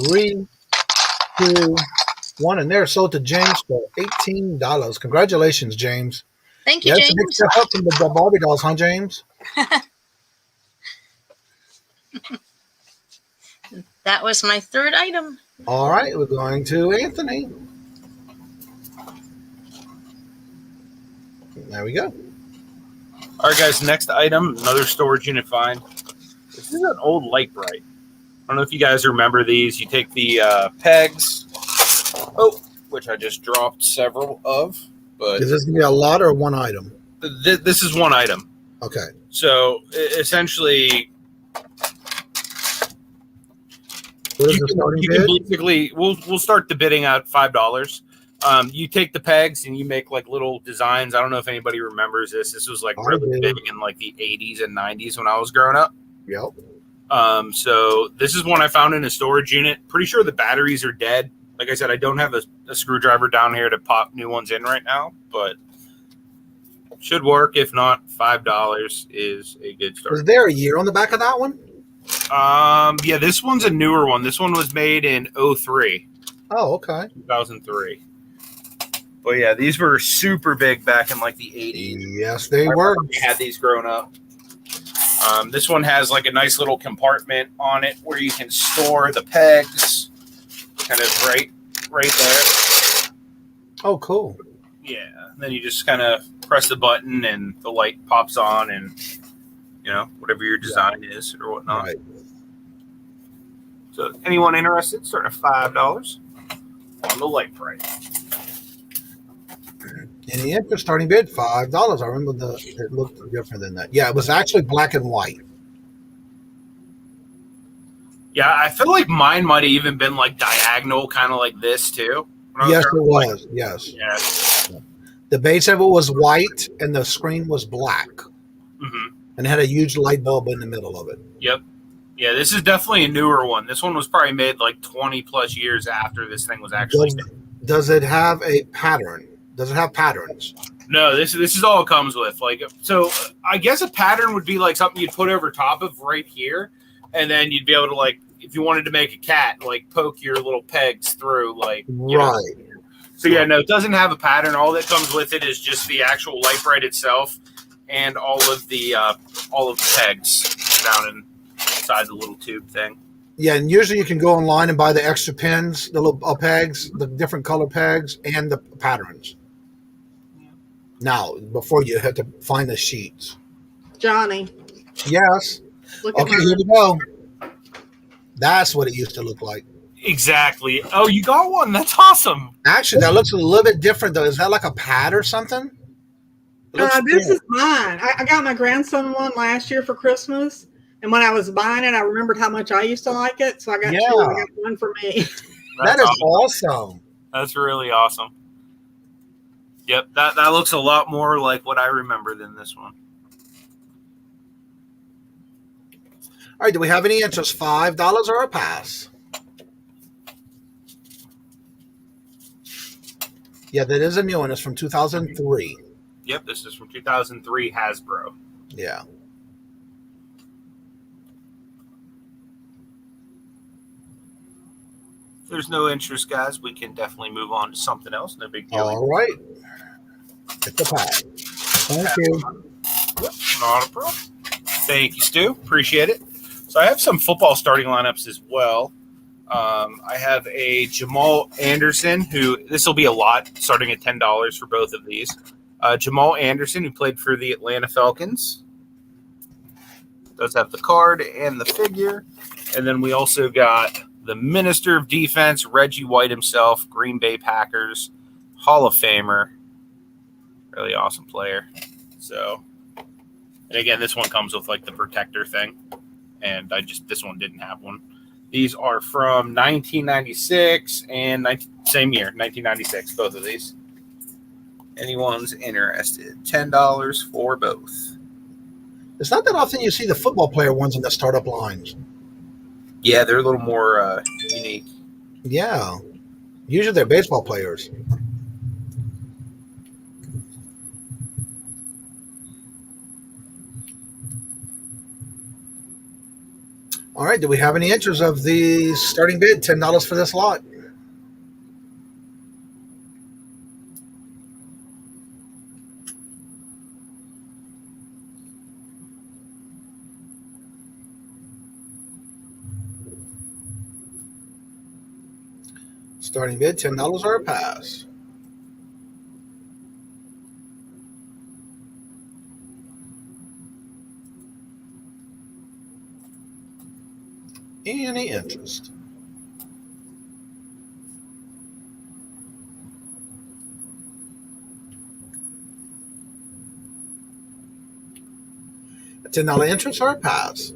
Speaker 1: 3, 2, 1, and they're sold to James for $18. Congratulations, James.
Speaker 9: Thank you, James.
Speaker 1: That's a big step up from the Barbie dolls, huh, James?
Speaker 9: That was my third item.
Speaker 1: All right, we're going to Anthony. There we go.
Speaker 7: All right, guys, next item, another storage unit find. This is an old light bright. I don't know if you guys remember these. You take the pegs, which I just dropped several of. But
Speaker 1: Is this going to be a lot or one item?
Speaker 7: This is one item.
Speaker 1: Okay.
Speaker 7: So essentially, you can basically, we'll start the bidding at $5. You take the pegs and you make like little designs. I don't know if anybody remembers this. This was like really big in like the 80s and 90s when I was growing up.
Speaker 1: Yep.
Speaker 7: So this is one I found in a storage unit. Pretty sure the batteries are dead. Like I said, I don't have a screwdriver down here to pop new ones in right now, but should work. If not, $5 is a good start.
Speaker 1: Is there a year on the back of that one?
Speaker 7: Yeah, this one's a newer one. This one was made in 03.
Speaker 1: Oh, okay.
Speaker 7: 2003. But yeah, these were super big back in like the 80s.
Speaker 1: Yes, they were.
Speaker 7: We had these growing up. This one has like a nice little compartment on it where you can store the pegs, kind of right there.
Speaker 1: Oh, cool.
Speaker 7: Yeah, and then you just kind of press the button and the light pops on, and you know, whatever your design is or whatnot. Right. So anyone interested, starting at $5 on the light price.
Speaker 1: Any interest? Starting bid $5. I remember it looked different than that. Yeah, it was actually black and white.
Speaker 7: Yeah, I feel like mine might have even been like diagonal, kind of like this too.
Speaker 1: Yes, it was. Yes.
Speaker 7: Yeah.
Speaker 1: The base of it was white and the screen was black.
Speaker 7: Mm-hmm.
Speaker 1: And it had a huge light bulb in the middle of it.
Speaker 7: Yep. Yeah, this is definitely a newer one. This one was probably made like 20 plus years after this thing was actually made.
Speaker 1: Does it have a pattern? Does it have patterns?
Speaker 7: No, this is all it comes with. Like, so I guess a pattern would be like something you'd put over top of right here, and then you'd be able to, like, if you wanted to make a cat, like poke your little pegs through, like, you know. So yeah, no, it doesn't have a pattern. All that comes with it is just the actual light bright itself and all of the pegs down inside the little tube thing.
Speaker 1: Yeah, and usually you can go online and buy the extra pins, the little pegs, the different color pegs, and the patterns. Now, before you have to find the sheets.
Speaker 8: Johnny.
Speaker 1: Yes. Okay, here we go. That's what it used to look like.
Speaker 7: Exactly. Oh, you got one. That's awesome.
Speaker 1: Actually, that looks a little bit different, though. Is that like a pad or something?
Speaker 8: This is mine. I got my grandson one last year for Christmas. And when I was buying it, I remembered how much I used to like it. So I got two. I got one for me.
Speaker 1: That is awesome.
Speaker 7: That's really awesome. Yep, that looks a lot more like what I remember than this one.
Speaker 1: All right, do we have any interest? $5 or a pass? Yeah, that is a new one. It's from 2003.
Speaker 7: Yep, this is from 2003 Hasbro.
Speaker 1: Yeah.
Speaker 7: If there's no interest, guys, we can definitely move on to something else. No big deal.
Speaker 1: All right. It's a pass. Thank you.
Speaker 7: Yep, not a problem. Thank you, Stu. Appreciate it. So I have some football starting lineups as well. I have a Jamal Anderson, who this will be a lot, starting at $10 for both of these. Jamal Anderson, who played for the Atlanta Falcons. Does have the card and the figure. And then we also got the Minister of Defense, Reggie White himself, Green Bay Packers, Hall of Famer. Really awesome player. So, and again, this one comes with like the protector thing. And this one didn't have one. These are from 1996 and same year, 1996, both of these. Anyone's interested, $10 for both.
Speaker 1: It's not that often you see the football player ones in the startup lines.
Speaker 7: Yeah, they're a little more unique.
Speaker 1: Yeah. Usually they're baseball players. All right, do we have any interest of the starting bid? $10 for this lot. Starting bid, $10 or a pass. Any interest? A $10 interest or a pass?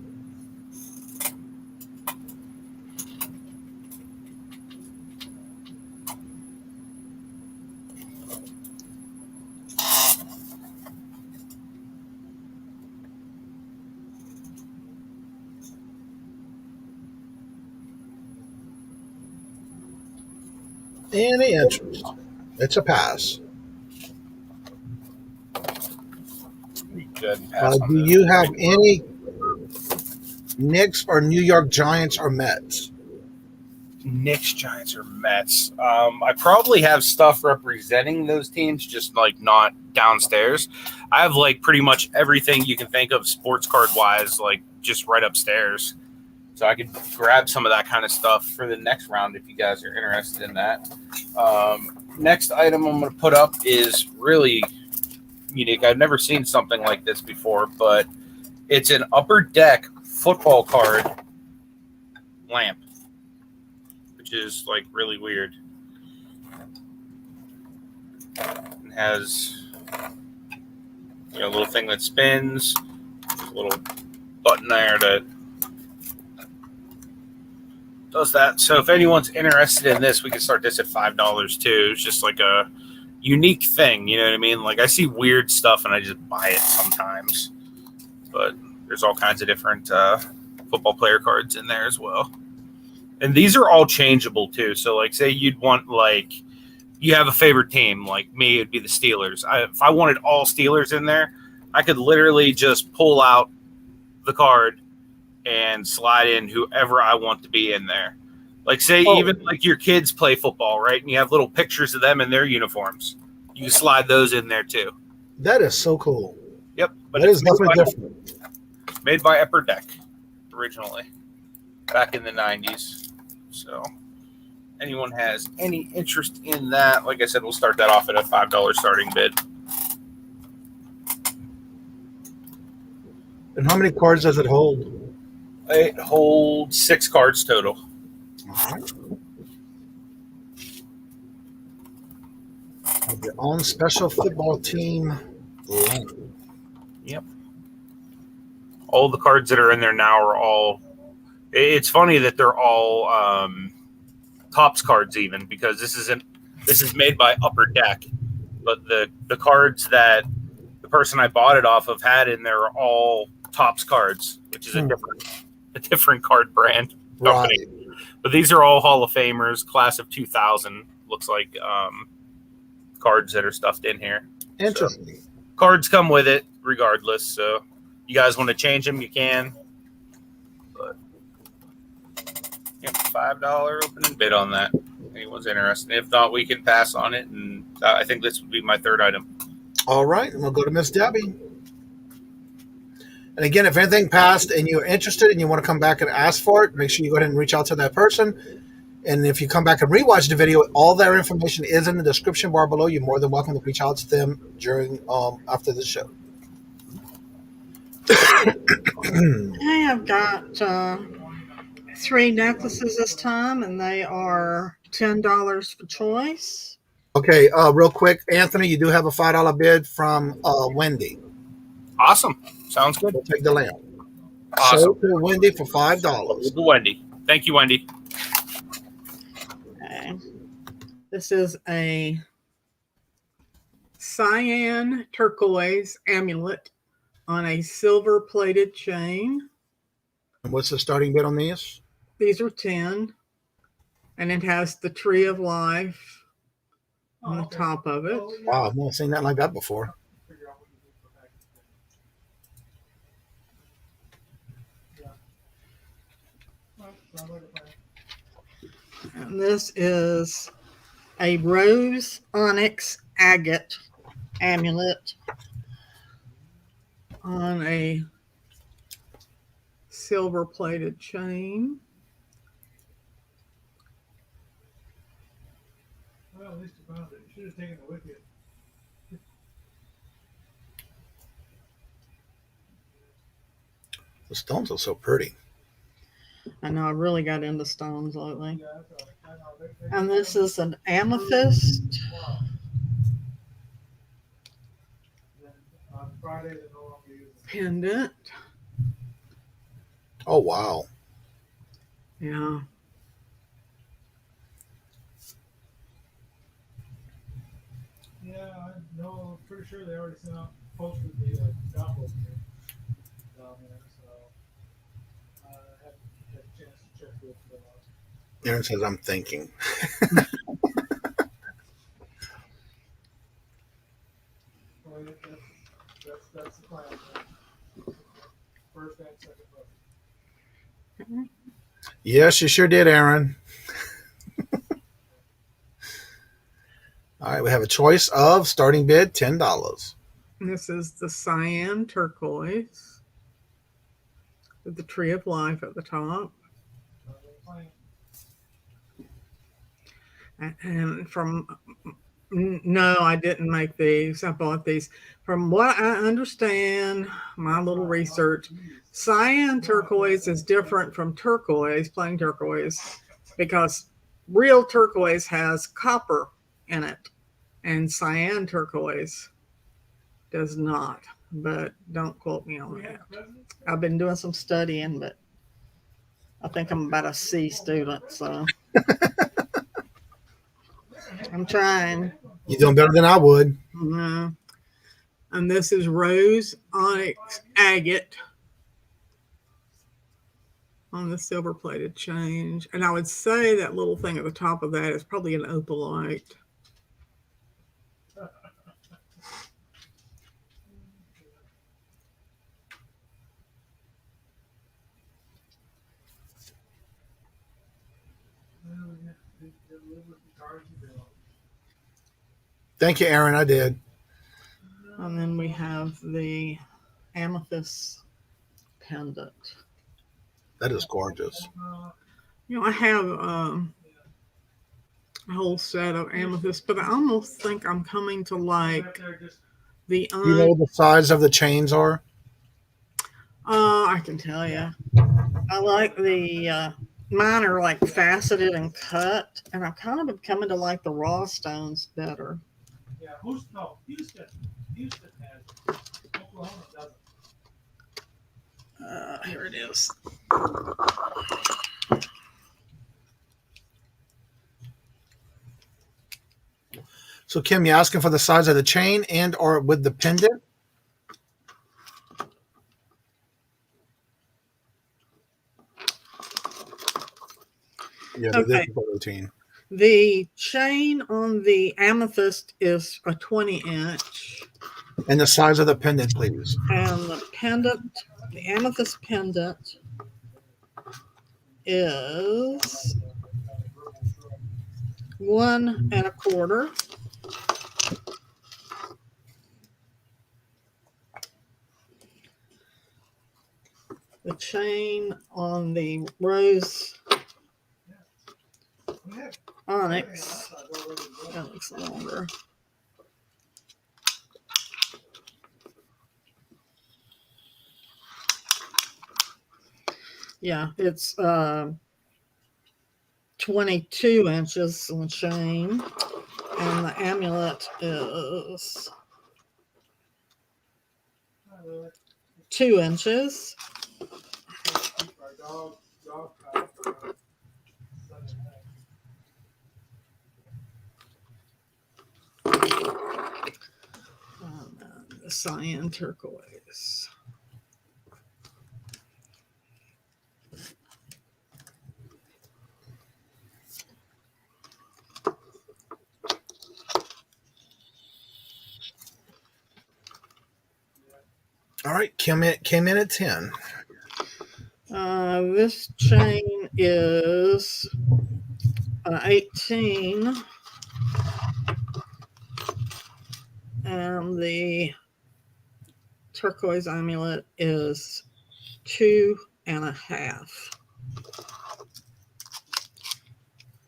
Speaker 1: Any interest? It's a pass.
Speaker 7: Good.
Speaker 1: Do you have any Knicks or New York Giants or Mets?
Speaker 7: Knicks, Giants, or Mets. I probably have stuff representing those teams, just like not downstairs. I have like pretty much everything you can think of sports card wise, like just right upstairs. So I could grab some of that kind of stuff for the next round if you guys are interested in that. Next item I'm going to put up is really unique. I've never seen something like this before, but it's an upper deck football card lamp, which is like really weird. It has a little thing that spins, a little button there that does that. So if anyone's interested in this, we can start this at $5 too. It's just like a unique thing, you know what I mean? Like I see weird stuff and I just buy it sometimes. But there's all kinds of different football player cards in there as well. And these are all changeable too. So like say you'd want like you have a favorite team, like me, it'd be the Steelers. If I wanted all Steelers in there, I could literally just pull out the card and slide in whoever I want to be in there. Like say even like your kids play football, right? And you have little pictures of them in their uniforms. You can slide those in there too.
Speaker 1: That is so cool.
Speaker 7: Yep. But
Speaker 1: that is definitely different.
Speaker 7: Made by Upper Deck originally back in the 90s. So anyone has any interest in that, like I said, we'll start that off at a $5 starting bid.
Speaker 1: And how many cards does it hold?
Speaker 7: It holds 6 cards total.
Speaker 1: All right. Have your own special football team.
Speaker 7: Yep. All the cards that are in there now are all. It's funny that they're all Topps cards, even because this is made by Upper Deck, but the cards that the person I bought it off of had in there are all Topps cards, which is a different card brand company. Right. But these are all Hall of Famers, class of 2000. Looks like cards that are stuffed in here.
Speaker 1: Interesting.
Speaker 7: So, cards come with it, regardless. So, you guys want to change them, you can. But $5 opening bid on that. Anyone's interested? If not, we can pass on it. And I think this would be my third item.
Speaker 1: All right, and we'll go to Miss Debbie. And again, if anything passed and you're interested and you want to come back and ask for it, make sure you go ahead and reach out to that person. And if you come back and rewatch the video, all their information is in the description bar below. You're more than welcome to reach out to them during after the show.
Speaker 8: I have got 3 necklaces this time, and they are $10 for choice.
Speaker 1: Okay, real quick, Anthony, you do have a $5 bid from Wendy.
Speaker 7: Awesome. Sounds good.
Speaker 1: We'll take the lamp.
Speaker 7: Awesome.
Speaker 1: Sold to Wendy for $5.
Speaker 7: Wendy. Thank you, Wendy.
Speaker 8: Okay. This is a cyan turquoise amulet on a silver plated chain.
Speaker 1: And what's the starting bid on these?
Speaker 8: These are 10. And it has the tree of life on the top of it.
Speaker 1: Wow, I've never seen that like that before.
Speaker 8: And this is a rose onyx agate amulet on a silver plated chain.
Speaker 11: Well, at least you found it. You should have taken it with you.
Speaker 1: The stones are so pretty.
Speaker 8: I know I really got into stones lately. And this is an amethyst. Pendant.
Speaker 1: Oh, wow.
Speaker 8: Yeah.
Speaker 11: Yeah, I know. Pretty sure they already sent out, posted the job opening down there, so I had a chance to check with.
Speaker 1: Aaron says, I'm thinking.
Speaker 11: Well, that's the plan. First and second vote.
Speaker 1: Yes, you sure did, Aaron. All right, we have a choice of starting bid $10.
Speaker 8: This is the cyan turquoise with the tree of life at the top. And from, no, I didn't make these. I bought these. From what I understand, my little research, cyan turquoise is different from turquoise, plain turquoise, because real turquoise has copper in it. and cyan turquoise does not. But don't quote me on that. I've been doing some studying, but I think I'm about a C student, so I'm trying.
Speaker 1: You're doing better than I would.
Speaker 8: And this is rose onyx agate on the silver plated change. And I would say that little thing at the top of that is probably an opalite.
Speaker 1: Thank you, Aaron. I did.
Speaker 8: And then we have the amethyst pendant.
Speaker 1: That is gorgeous.
Speaker 8: I have a whole set of amethyst, but I almost think I'm coming to like the.
Speaker 1: You know what the size of the chains are?
Speaker 8: I can tell you. I like the. Mine are like faceted and cut, and I've kind of been coming to like the raw stones better.
Speaker 11: Yeah, Houston. Houston has it. Oklahoma doesn't.
Speaker 8: Here it is.
Speaker 1: So, Kim, you asking for the size of the chain and or with the pendant? Yeah,
Speaker 8: Okay.
Speaker 1: routine.
Speaker 8: The chain on the amethyst is a 20-inch.
Speaker 1: And the size of the pendant, please.
Speaker 8: And the pendant, the amethyst pendant is 1 1/4. The chain on the rose onyx, that looks longer. Yeah, it's 22 inches on the chain, and the amulet is 2 inches. The cyan turquoise.
Speaker 1: All right, came in at 10.
Speaker 8: This chain is 18, and the turquoise amulet is 2 1/2.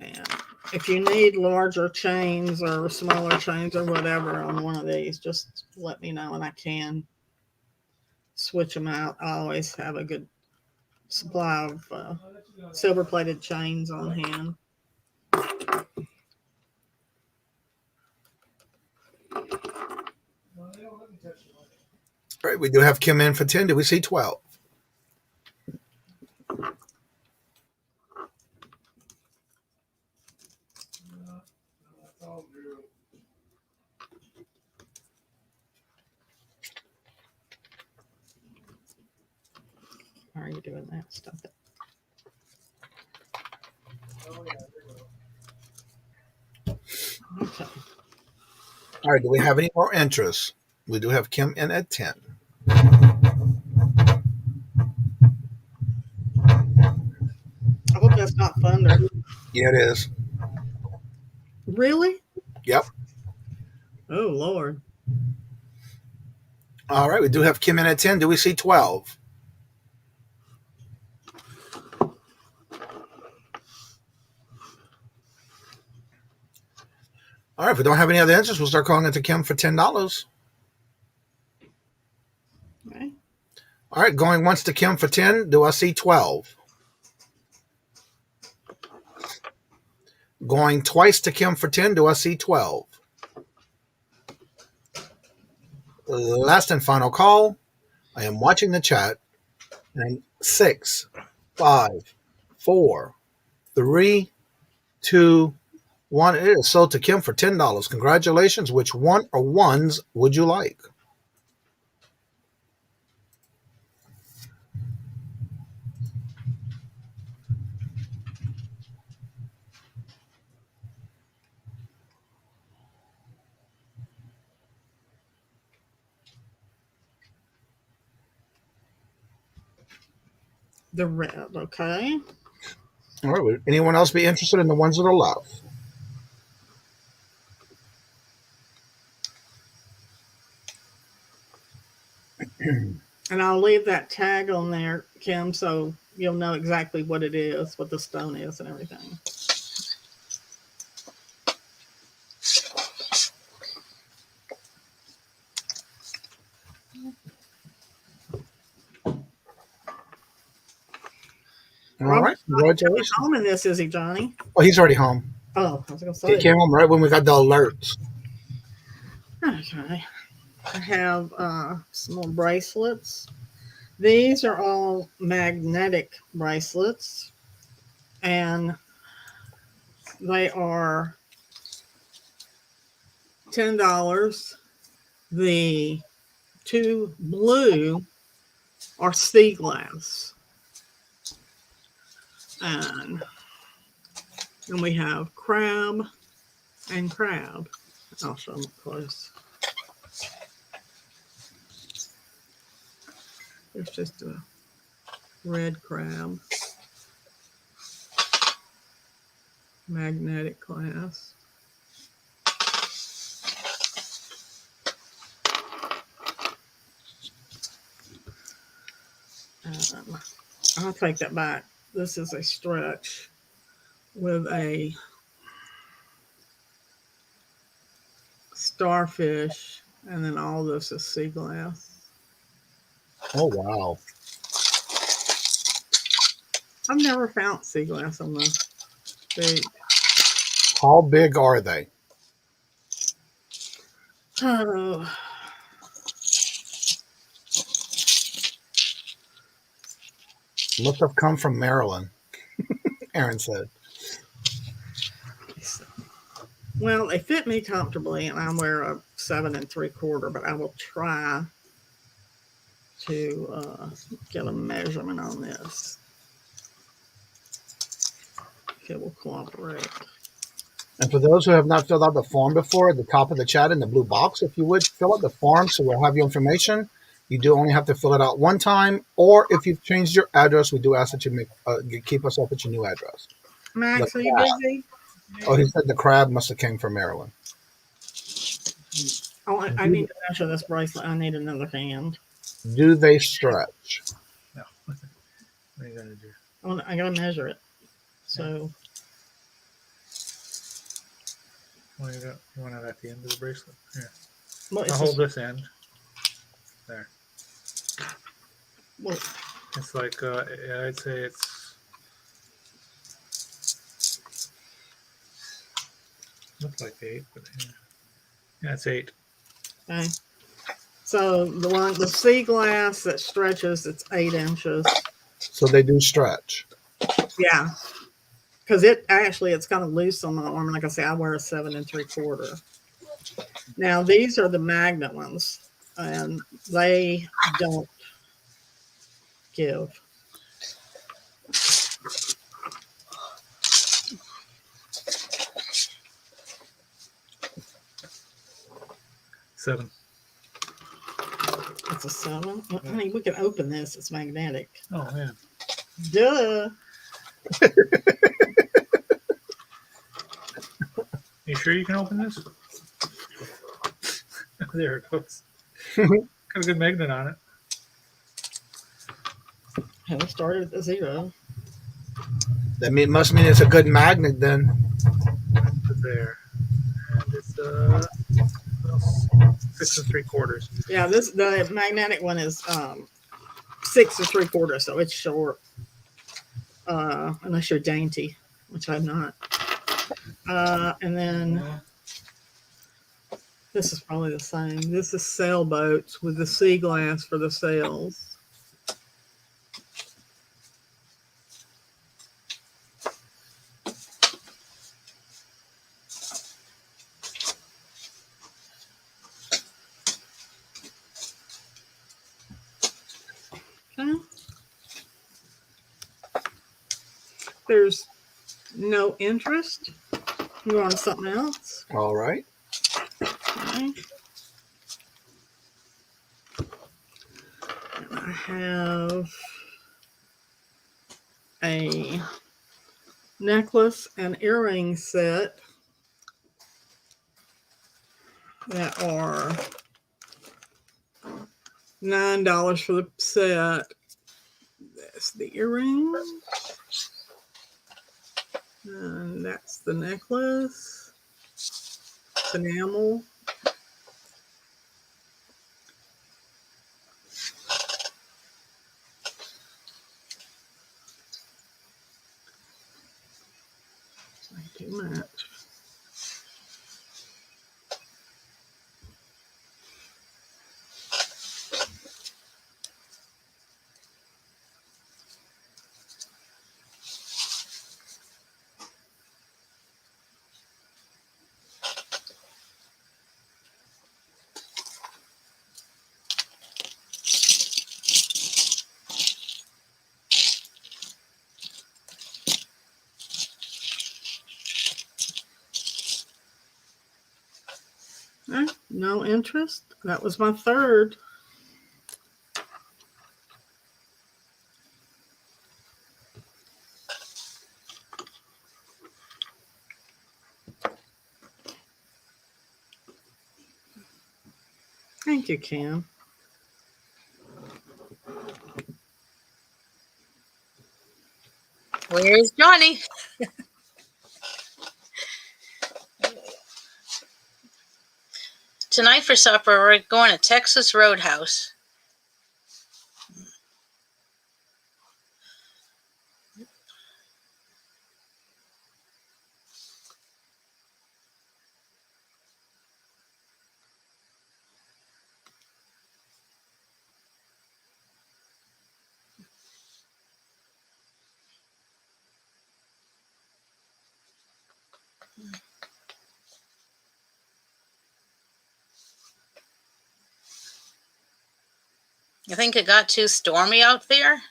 Speaker 8: And if you need larger chains or smaller chains or whatever on one of these, just let me know and I can switch them out. I always have a good supply of silver plated chains on hand.
Speaker 1: All right, we do have Kim in for 10. Do we see 12?
Speaker 8: How are you doing that? Stop it. Okay.
Speaker 1: All right, do we have any more interest? We do have Kim in at 10.
Speaker 8: I hope that's not thunder.
Speaker 1: Yeah, it is.
Speaker 8: Really?
Speaker 1: Yep.
Speaker 8: Oh, Lord.
Speaker 1: All right, we do have Kim in at 10. Do we see 12? All right, if we don't have any other interest, we'll start calling it to Kim for $10.
Speaker 8: Okay.
Speaker 1: All right, going once to Kim for 10. Do I see 12? Going twice to Kim for 10. Do I see 12? Last and final call. I am watching the chat. And 6, 5, 4, 3, 2, 1. It is sold to Kim for $10. Congratulations. Which one or ones would you like?
Speaker 8: The red, okay.
Speaker 1: All right. Would anyone else be interested in the ones that are left?
Speaker 8: And I'll leave that tag on there, Kim, so you'll know exactly what it is, what the stone is and everything.
Speaker 1: All right. Congratulations.
Speaker 8: Home in this, is he, Johnny?
Speaker 1: Oh, he's already home.
Speaker 8: Oh, I was going to
Speaker 1: He
Speaker 8: say.
Speaker 1: came home right when we got the alerts.
Speaker 8: Okay. I have some more bracelets. These are all magnetic bracelets, and they are $10. The two blue are sea glass. And we have crab and crab. I'll show them close. There's just a red crab. Magnetic glass. I'll take that back. This is a stretch with a starfish, and then all this is sea glass.
Speaker 1: Oh, wow.
Speaker 8: I've never found sea glass on the beach.
Speaker 1: How big are they?
Speaker 8: Oh.
Speaker 1: Must have come from Maryland, Aaron said.
Speaker 8: Well, they fit me comfortably, and I wear a 7 3/4, but I will try to get a measurement on this. If it will cooperate.
Speaker 1: And for those who have not filled out the form before, at the top of the chat in the blue box, if you would fill out the form so we'll have your information. You do only have to fill it out one time, or if you've changed your address, we do ask that you keep us up at your new address.
Speaker 8: Max, are you busy?
Speaker 1: Oh, he said the crab must have came from Maryland.
Speaker 8: Oh, I need to measure this bracelet. I need another hand.
Speaker 1: Do they stretch?
Speaker 11: No. What are you going to do?
Speaker 8: I got to measure it. So.
Speaker 11: Well, you want it at the end of the bracelet? Here.
Speaker 8: Well,
Speaker 11: I'll hold this end. There.
Speaker 8: Well,
Speaker 11: it's like, I'd say it's. Looks like 8, but yeah, it's 8.
Speaker 8: Okay. So the sea glass that stretches, it's 8 inches.
Speaker 1: So they do stretch.
Speaker 8: Yeah. Because it's kind of loose on my arm. Like I say, I wear a 7 3/4. Now these are the magnet ones, and they don't give.
Speaker 11: Seven.
Speaker 8: It's a 7. Well, honey, we can open this. It's magnetic.
Speaker 11: Oh, yeah.
Speaker 8: Duh.
Speaker 11: You sure you can open this? There it goes. Got a good magnet on it.
Speaker 8: Okay, we started at the 0.
Speaker 1: That must mean it's a good magnet then.
Speaker 11: There. And it's 6 3/4.
Speaker 8: Yeah, the magnetic one is 6 3/4, so it's short. Unless you're dainty, which I'm not. And then This is probably the same. This is sailboats with the sea glass for the sails. Okay. There's no interest. You want something else?
Speaker 1: All right.
Speaker 8: Okay. And I have a necklace and earring set that are $9 for the set. That's the earring. And that's the necklace. It's enamel. Not too much. No interest. That was my third. Thank you, Kim.
Speaker 9: Where's Johnny? Tonight for supper, we're going to Texas Roadhouse. I think it got too stormy out there.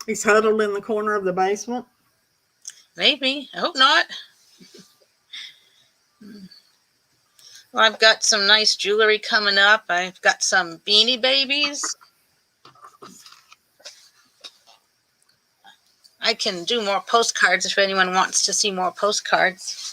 Speaker 8: He's huddled in the corner of the basement.
Speaker 9: Maybe. I hope not. Well, I've got some nice jewelry coming up. I've got some Beanie Babies. I can do more postcards if anyone wants to see more postcards.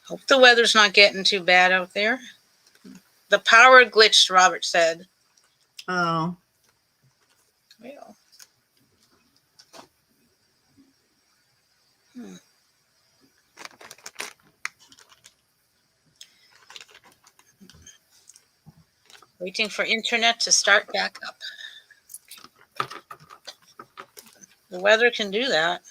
Speaker 9: Hope the weather's not getting too bad out there. The power glitched, Robert said.
Speaker 8: Oh.
Speaker 9: Well. Waiting for internet to start back up. The weather can do that.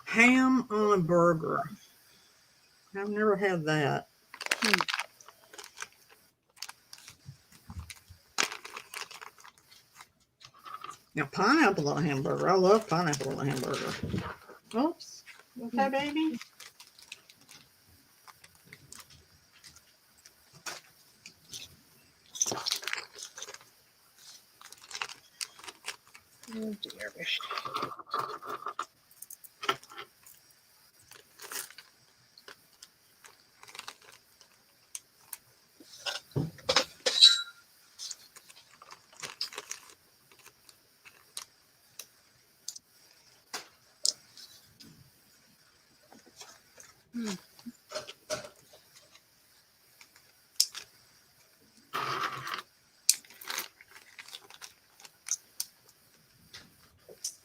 Speaker 8: Ham on a burger. I've never had that. Now, pineapple on a hamburger. I love pineapple on a hamburger. Oops. Okay, baby.
Speaker 9: Oh dear.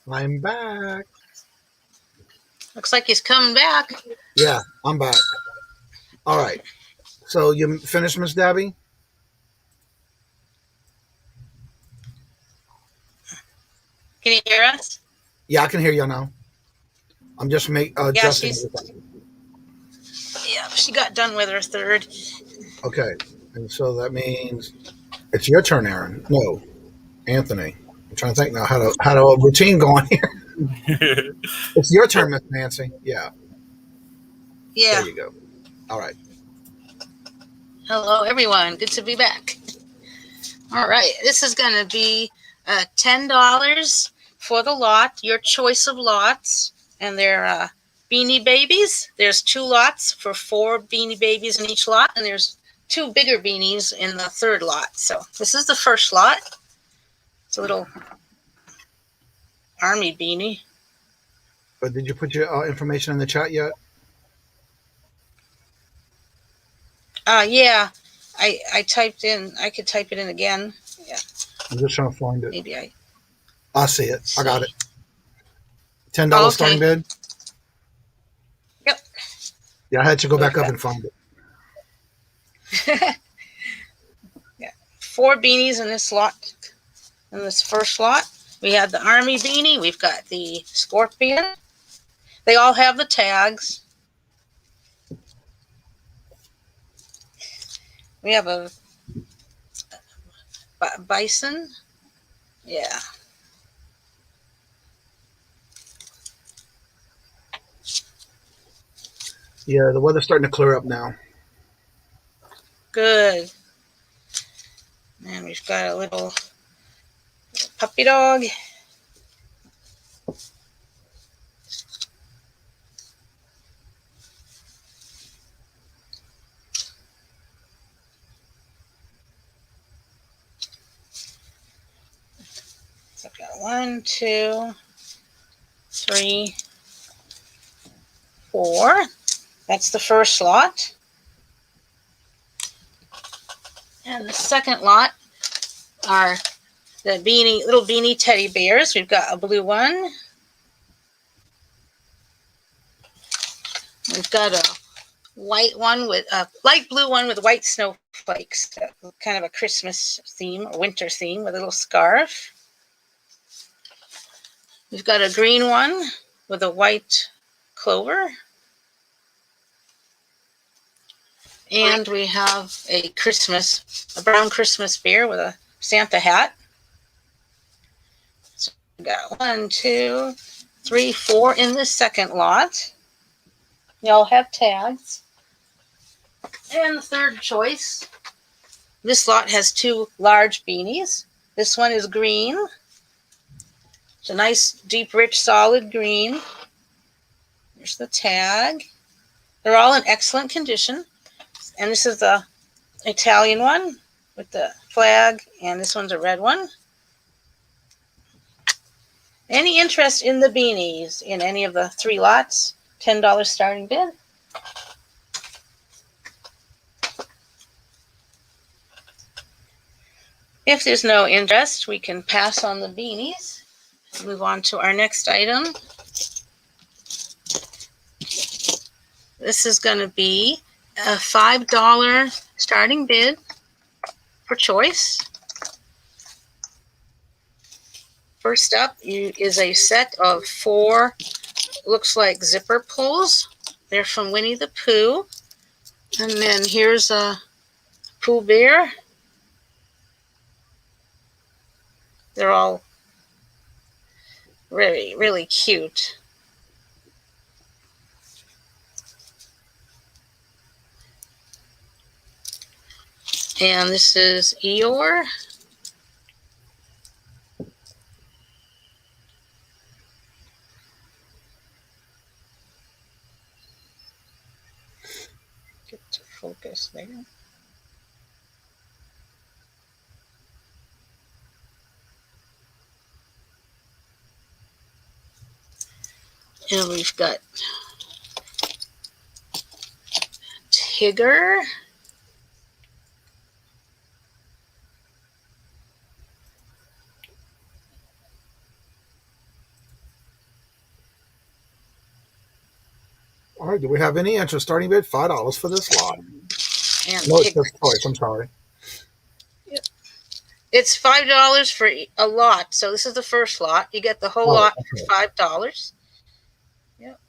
Speaker 1: I'm back.
Speaker 9: Looks like he's coming back.
Speaker 1: Yeah, I'm back. All right. So you finished, Miss Debbie?
Speaker 9: Can you hear us?
Speaker 1: Yeah, I can hear you now. I'm just
Speaker 9: Yeah,
Speaker 1: adjusting
Speaker 9: she's.
Speaker 1: everything.
Speaker 9: Yeah, she got done with her third.
Speaker 1: Okay. And so that means it's your turn, Aaron. No, Anthony. I'm trying to think now how to a routine going here. It's your turn, Miss Nancy. Yeah. There
Speaker 9: Yeah.
Speaker 1: you go. All right.
Speaker 9: Hello, everyone. Good to be back. All right. This is going to be $10 for the lot, your choice of lots. And they're Beanie Babies. There's 2 lots for 4 Beanie Babies in each lot. And there's 2 bigger beanies in the third lot. So this is the first lot. It's a little army beanie.
Speaker 1: But did you put your information in the chat yet?
Speaker 9: Yeah. I typed in. I could type it in again. Yeah.
Speaker 1: I'm just trying to find it.
Speaker 9: Maybe
Speaker 1: I see it. I got it. $10
Speaker 9: Oh, okay.
Speaker 1: starting bid.
Speaker 9: Yep.
Speaker 1: Yeah, I had to go back up and find it.
Speaker 9: Yeah. 4 beanies in this lot. In this first lot, we have the army beanie. We've got the scorpion. They all have the tags. We have a bison. Yeah.
Speaker 1: Yeah, the weather's starting to clear up now.
Speaker 9: Good. And we've got a little puppy dog. So I've got 1, 2, 3, 4. That's the first lot. And the second lot are the little beanie teddy bears. We've got a blue one. We've got a white one with a light blue one with white snowflakes, kind of a Christmas theme, a winter theme with a little scarf. We've got a green one with a white clover. And we have a brown Christmas bear with a Santa hat. So we've got 1, 2, 3, 4 in the second lot. They all have tags. And the third choice, this lot has 2 large beanies. This one is green. It's a nice, deep, rich, solid green. There's the tag. They're all in excellent condition. And this is the Italian one with the flag, and this one's a red one. Any interest in the beanies in any of the 3 lots? $10 starting bid. If there's no interest, we can pass on the beanies. Move on to our next item. This is going to be a $5 starting bid for choice. First up is a set of 4, looks like zipper pulls. They're from Winnie the Pooh. And then here's a Pooh Bear. They're all really, really cute. And this is Eeyore. Get to focus there. And we've got Higger.
Speaker 1: All right. Do we have any interest? Starting bid $5 for this lot.
Speaker 9: And
Speaker 1: No, it's
Speaker 9: Higger.
Speaker 1: just choice. I'm sorry.
Speaker 9: It's $5 for a lot. So this is the first lot. You get the whole lot for $5. Yep.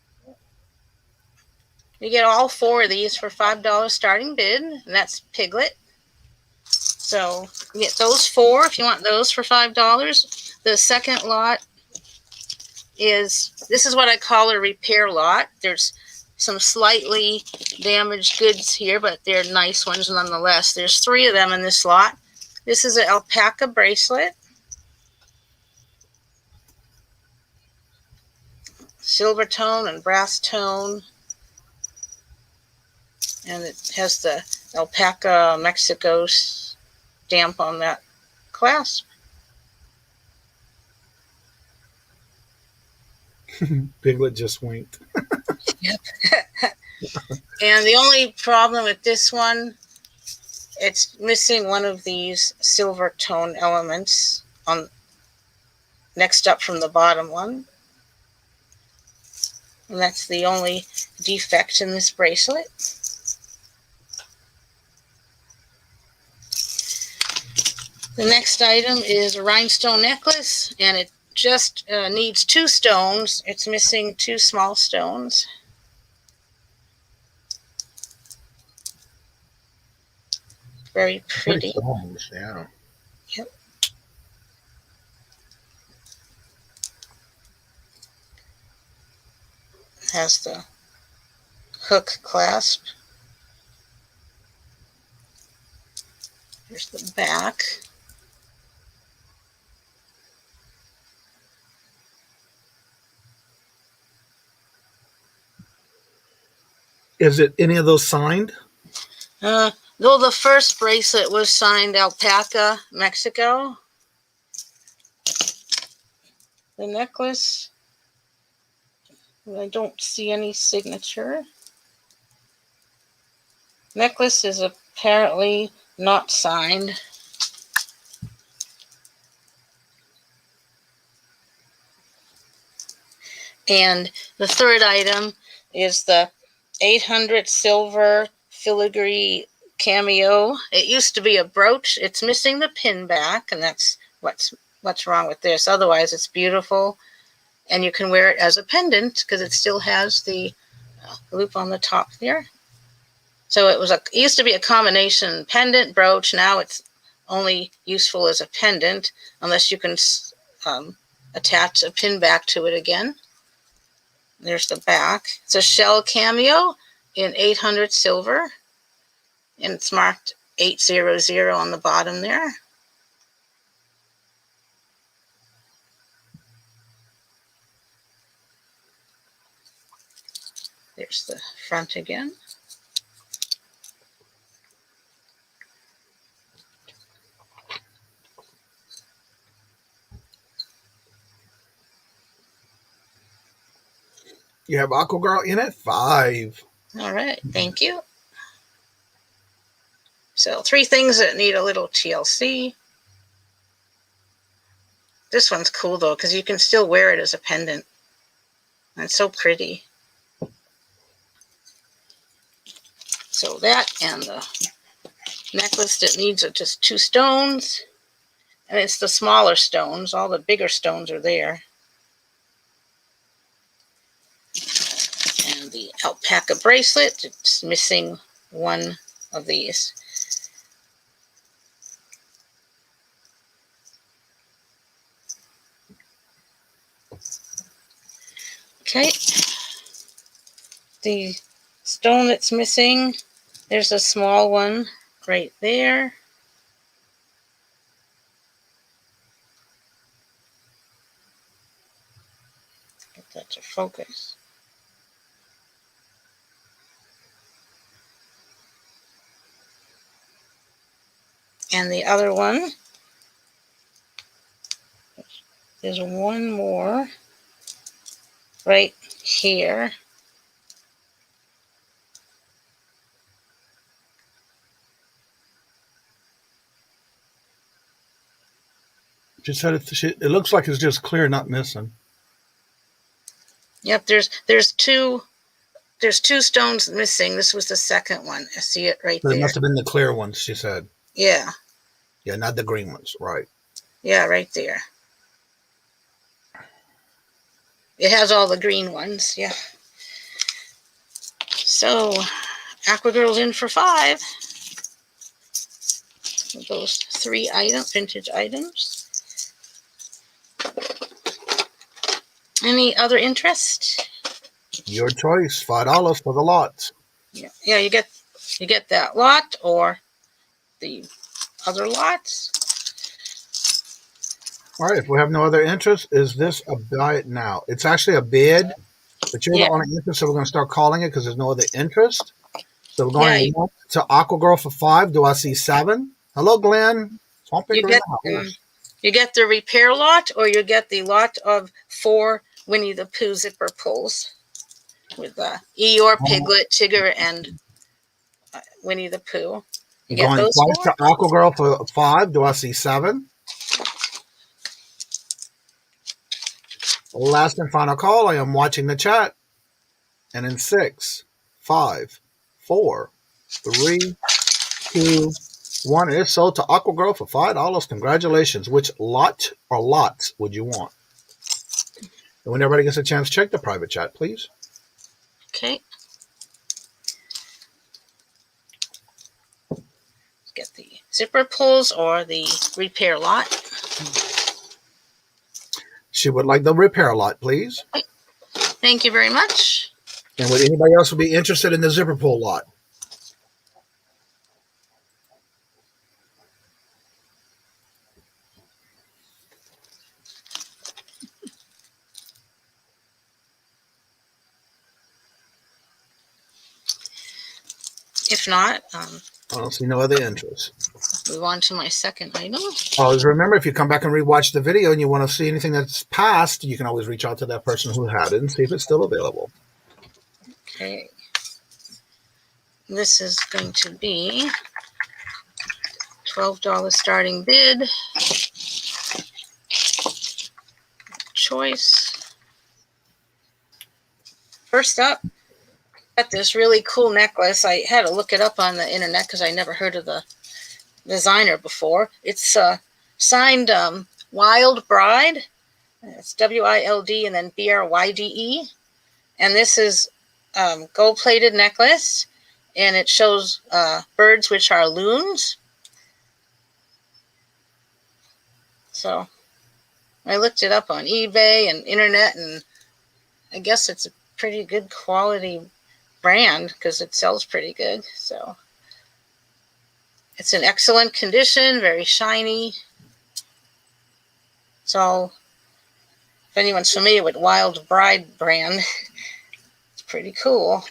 Speaker 9: You get all 4 of these for $5 starting bid, and that's Piglet. So you get those 4 if you want those for $5. The second lot this is what I call a repair lot. There's some slightly damaged goods here, but they're nice ones nonetheless. There's 3 of them in this lot. This is an alpaca bracelet. Silver tone and brass tone. And it has the alpaca Mexico stamp on that clasp.
Speaker 1: Piglet just winked.
Speaker 9: Yep. And the only problem with this one, it's missing one of these silver tone elements on next up from the bottom one. And that's the only defect in this bracelet. The next item is a rhinestone necklace, and it just needs 2 stones. It's missing 2 small stones. Very pretty.
Speaker 1: Stones, yeah.
Speaker 9: Yep. Has the hook clasp. Here's the back.
Speaker 1: Is it any of those signed?
Speaker 9: Though the first bracelet was signed Alpaca, Mexico. The necklace, I don't see any signature. Necklace is apparently not signed. And the third item is the 800 silver filigree cameo. It used to be a brooch. It's missing the pin back, and that's what's wrong with this. Otherwise, it's beautiful, and you can wear it as a pendant because it still has the loop on the top there. So it used to be a combination pendant brooch. Now it's only useful as a pendant unless you can attach a pin back to it again. There's the back. It's a shell cameo in 800 silver, and it's marked 800 on the bottom there. There's the front again.
Speaker 1: You have Aqua Girl in at 5.
Speaker 9: All right, thank you. So 3 things that need a little TLC. This one's cool though, because you can still wear it as a pendant. And it's so pretty. So that and the necklace that needs just 2 stones. And it's the smaller stones. All the bigger stones are there. And the alpaca bracelet, it's missing one of these. Okay. The stone that's missing, there's a small one right there. Get that to focus. And the other one, there's one more right here.
Speaker 1: She said it looks like it's just clear, not missing.
Speaker 9: Yep, there's two stones missing. This was the second one. I see it right
Speaker 1: But it
Speaker 9: there.
Speaker 1: must have been the clear ones, she said.
Speaker 9: Yeah.
Speaker 1: Yeah, not the green ones, right.
Speaker 9: Yeah, right there. It has all the green ones, yeah. So, Aqua Girl's in for 5. Those 3 vintage items. Any other interest?
Speaker 1: Your choice. $5 for the lots.
Speaker 9: Yeah, you get that lot or the other lots.
Speaker 1: All right, if we have no other interest, is this a buy it now? It's actually a bid, but you're the only interest, so we're going to start calling it because there's no other interest. So we're going to Aqua Girl for 5. Do I see 7? Hello, Glenn.
Speaker 9: You get the repair lot, or you get the lot of 4 Winnie the Pooh zipper pulls with Eeyore, Piglet, Tigger, and Winnie the Pooh. You get
Speaker 1: going
Speaker 9: those
Speaker 1: twice
Speaker 9: 4?
Speaker 1: to Aqua Girl for 5. Do I see 7? Last and final call. I am watching the chat. And in 6, 5, 4, 3, 2, 1. It is sold to Aqua Girl for $5. Congratulations. Which lot or lots would you want? And when everybody gets a chance, check the private chat, please.
Speaker 9: Okay. Get the zipper pulls or the repair lot.
Speaker 1: She would like the repair lot, please.
Speaker 9: Thank you very much.
Speaker 1: And would anybody else be interested in the zipper pull lot?
Speaker 9: If not,
Speaker 1: I don't see no other interest.
Speaker 9: Move on to my second item.
Speaker 1: Always remember, if you come back and rewatch the video and you want to see anything that's passed, you can always reach out to that person who had it and see if it's still available.
Speaker 9: Okay. This is going to be $12 starting bid. Choice. First up, got this really cool necklace. I had to look it up on the internet because I never heard of the designer before. It's signed Wild Bride. It's W-I-L-D and then B-R-Y-D-E. And this is gold-plated necklace, and it shows birds, which are loons. So I looked it up on eBay and internet, and I guess it's a pretty good quality brand because it sells pretty good. So it's in excellent condition, very shiny. So if anyone's familiar with Wild Bride brand, it's pretty cool.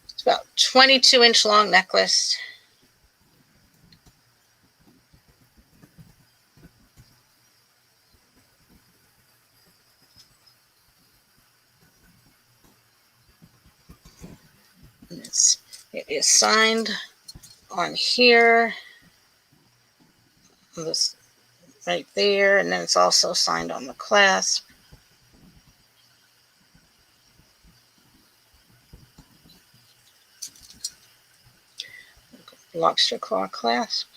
Speaker 9: It's about 22-inch long necklace. It is signed on here, this right there, and then it's also signed on the clasp. Lobster claw clasp.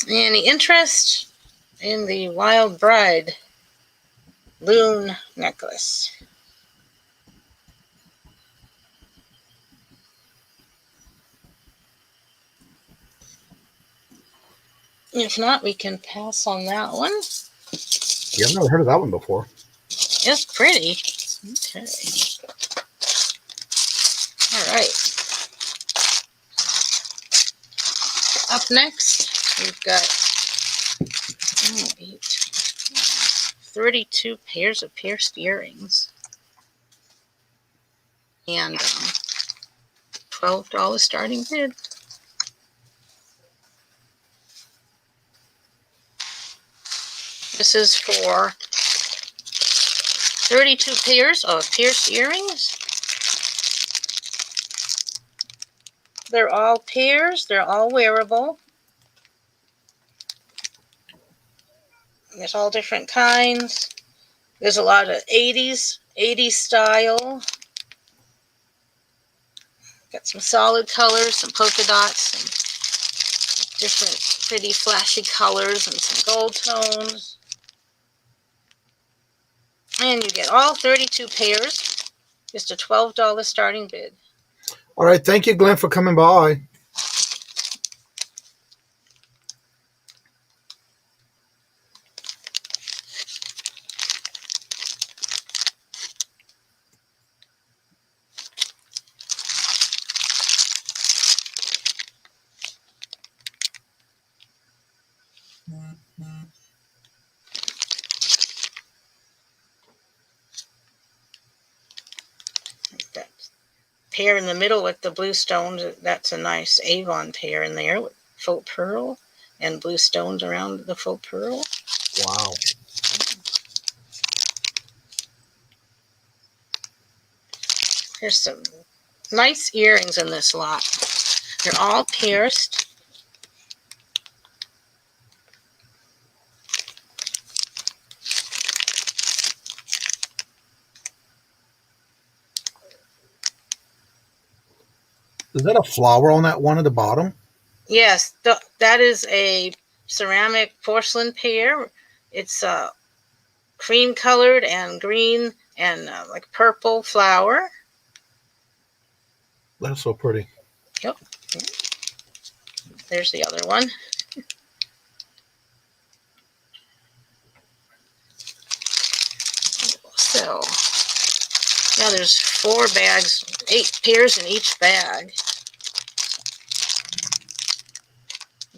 Speaker 9: Any interest in the Wild Bride loon necklace? If not, we can pass on that one.
Speaker 1: Yeah, I've never heard of that one before.
Speaker 9: It's pretty. Okay. All right. Up next, we've got 32 pairs of pierced earrings. And $12 starting bid. This is for 32 pairs of pierced earrings. They're all pairs. They're all wearable. There's all different kinds. There's a lot of 80s style. Got some solid colors, some polka dots, some different pretty flashy colors, and some gold tones. And you get all 32 pairs. Just a $12 starting bid.
Speaker 1: All right. Thank you, Glenn, for coming by.
Speaker 9: That pair in the middle with the blue stones, that's a nice Avon pair in there with faux pearl and blue stones around the faux pearl.
Speaker 1: Wow.
Speaker 9: There's some nice earrings in this lot. They're all pierced.
Speaker 1: Is that a flower on that one at the bottom?
Speaker 9: Yes, that is a ceramic porcelain pair. It's cream colored and green and like purple flower.
Speaker 1: That's so pretty.
Speaker 9: Yep. There's the other one. So, now there's 4 bags, 8 pairs in each bag.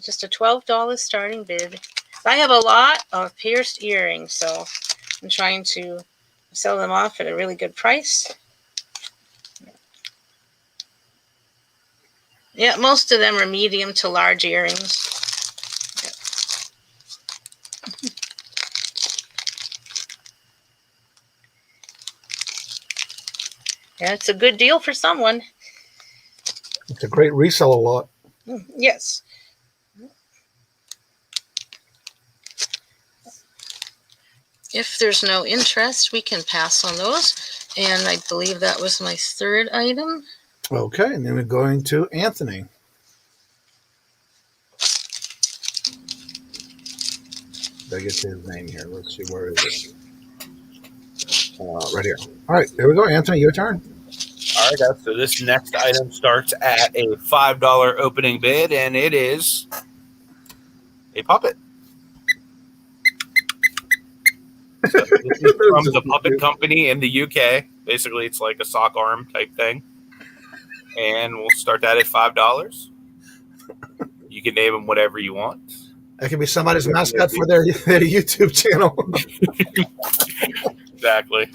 Speaker 9: Just a $12 starting bid. I have a lot of pierced earrings, so I'm trying to sell them off at a really good price. Yeah, most of them are medium to large earrings. Yeah, it's a good deal for someone.
Speaker 1: It's a great reseller lot.
Speaker 9: Yes. If there's no interest, we can pass on those. And I believe that was my 3rd item.
Speaker 1: Okay, and then we're going to Anthony. Did I get to his name here? Let's see, where is it? Right here. All right, there we go. Anthony, your turn.
Speaker 7: All right, guys. So this next item starts at a $5 opening bid, and it is a puppet. So this is from the Puppet Company in the UK. Basically, it's like a sock arm type thing. And we'll start that at $5. You can name them whatever you want.
Speaker 1: That could be somebody's mascot for their YouTube channel.
Speaker 7: Exactly.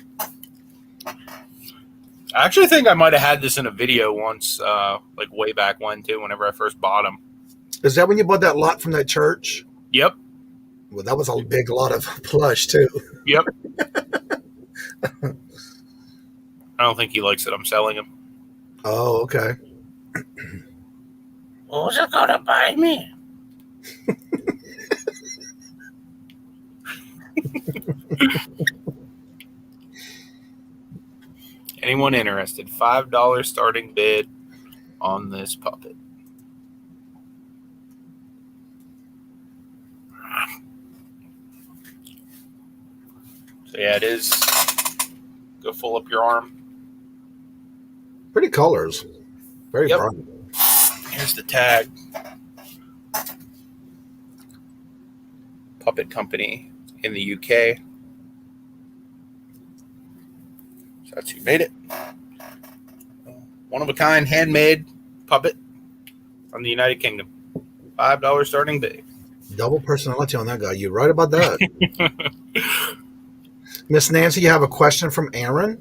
Speaker 7: I actually think I might have had this in a video once, like way back when, too, whenever I first bought them.
Speaker 1: Is that when you bought that lot from that church?
Speaker 7: Yep.
Speaker 1: Well, that was a big lot of plush, too.
Speaker 7: Yep. I don't think he likes it. I'm selling him.
Speaker 1: Oh, okay.
Speaker 3: Who's it gonna buy me?
Speaker 7: Anyone interested? $5 starting bid on this puppet. So yeah, it is. Go full up your arm.
Speaker 1: Pretty colors. Very bright.
Speaker 7: Here's the tag. Puppet Company in the UK. So that's who made it. One of a kind, handmade puppet from the United Kingdom. $5 starting bid.
Speaker 1: Double personality on that guy. You're right about that. Miss Nancy, you have a question from Aaron?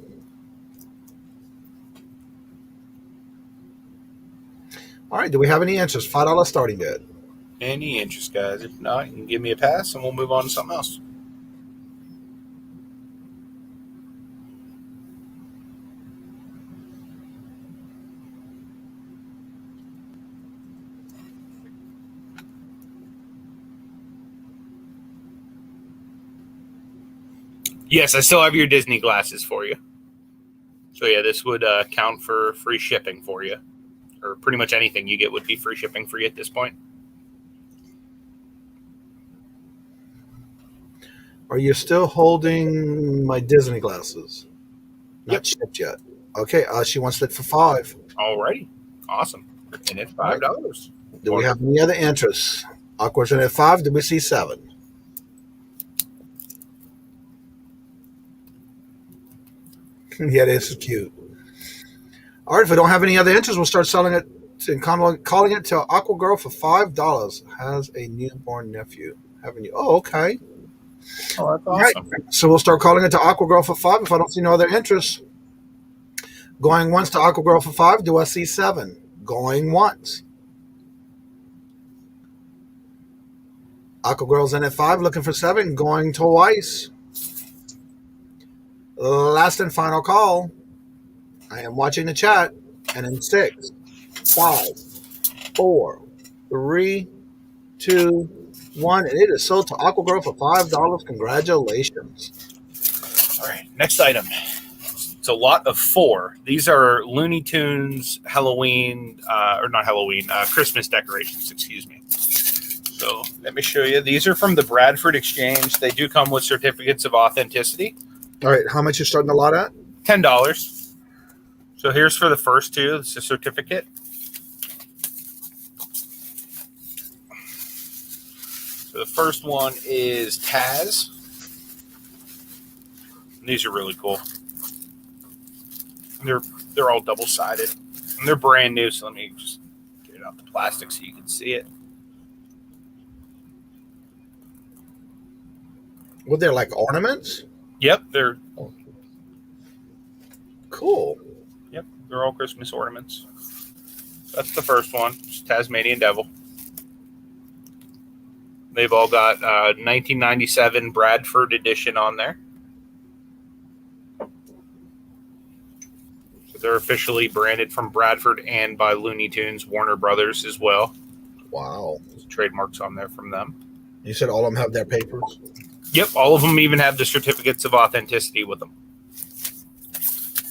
Speaker 1: All right. Do we have any answers? $5 starting bid.
Speaker 7: Any interest, guys? If not, you can give me a pass and we'll move on to something else. Yes, I still have your Disney glasses for you. So yeah, this would count for free shipping for you. Or pretty much anything you get would be free shipping for you at this point.
Speaker 1: Are you still holding my Disney glasses? Not shipped yet. Okay, she wants it for $5.
Speaker 7: Alrighty. Awesome. And it's $5.
Speaker 1: Do we have any other interests? Aqua's in at 5. Do we see 7? Yeah, this is cute. All right, if we don't have any other interest, we'll start selling it and calling it to Aqua Girl for $5. Has a newborn nephew. Haven't you? Oh, okay.
Speaker 7: Oh, that's awesome.
Speaker 1: Right. So we'll start calling it to Aqua Girl for $5 if I don't see no other interest. Going once to Aqua Girl for $5. Do I see 7? Going once. Aqua Girl's in at 5, looking for 7. Going twice. Last and final call. I am watching the chat. And in 6, 5, 4, 3, 2, 1. And it is sold to Aqua Girl for $5. Congratulations.
Speaker 7: All right, next item. It's a lot of 4. These are Looney Tunes Halloween, or not Halloween, Christmas decorations, excuse me. So let me show you. These are from the Bradford Exchange. They do come with certificates of authenticity.
Speaker 1: All right, how much you starting the lot at?
Speaker 7: $10. So here's for the first 2. It's a certificate. So the first one is Taz. And these are really cool. They're all double-sided. And they're brand new, so let me just get it out the plastic so you can see it.
Speaker 1: Well, they're like ornaments?
Speaker 7: Yep, they're
Speaker 1: cool.
Speaker 7: Yep, they're all Christmas ornaments. That's the first one. It's Tasmanian Devil. They've all got 1997 Bradford edition on there. So they're officially branded from Bradford and by Looney Tunes, Warner Brothers as well.
Speaker 1: Wow.
Speaker 7: There's trademarks on there from them.
Speaker 1: You said all of them have their papers?
Speaker 7: Yep, all of them even have the certificates of authenticity with them.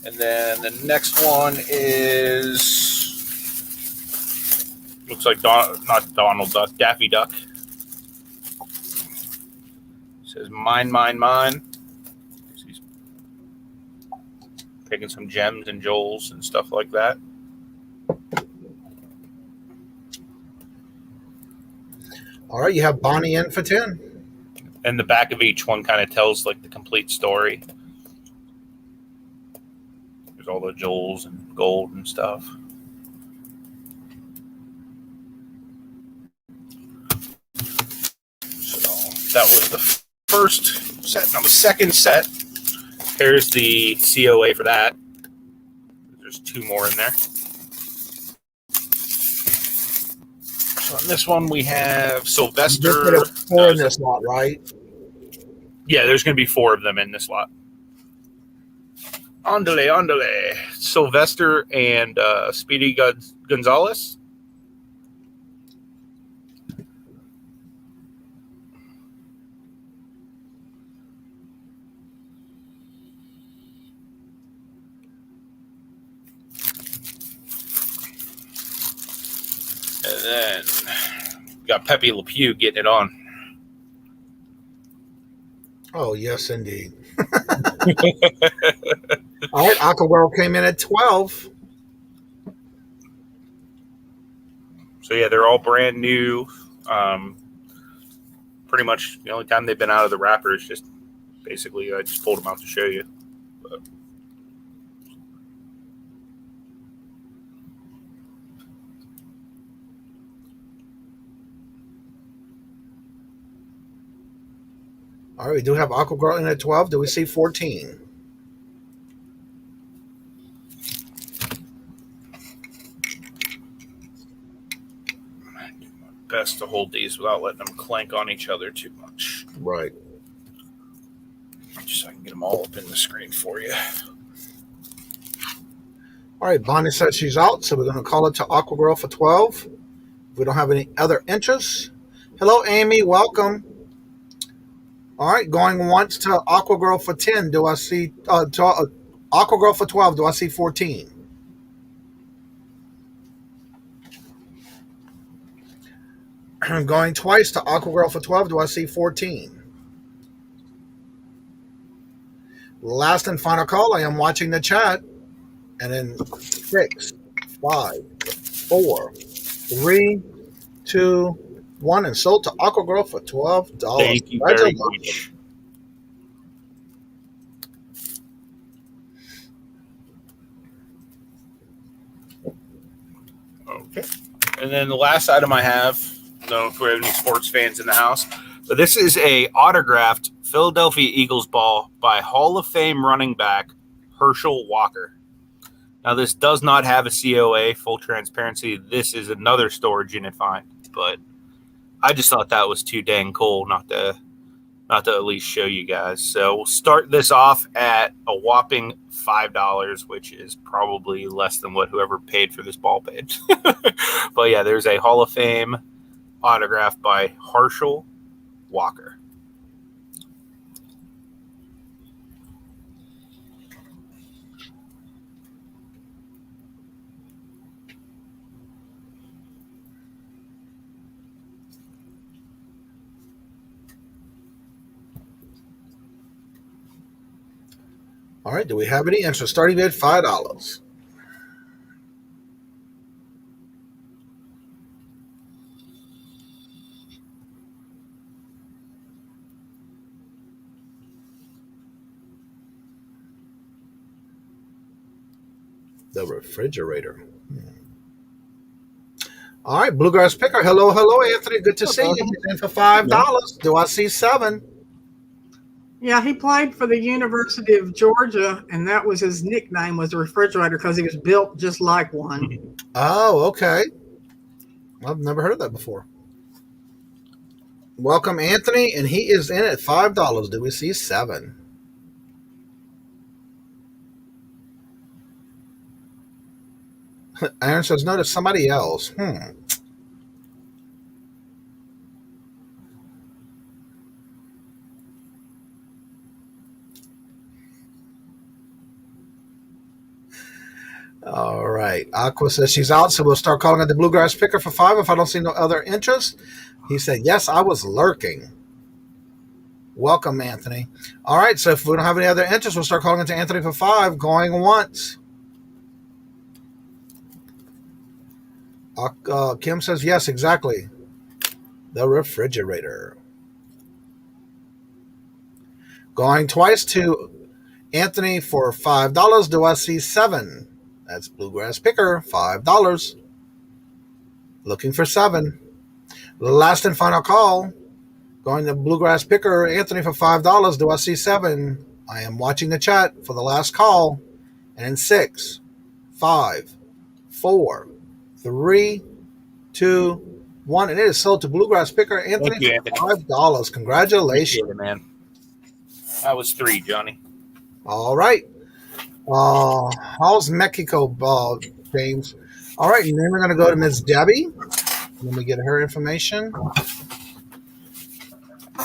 Speaker 7: And then the next one is, looks like not Donald Duck, Daffy Duck. It says mine, mine, mine. He's picking some gems and jewels and stuff like that.
Speaker 1: All right, you have Bonnie in for 10.
Speaker 7: And the back of each one kind of tells like the complete story. There's all the jewels and gold and stuff. So that was the first set. Now the second set, here's the COA for that. There's 2 more in there. So on this one we have Sylvester.
Speaker 1: There's 4 in this lot, right?
Speaker 7: Yeah, there's going to be 4 of them in this lot. Andale. Sylvester and Speedy Gonzalez. And then got Pepe Le Pew getting it on.
Speaker 1: Oh, yes, indeed. All right, Aqua World came in at 12.
Speaker 7: So, yeah, they're all brand new. Pretty much the only time they've been out of the wrapper is just basically I just pulled them out to show you. But
Speaker 1: all right, we do have Aqua Girl in at 12. Do we see 14?
Speaker 7: best to hold these without letting them clank on each other too much.
Speaker 1: Right.
Speaker 7: Just so I can get them all up in the screen for you.
Speaker 1: All right, Bonnie said she's out, so we're going to call it to Aqua Girl for 12. If we don't have any other interests. Hello, Amy. Welcome. All right, going once to Aqua Girl for 10. Do I see Aqua Girl for 12? Do I see 14? Going twice to Aqua Girl for 12. Do I see 14? Last and final call. I am watching the chat. And then 6, 5, 4, 3, 2, 1, and sold to Aqua Girl for $12.
Speaker 7: Thank you very much. Okay. And then the last item I have, I don't know if we have any sports fans in the house, but this is a autographed Philadelphia Eagles ball by Hall of Fame running back Herschel Walker. Now, this does not have a COA, full transparency. This is another storage unit find, but I just thought that was too dang cool not to at least show you guys. So we'll start this off at a whopping $5, which is probably less than what whoever paid for this ball paid. But yeah, there's a Hall of Fame autograph by Herschel Walker.
Speaker 1: All right, do we have any interest? Starting bid $5. The refrigerator. All right, Bluegrass Picker. Hello, Anthony. Good to see you. He's in for $5. Do I see 7?
Speaker 8: Yeah, he played for the University of Georgia, and that was his nickname, was the refrigerator, because he was built just like one.
Speaker 1: Oh, okay. I've never heard of that before. Welcome, Anthony, and he is in at $5. Do we see 7? Aaron says, no, to somebody else. All right. Aqua says she's out, so we'll start calling it the Bluegrass Picker for 5 if I don't see no other interest. He said, yes, I was lurking. Welcome, Anthony. All right, so if we don't have any other interest, we'll start calling it to Anthony for 5, going once. Kim says, yes, exactly. The refrigerator. Going twice to Anthony for $5. Do I see 7? That's Bluegrass Picker, $5. Looking for 7. Last and final call. Going to Bluegrass Picker, Anthony for $5. Do I see 7? I am watching the chat for the last call. And in 6, 5, 4, 3, 2, 1. And it is sold to Bluegrass Picker, Anthony, for $5. Congratulations.
Speaker 7: Appreciate it, man. That was 3, Johnny.
Speaker 1: All right. How's Mexico, James? All right, and then we're going to go to Miss Debbie. Let me get her information.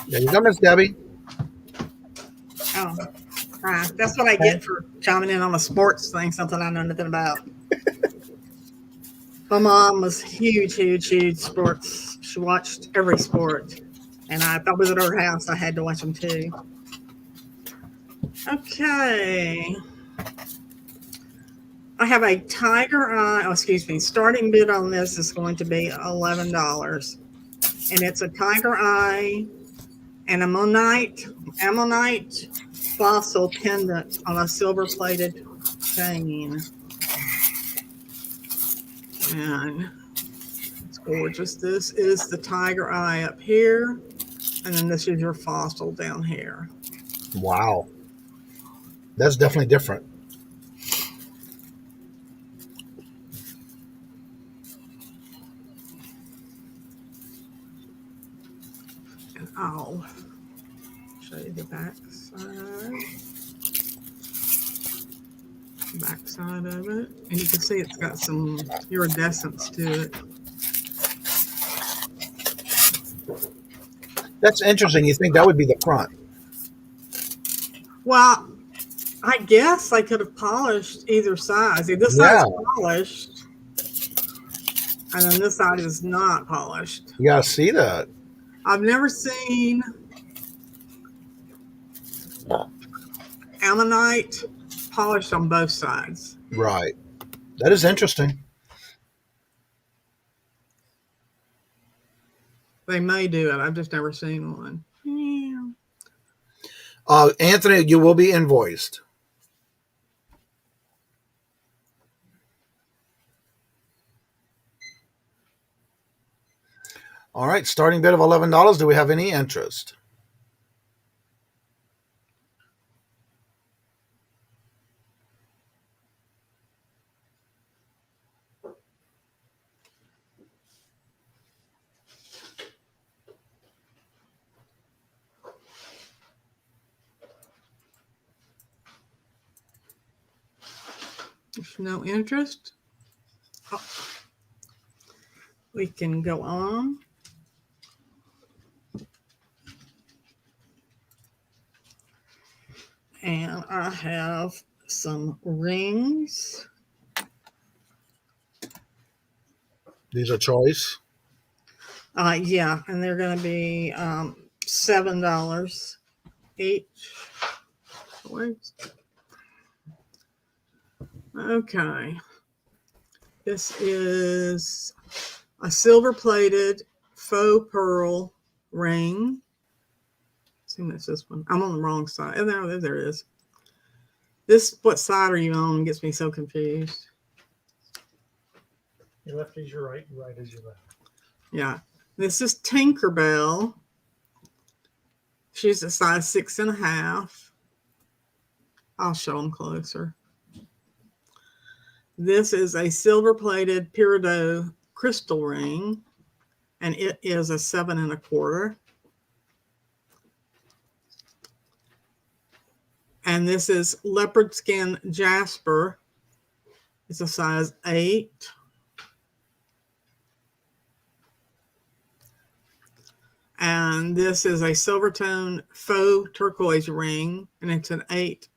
Speaker 1: There you go, Miss Debbie.
Speaker 8: Oh, that's what I get for chiming in on a sports thing, something I know nothing about. My mom was huge sports. She watched every sport. And if I was at her house, I had to watch them too. Okay. I have a tiger eye. Starting bid on this is going to be $11. And it's a tiger eye and ammonite fossil pendant on a silver-plated chain. And it's gorgeous. This is the tiger eye up here. And then this is your fossil down here.
Speaker 1: Wow. That's definitely different.
Speaker 8: And I'll show you the back side of it. And you can see it's got some iridescence to it.
Speaker 1: That's interesting. You think that would be the front?
Speaker 8: Well, I guess I could have polished either side. See, this
Speaker 1: Yeah.
Speaker 8: side's polished, and then this side is not polished.
Speaker 1: You gotta see that.
Speaker 8: I've never seen ammonite polished on both sides.
Speaker 1: Right. That is interesting.
Speaker 8: They may do it. I've just never seen one. Yeah.
Speaker 1: Anthony, you will be invoiced. All right, starting bid of $11. Do we have any interest?
Speaker 8: If no interest, we can go on. And I have some rings.
Speaker 1: These are choice.
Speaker 8: Yeah, and they're going to be $7 each. Wait. Okay. This is a silver-plated faux pearl ring. I assume that's this one. I'm on the wrong side. Oh, no, there it is. This, what side are you on? Gets me so confused.
Speaker 11: Your left is your right is your left.
Speaker 8: Yeah. This is Tinkerbell. She's a size 6.5. I'll show them closer. This is a silver-plated peridot crystal ring, and it is a 7.25. And this is leopard skin jasper. It's a size 8. And this is a silvertone faux turquoise ring, and it's an 8.25,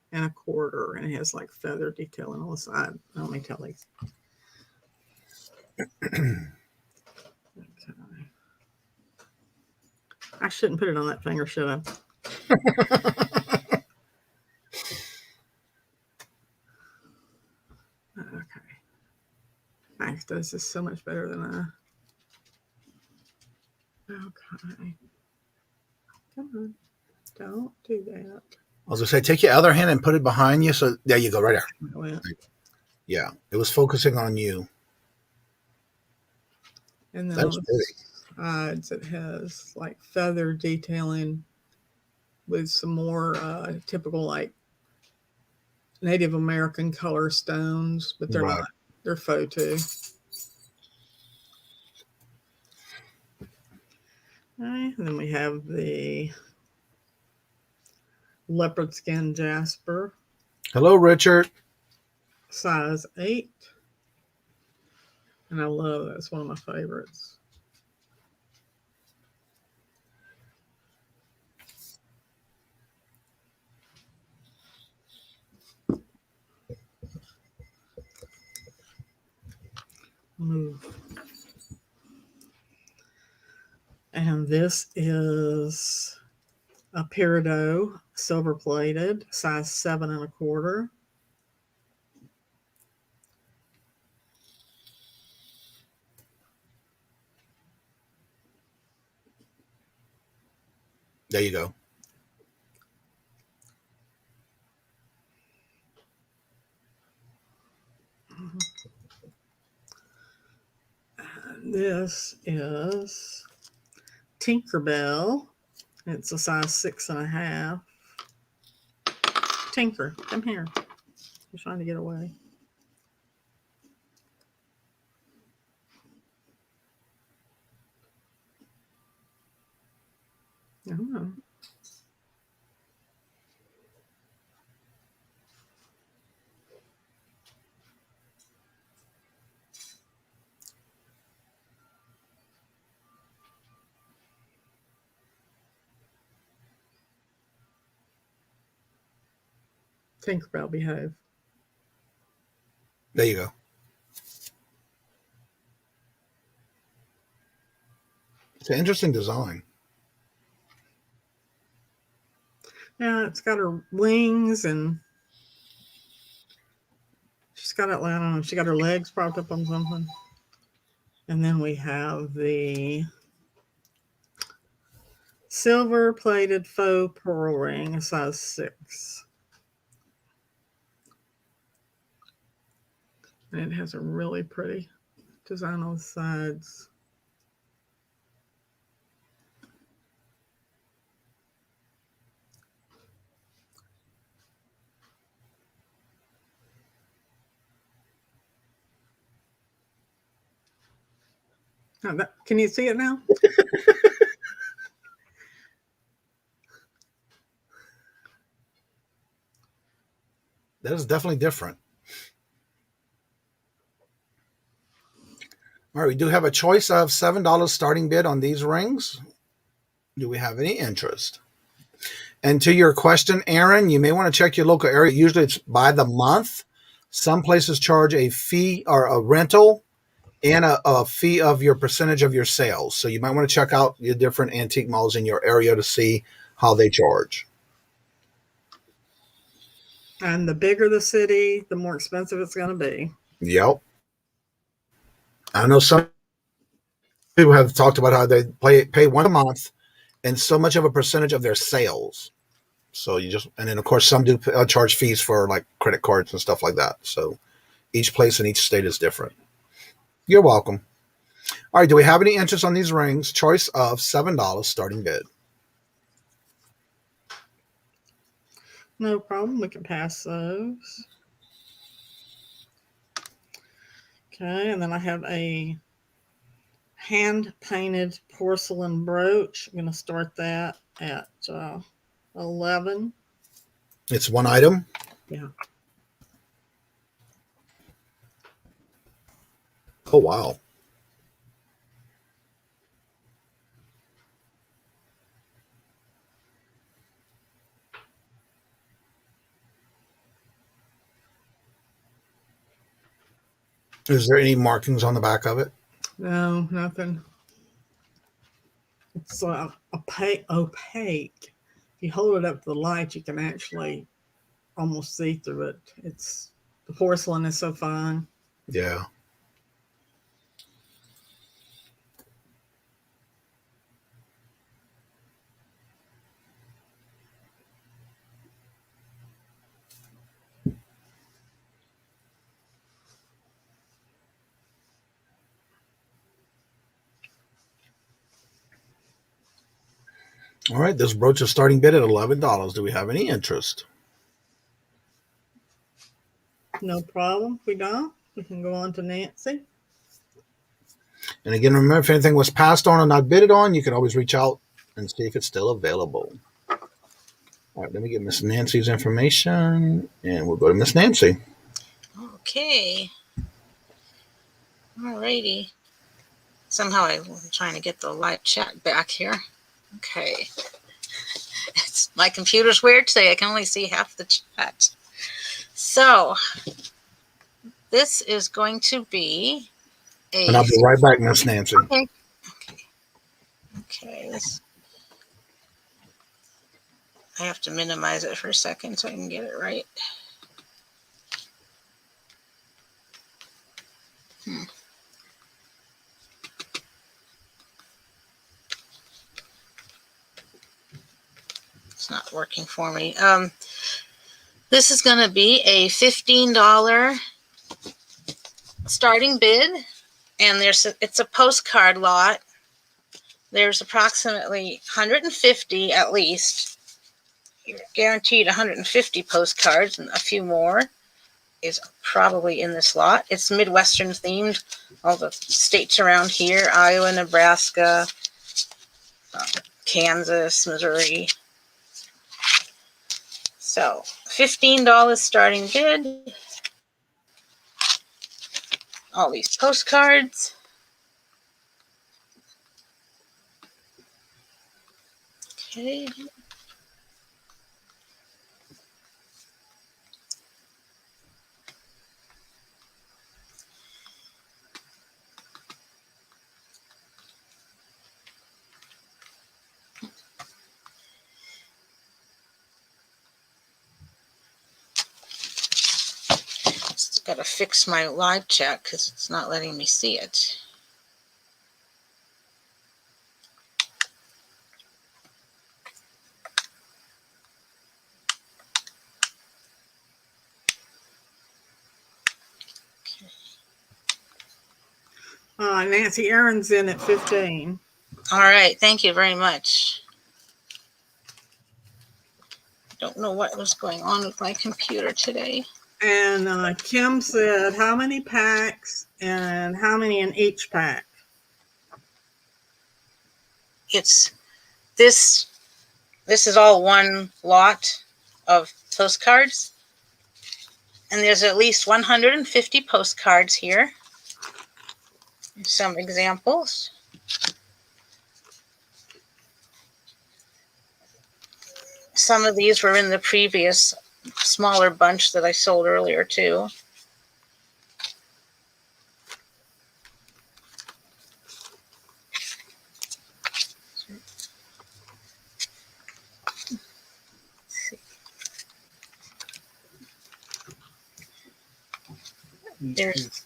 Speaker 8: and it has like feather detailing on the side. Let me tell these. Okay. I shouldn't put it on that finger, should I? Okay. Max does this so much better than I. Okay. Come on. Don't do that.
Speaker 1: I was gonna say, take your other hand and put it behind you. So there you go, right there.
Speaker 8: Well,
Speaker 1: Yeah, it was focusing on you.
Speaker 8: and then
Speaker 1: That's
Speaker 8: on
Speaker 1: pretty.
Speaker 8: the sides, it has like feather detailing with some more typical like Native American color stones, but they're
Speaker 1: Right.
Speaker 8: not. They're faux too. Okay, and then we have the leopard skin jasper,
Speaker 1: Hello, Richard.
Speaker 8: size 8. And I love that. It's one of my favorites. Move. And this is a peridot, silver plated, size 7.25.
Speaker 1: There you go.
Speaker 8: And this is Tinkerbell. It's a size 6.5. Tinker, come here. You're trying to get away. Oh. Tinkerbell behave.
Speaker 1: There you go. It's an interesting design.
Speaker 8: Yeah, it's got her wings and she's got it, I don't know, she got her legs propped up on something. And then we have the silver plated faux pearl ring, a size 6. And it has a really pretty design on the sides. Oh, can you see it now?
Speaker 1: That is definitely different. All right, we do have a choice of $7 starting bid on these rings. Do we have any interest? And to your question, Aaron, you may want to check your local area. Usually it's by the month. Some places charge a fee or a rental and a fee of your percentage of your sales. So you might want to check out your different antique malls in your area to see how they charge.
Speaker 8: And the bigger the city, the more expensive it's going to be.
Speaker 1: Yep. I know some people have talked about how they pay once a month and so much of a percentage of their sales. So you just, and then of course some do charge fees for like credit cards and stuff like that. So each place in each state is different. You're welcome. All right. Do we have any interest on these rings? Choice of $7 starting bid.
Speaker 8: No problem. We can pass those. Okay. And then I have a hand-painted porcelain brooch. I'm going to start that at 11.
Speaker 1: It's one item.
Speaker 8: Yeah.
Speaker 1: Oh, wow. Is there any markings on the back of it?
Speaker 8: No, nothing. It's opaque. If you hold it up to the light, you can actually almost see through it. The porcelain is so fine.
Speaker 1: Yeah. All right. This brooch is starting bid at $11. Do we have any interest?
Speaker 8: No problem. If we don't, we can go on to Nancy.
Speaker 1: And again, remember, if anything was passed on or not bidded on, you can always reach out and see if it's still available. All right, let me get Miss Nancy's information, and we'll go to Miss Nancy.
Speaker 9: Okay. Alrighty. Somehow I'm trying to get the live chat back here. Okay. My computer's weird today. I can only see half the chat. So this is going to be
Speaker 1: And I'll be right back, Miss Nancy.
Speaker 9: Okay. I have to minimize it for a second so I can get it right. It's not working for me. This is going to be a $15 starting bid, and it's a postcard lot. There's approximately 150 at least. You're guaranteed 150 postcards, and a few more is probably in this lot. It's Midwestern themed. All the states around here: Iowa, Nebraska, Kansas, Missouri. So $15 starting bid. All these postcards. Okay. Got to fix my live chat because it's not letting me see it.
Speaker 8: Nancy Aaron's in at 15.
Speaker 9: All right. Thank you very much. Don't know what was going on with my computer today.
Speaker 8: And Kim said, how many packs and how many in each pack?
Speaker 9: It's this is all one lot of postcards. And there's at least 150 postcards here. Some examples. Some of these were in the previous smaller bunch that I sold earlier too. There's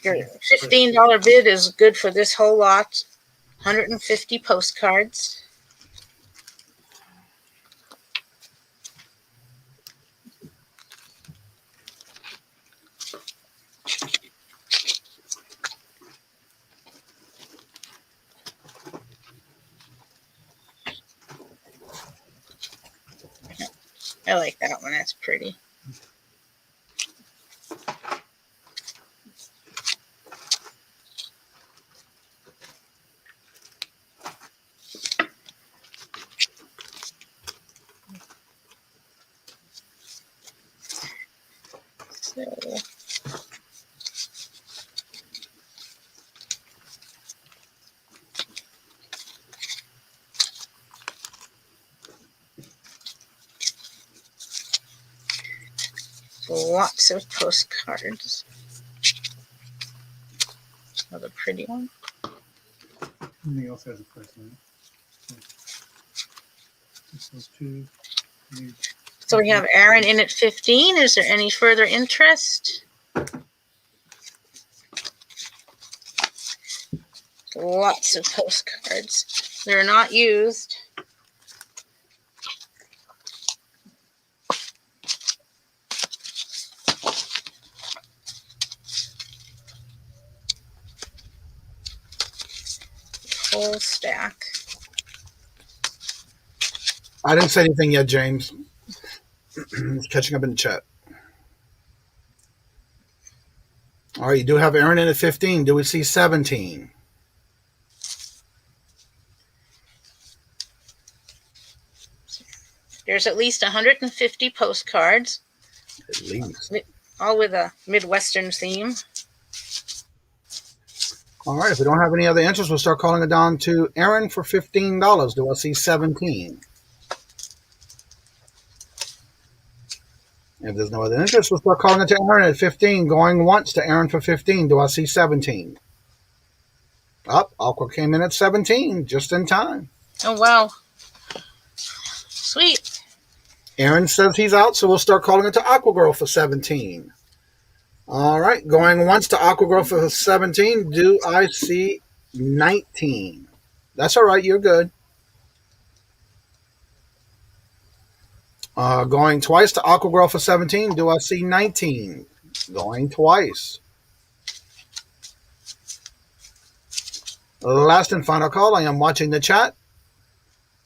Speaker 9: your $15 bid is good for this whole lot. 150 postcards. I like that one. That's pretty. Lots of postcards. Another pretty one.
Speaker 11: Anything else has a price on it. Those two.
Speaker 9: So we have Aaron in at 15. Is there any further interest? Lots of postcards. They're not used. Whole stack.
Speaker 1: I didn't say anything yet, James. It's catching up in the chat. All right, you do have Aaron in at 15. Do we see 17?
Speaker 9: There's at least 150 postcards.
Speaker 1: At least.
Speaker 9: All with a Midwestern theme.
Speaker 1: All right, if we don't have any other interest, we'll start calling it down to Aaron for $15. Do I see 17? If there's no other interest, we'll start calling it to Aaron at 15. Going once to Aaron for 15. Do I see 17? Up, Aqua came in at 17, just in time.
Speaker 9: Oh, wow. Sweet.
Speaker 1: Aaron says he's out, so we'll start calling it to Aqua Girl for 17. All right, going once to Aqua Girl for 17. Do I see 19? That's all right, you're good. Going twice to Aqua Girl for 17. Do I see 19? Going twice. Last and final call. I am watching the chat.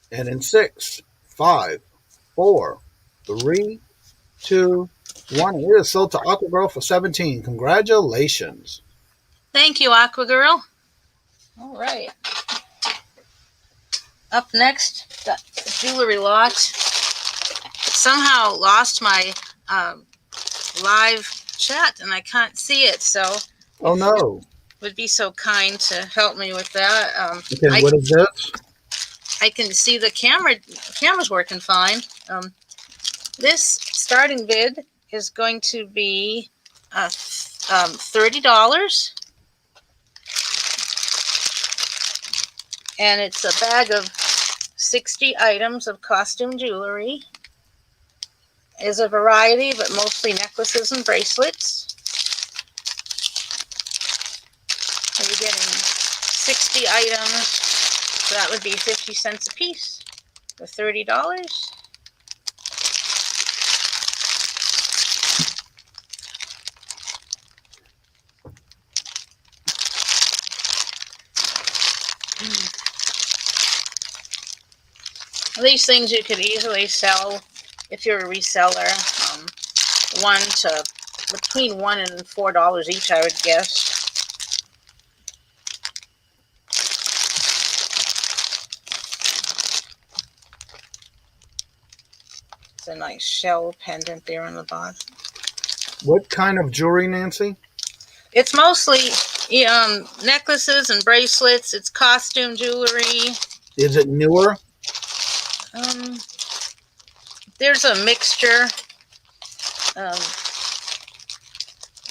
Speaker 1: And in 6, 5, 4, 3, 2, 1. It is sold to Aqua Girl for 17. Congratulations.
Speaker 9: Thank you, Aqua Girl. All right. Up next, the jewelry lot. Somehow lost my live chat and I can't see it. So,
Speaker 1: oh no!
Speaker 9: Would be so kind to help me with that.
Speaker 1: Okay, what is this?
Speaker 9: I can see the camera's working fine. This starting bid is going to be $30, and it's a bag of 60 items of costume jewelry. is a variety, but mostly necklaces and bracelets. So you're getting 60 items, so that would be 50 cents a piece for $30. These things you could easily sell if you're a reseller. Between $1 and $4 each, I would guess. It's a nice shell pendant there on the bottom.
Speaker 1: What kind of jewelry, Nancy?
Speaker 9: It's mostly necklaces and bracelets. It's costume jewelry.
Speaker 1: Is it newer?
Speaker 9: There's a mixture.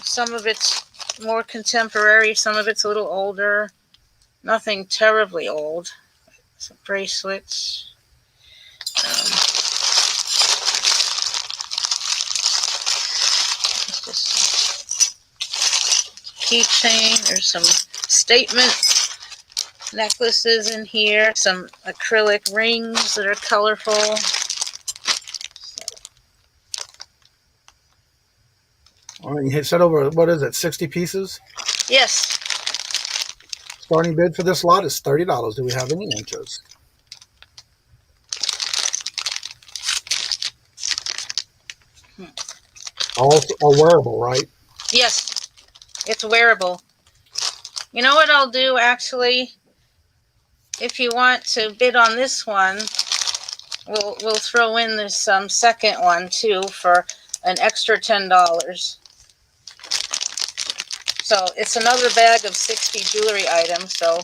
Speaker 9: Some of it's more contemporary, some of it's a little older. Nothing terribly old. Some bracelets. Keychain. There's some statement necklaces in here. Some acrylic rings that are colorful.
Speaker 1: All right, you said over, what is it, 60 pieces?
Speaker 9: Yes.
Speaker 1: Starting bid for this lot is $30. Do we have any interest? All wearable, right?
Speaker 9: Yes. It's wearable. You know what I'll do, actually? If you want to bid on this one, we'll throw in this second one, too, for an extra $10. So it's another bag of 60 jewelry items, so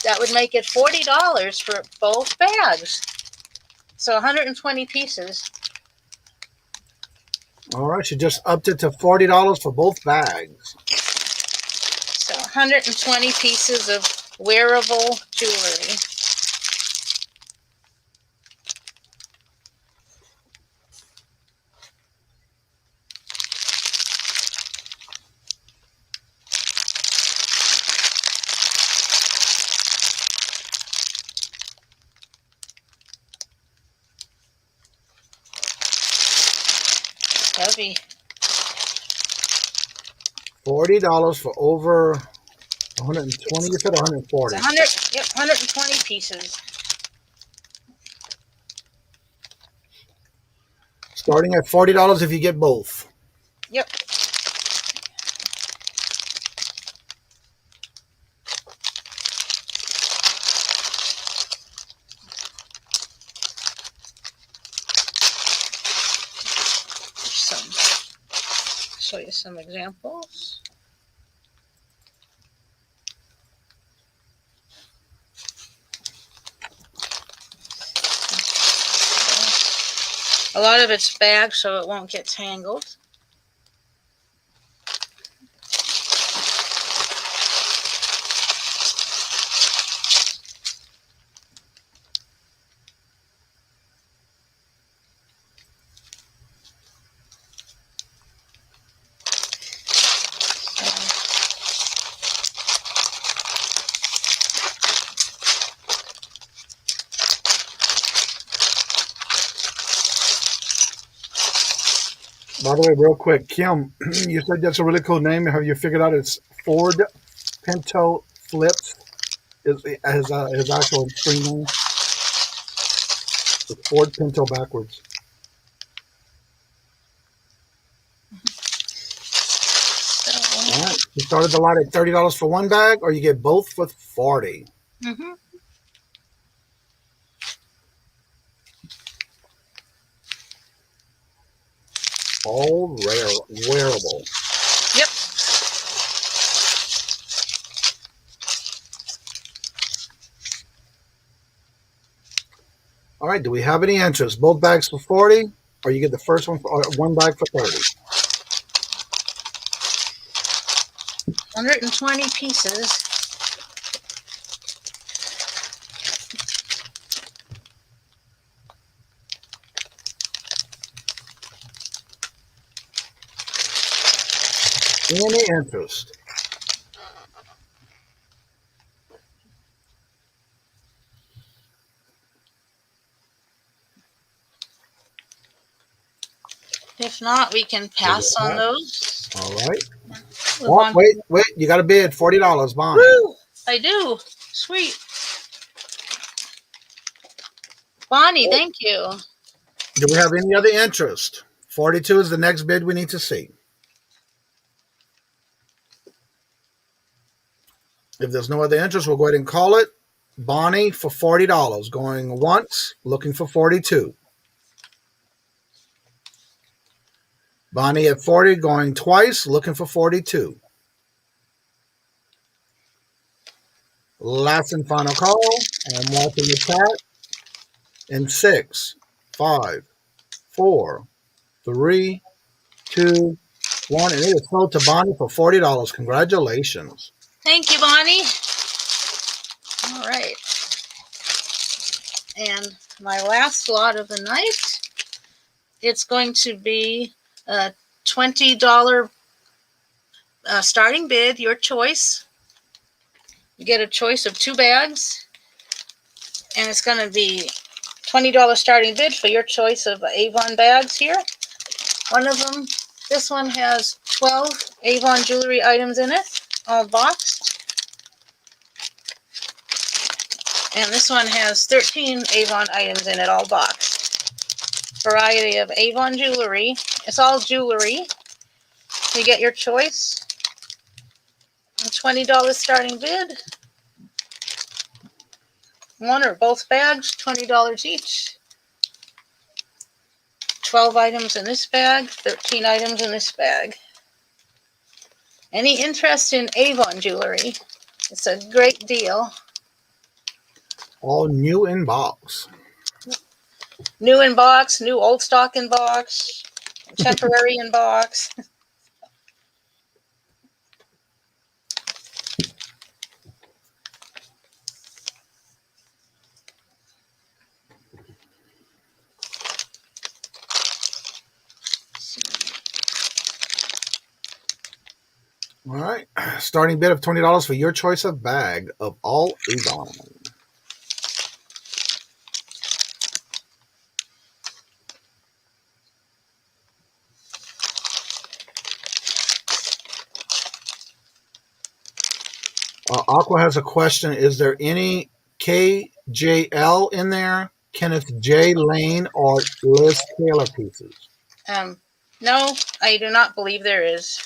Speaker 9: that would make it $40 for both bags. So 120 pieces.
Speaker 1: All right, you just upped it to $40 for both bags.
Speaker 9: So 120 pieces of wearable jewelry. Heavy.
Speaker 1: $40 for over 120. You said 140.
Speaker 9: It's 100. Yep, 120 pieces.
Speaker 1: Starting at $40 if you get both.
Speaker 9: Yep. Show you some examples. A lot of it's bagged so it won't get tangled.
Speaker 1: By the way, real quick, Kim, you said that's a really cool name. Have you figured out it's Ford Pinto Flips? Is his actual screen name? It's Ford Pinto backwards. All right. You started the lot at $30 for one bag, or you get both for $40.
Speaker 9: Mm-hmm.
Speaker 1: All wearable.
Speaker 9: Yep.
Speaker 1: All right. Do we have any interest? Both bags for $40, or you get the first one for one bag for $30.
Speaker 9: 120 pieces.
Speaker 1: Any interest?
Speaker 9: If not, we can pass on those.
Speaker 1: All right.
Speaker 9: Move
Speaker 1: Oh,
Speaker 9: on.
Speaker 1: wait. You got a bid. $40, Bonnie.
Speaker 9: Woo! I do. Sweet. Bonnie, thank you.
Speaker 1: Do we have any other interest? 42 is the next bid we need to see. If there's no other interest, we'll go ahead and call it. Bonnie for $40. Going once, looking for 42. Bonnie at 40, going twice, looking for 42. Last and final call. I'm watching the chat. In 6, 5, 4, 3, 2, 1. And it is sold to Bonnie for $40. Congratulations.
Speaker 9: Thank you, Bonnie. All right. And my last lot of the night, it's going to be a $20 starting bid, your choice. You get a choice of 2 bags, and it's going to be $20 starting bid for your choice of Avon bags here. One of them, this one has 12 Avon jewelry items in it, all boxed. And this one has 13 Avon items in it, all boxed. Variety of Avon jewelry. It's all jewelry. You get your choice. A $20 starting bid. One or both bags, $20 each. 12 items in this bag, 13 items in this bag. Any interest in Avon jewelry? It's a great deal.
Speaker 1: All new in box.
Speaker 9: New in box, new old stock in box, temporary in box.
Speaker 1: All right. Starting bid of $20 for your choice of bag of all Avon. Aqua has a question. Is there any KJL in there? Kenneth J. Lane or Liz Taylor pieces?
Speaker 9: No, I do not believe there is.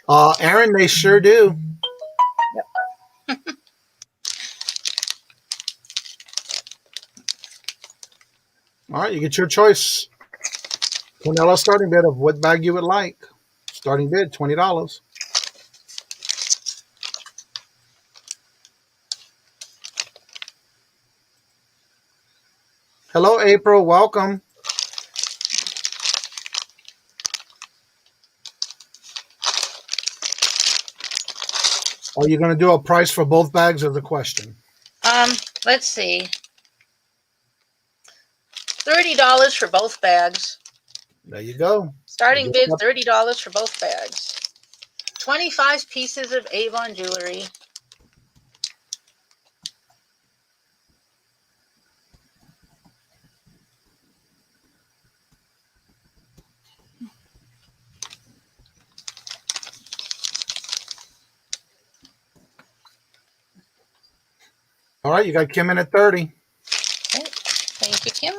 Speaker 1: Aaron, they sure do.
Speaker 9: Yep.
Speaker 1: All right, you get your choice. $20 starting bid of what bag you would like. Starting bid, $20. Hello, April. Welcome. Are you going to do a price for both bags is the question?
Speaker 9: Let's see. $30 for both bags.
Speaker 1: There you go.
Speaker 9: Starting bid, $30 for both bags. 25 pieces of Avon jewelry.
Speaker 1: All right, you got Kim in at 30.
Speaker 9: Okay. Thank you, Kim.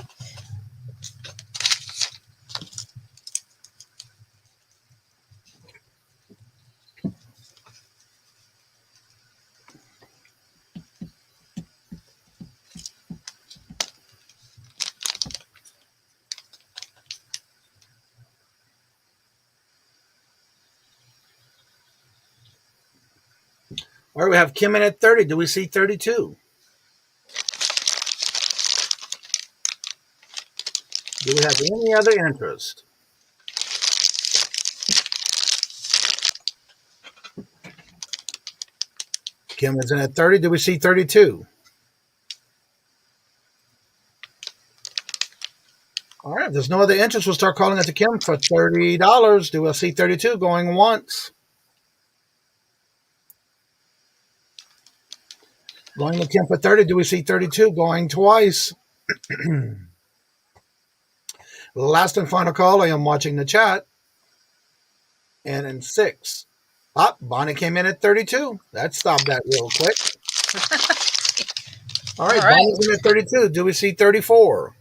Speaker 1: All right, we have Kim in at 30. Do we see 32? Do we have any other interest? Kim is in at 30. Do we see 32? All right, right, there's no other interest. We'll start calling it to Kim for $30. Do a C32 going once. Going to Kim for 30. Do we see 32 going twice? Last and final call. I am watching the chat. And in 6. Bonnie came in at 32. That stopped that real quick. All right, Bonnie's in at 32. Do we see 34?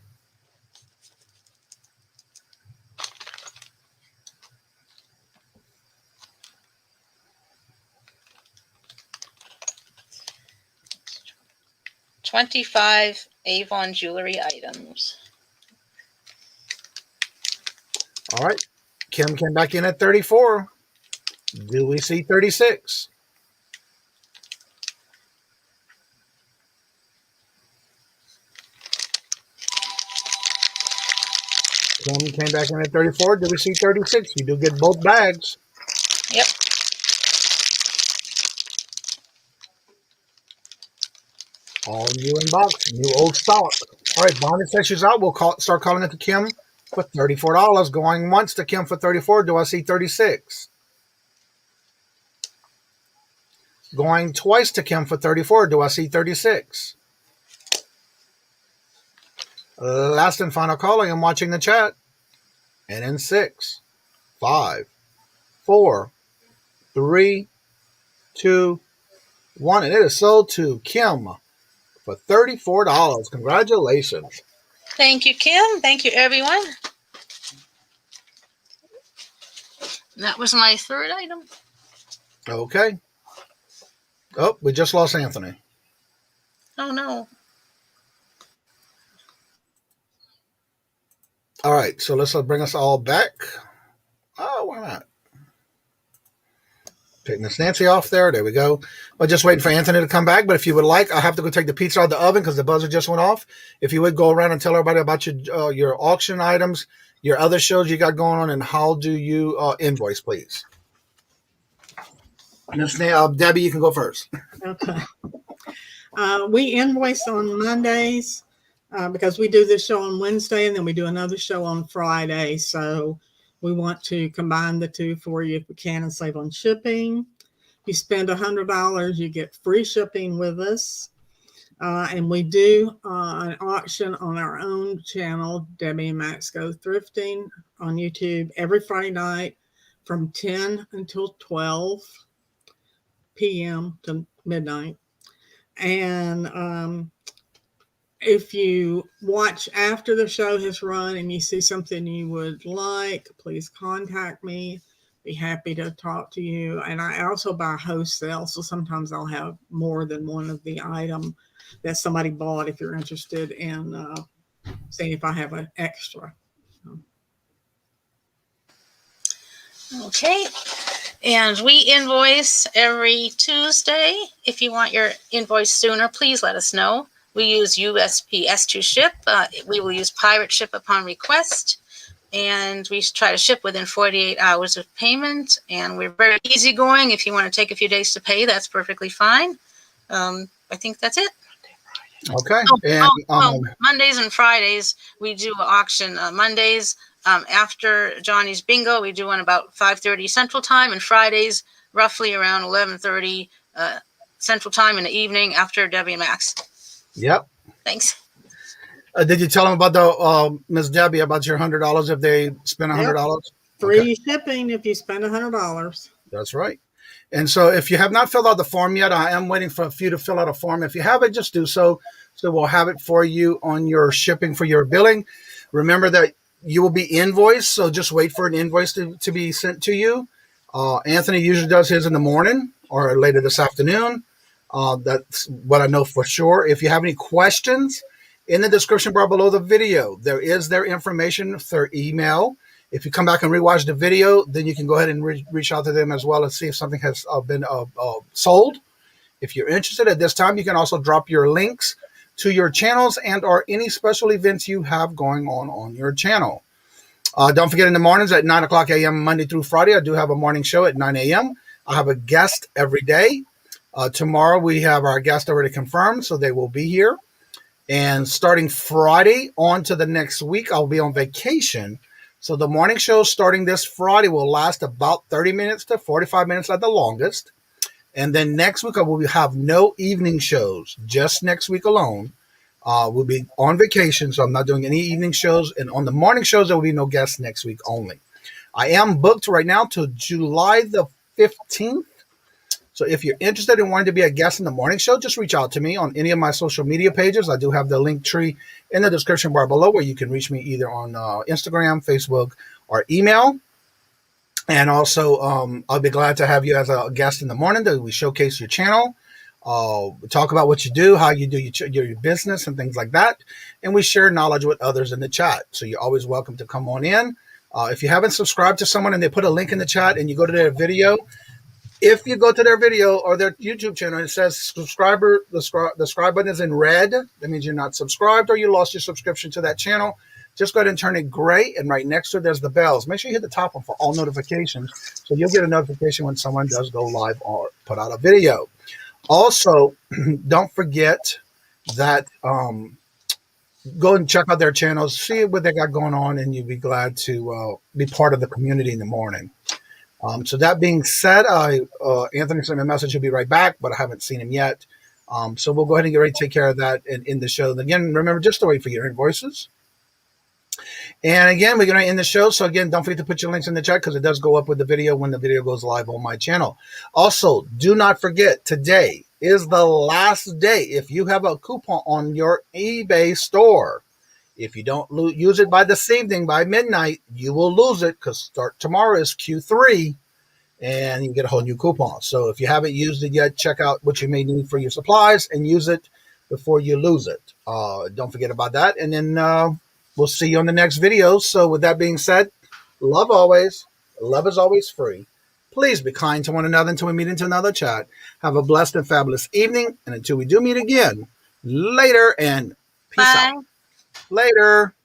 Speaker 9: $25 Avon jewelry items.
Speaker 1: All right. Kim came back in at 34. Do we see 36? Kim came back in at 34. Do we see 36? You do get both bags.
Speaker 9: Yep.
Speaker 1: All new inbox, new old stock. All right, Bonnie says she's out. We'll start calling it to Kim for $34. Going once to Kim for 34. Do I see 36? Going twice to Kim for 34. Do I see 36? Last and final call. I am watching the chat. And in 6, 5, 4, 3, 2, 1. And it is sold to Kim for $34. Congratulations.
Speaker 9: Thank you, Kim. Thank you, everyone. That was my third item.
Speaker 1: Okay. Oh, we just lost Anthony.
Speaker 9: Oh, no.
Speaker 1: All right, so let's bring us all back. Oh, why not? Taking Miss Nancy off there. There we go. I'm just waiting for Anthony to come back. But if you would like, I have to go take the pizza out of the oven because the buzzer just went off. If you would go around and tell everybody about your auction items, your other shows you got going on, and how do you invoice, please? Miss Debbie, you can go first.
Speaker 8: Okay. We invoice on Mondays because we do this show on Wednesday and then we do another show on Friday. So we want to combine the two for you if we can and save on shipping. If you spend $100, you get free shipping with us. And we do an auction on our own channel, Debbie and Max Go Thrifting, on YouTube every Friday night from 10 until 12 p.m. to midnight. And if you watch after the show has run and you see something you would like, please contact me. Be happy to talk to you. And I also buy wholesale, so sometimes I'll have more than one of the item that somebody bought if you're interested in seeing if I have an extra.
Speaker 9: Okay. And we invoice every Tuesday. If you want your invoice sooner, please let us know. We use USPS to ship. We will use pirate ship upon request. And we try to ship within 48 hours of payment. And we're very easygoing. If you want to take a few days to pay, that's perfectly fine. I think that's it.
Speaker 1: Okay.
Speaker 9: Mondays and Fridays, we do an auction. Mondays, after Johnny's bingo, we do one about 5:30 Central Time, and Fridays, roughly around 11:30 Central Time in the evening after Debbie and Max.
Speaker 1: Yep.
Speaker 9: Thanks.
Speaker 1: Did you tell them about the Miss Debbie about your $100 if they spend $100?
Speaker 8: Yep. Free shipping if you spend $100.
Speaker 1: That's right. And so if you have not filled out the form yet, I am waiting for you to fill out a form. If you haven't, just do so. So we'll have it for you on your shipping for your billing. Remember that you will be invoiced, so just wait for an invoice to be sent to you. Anthony usually does his in the morning or later this afternoon. That's what I know for sure. If you have any questions, in the description bar below the video, there is their information for email. If you come back and rewatch the video, then you can go ahead and reach out to them as well and see if something has been sold. If you're interested at this time, you can also drop your links to your channels and or any special events you have going on your channel. Don't forget in the mornings at 9 o'clock a.m. Monday through Friday, I do have a morning show at 9 a.m. I have a guest every day. Tomorrow we have our guest already confirmed, so they will be here. And starting Friday on to the next week, I'll be on vacation. So the morning show starting this Friday will last about 30 minutes to 45 minutes at the longest. And then next week, I will have no evening shows, just next week alone. We'll be on vacation, so I'm not doing any evening shows. And on the morning shows, there will be no guests next week only. I am booked right now till July the 15th. So if you're interested in wanting to be a guest in the morning show, just reach out to me on any of my social media pages. I do have the link tree in the description bar below where you can reach me either on Instagram, Facebook, or email. And also, I'll be glad to have you as a guest in the morning that we showcase your channel. Talk about what you do, how you do your business and things like that. And we share knowledge with others in the chat. So you're always welcome to come on in. If you haven't subscribed to someone and they put a link in the chat and you go to their video, if you go to their video or their YouTube channel, it says subscriber, the subscribe button is in red. That means you're not subscribed or you lost your subscription to that channel. Just go ahead and turn it gray. And right next to it, there's the bells. Make sure you hit the top one for all notifications. So you'll get a notification when someone does go live or put out a video. Also, don't forget that go and check out their channels, see what they got going on, and you'll be glad to be part of the community in the morning. So that being said, Anthony sent me a message. He'll be right back, but I haven't seen him yet. So we'll go ahead and get ready to take care of that in the show. And again, remember just to wait for your invoices. And again, we're going to end the show. So again, don't forget to put your links in the chat because it does go up with the video when the video goes live on my channel. Also, do not forget, today is the last day. If you have a coupon on your eBay store, if you don't use it by this evening, by midnight, you will lose it because start tomorrow is Q3 and you get a whole new coupon. So if you haven't used it yet, check out what you may need for your supplies and use it before you lose it. Don't forget about that. And then we'll see you on the next video. So with that being said, love always. Love is always free. Please be kind to one another until we meet into another chat. Have a blessed and fabulous evening. And until we do meet again, later and peace out. Later.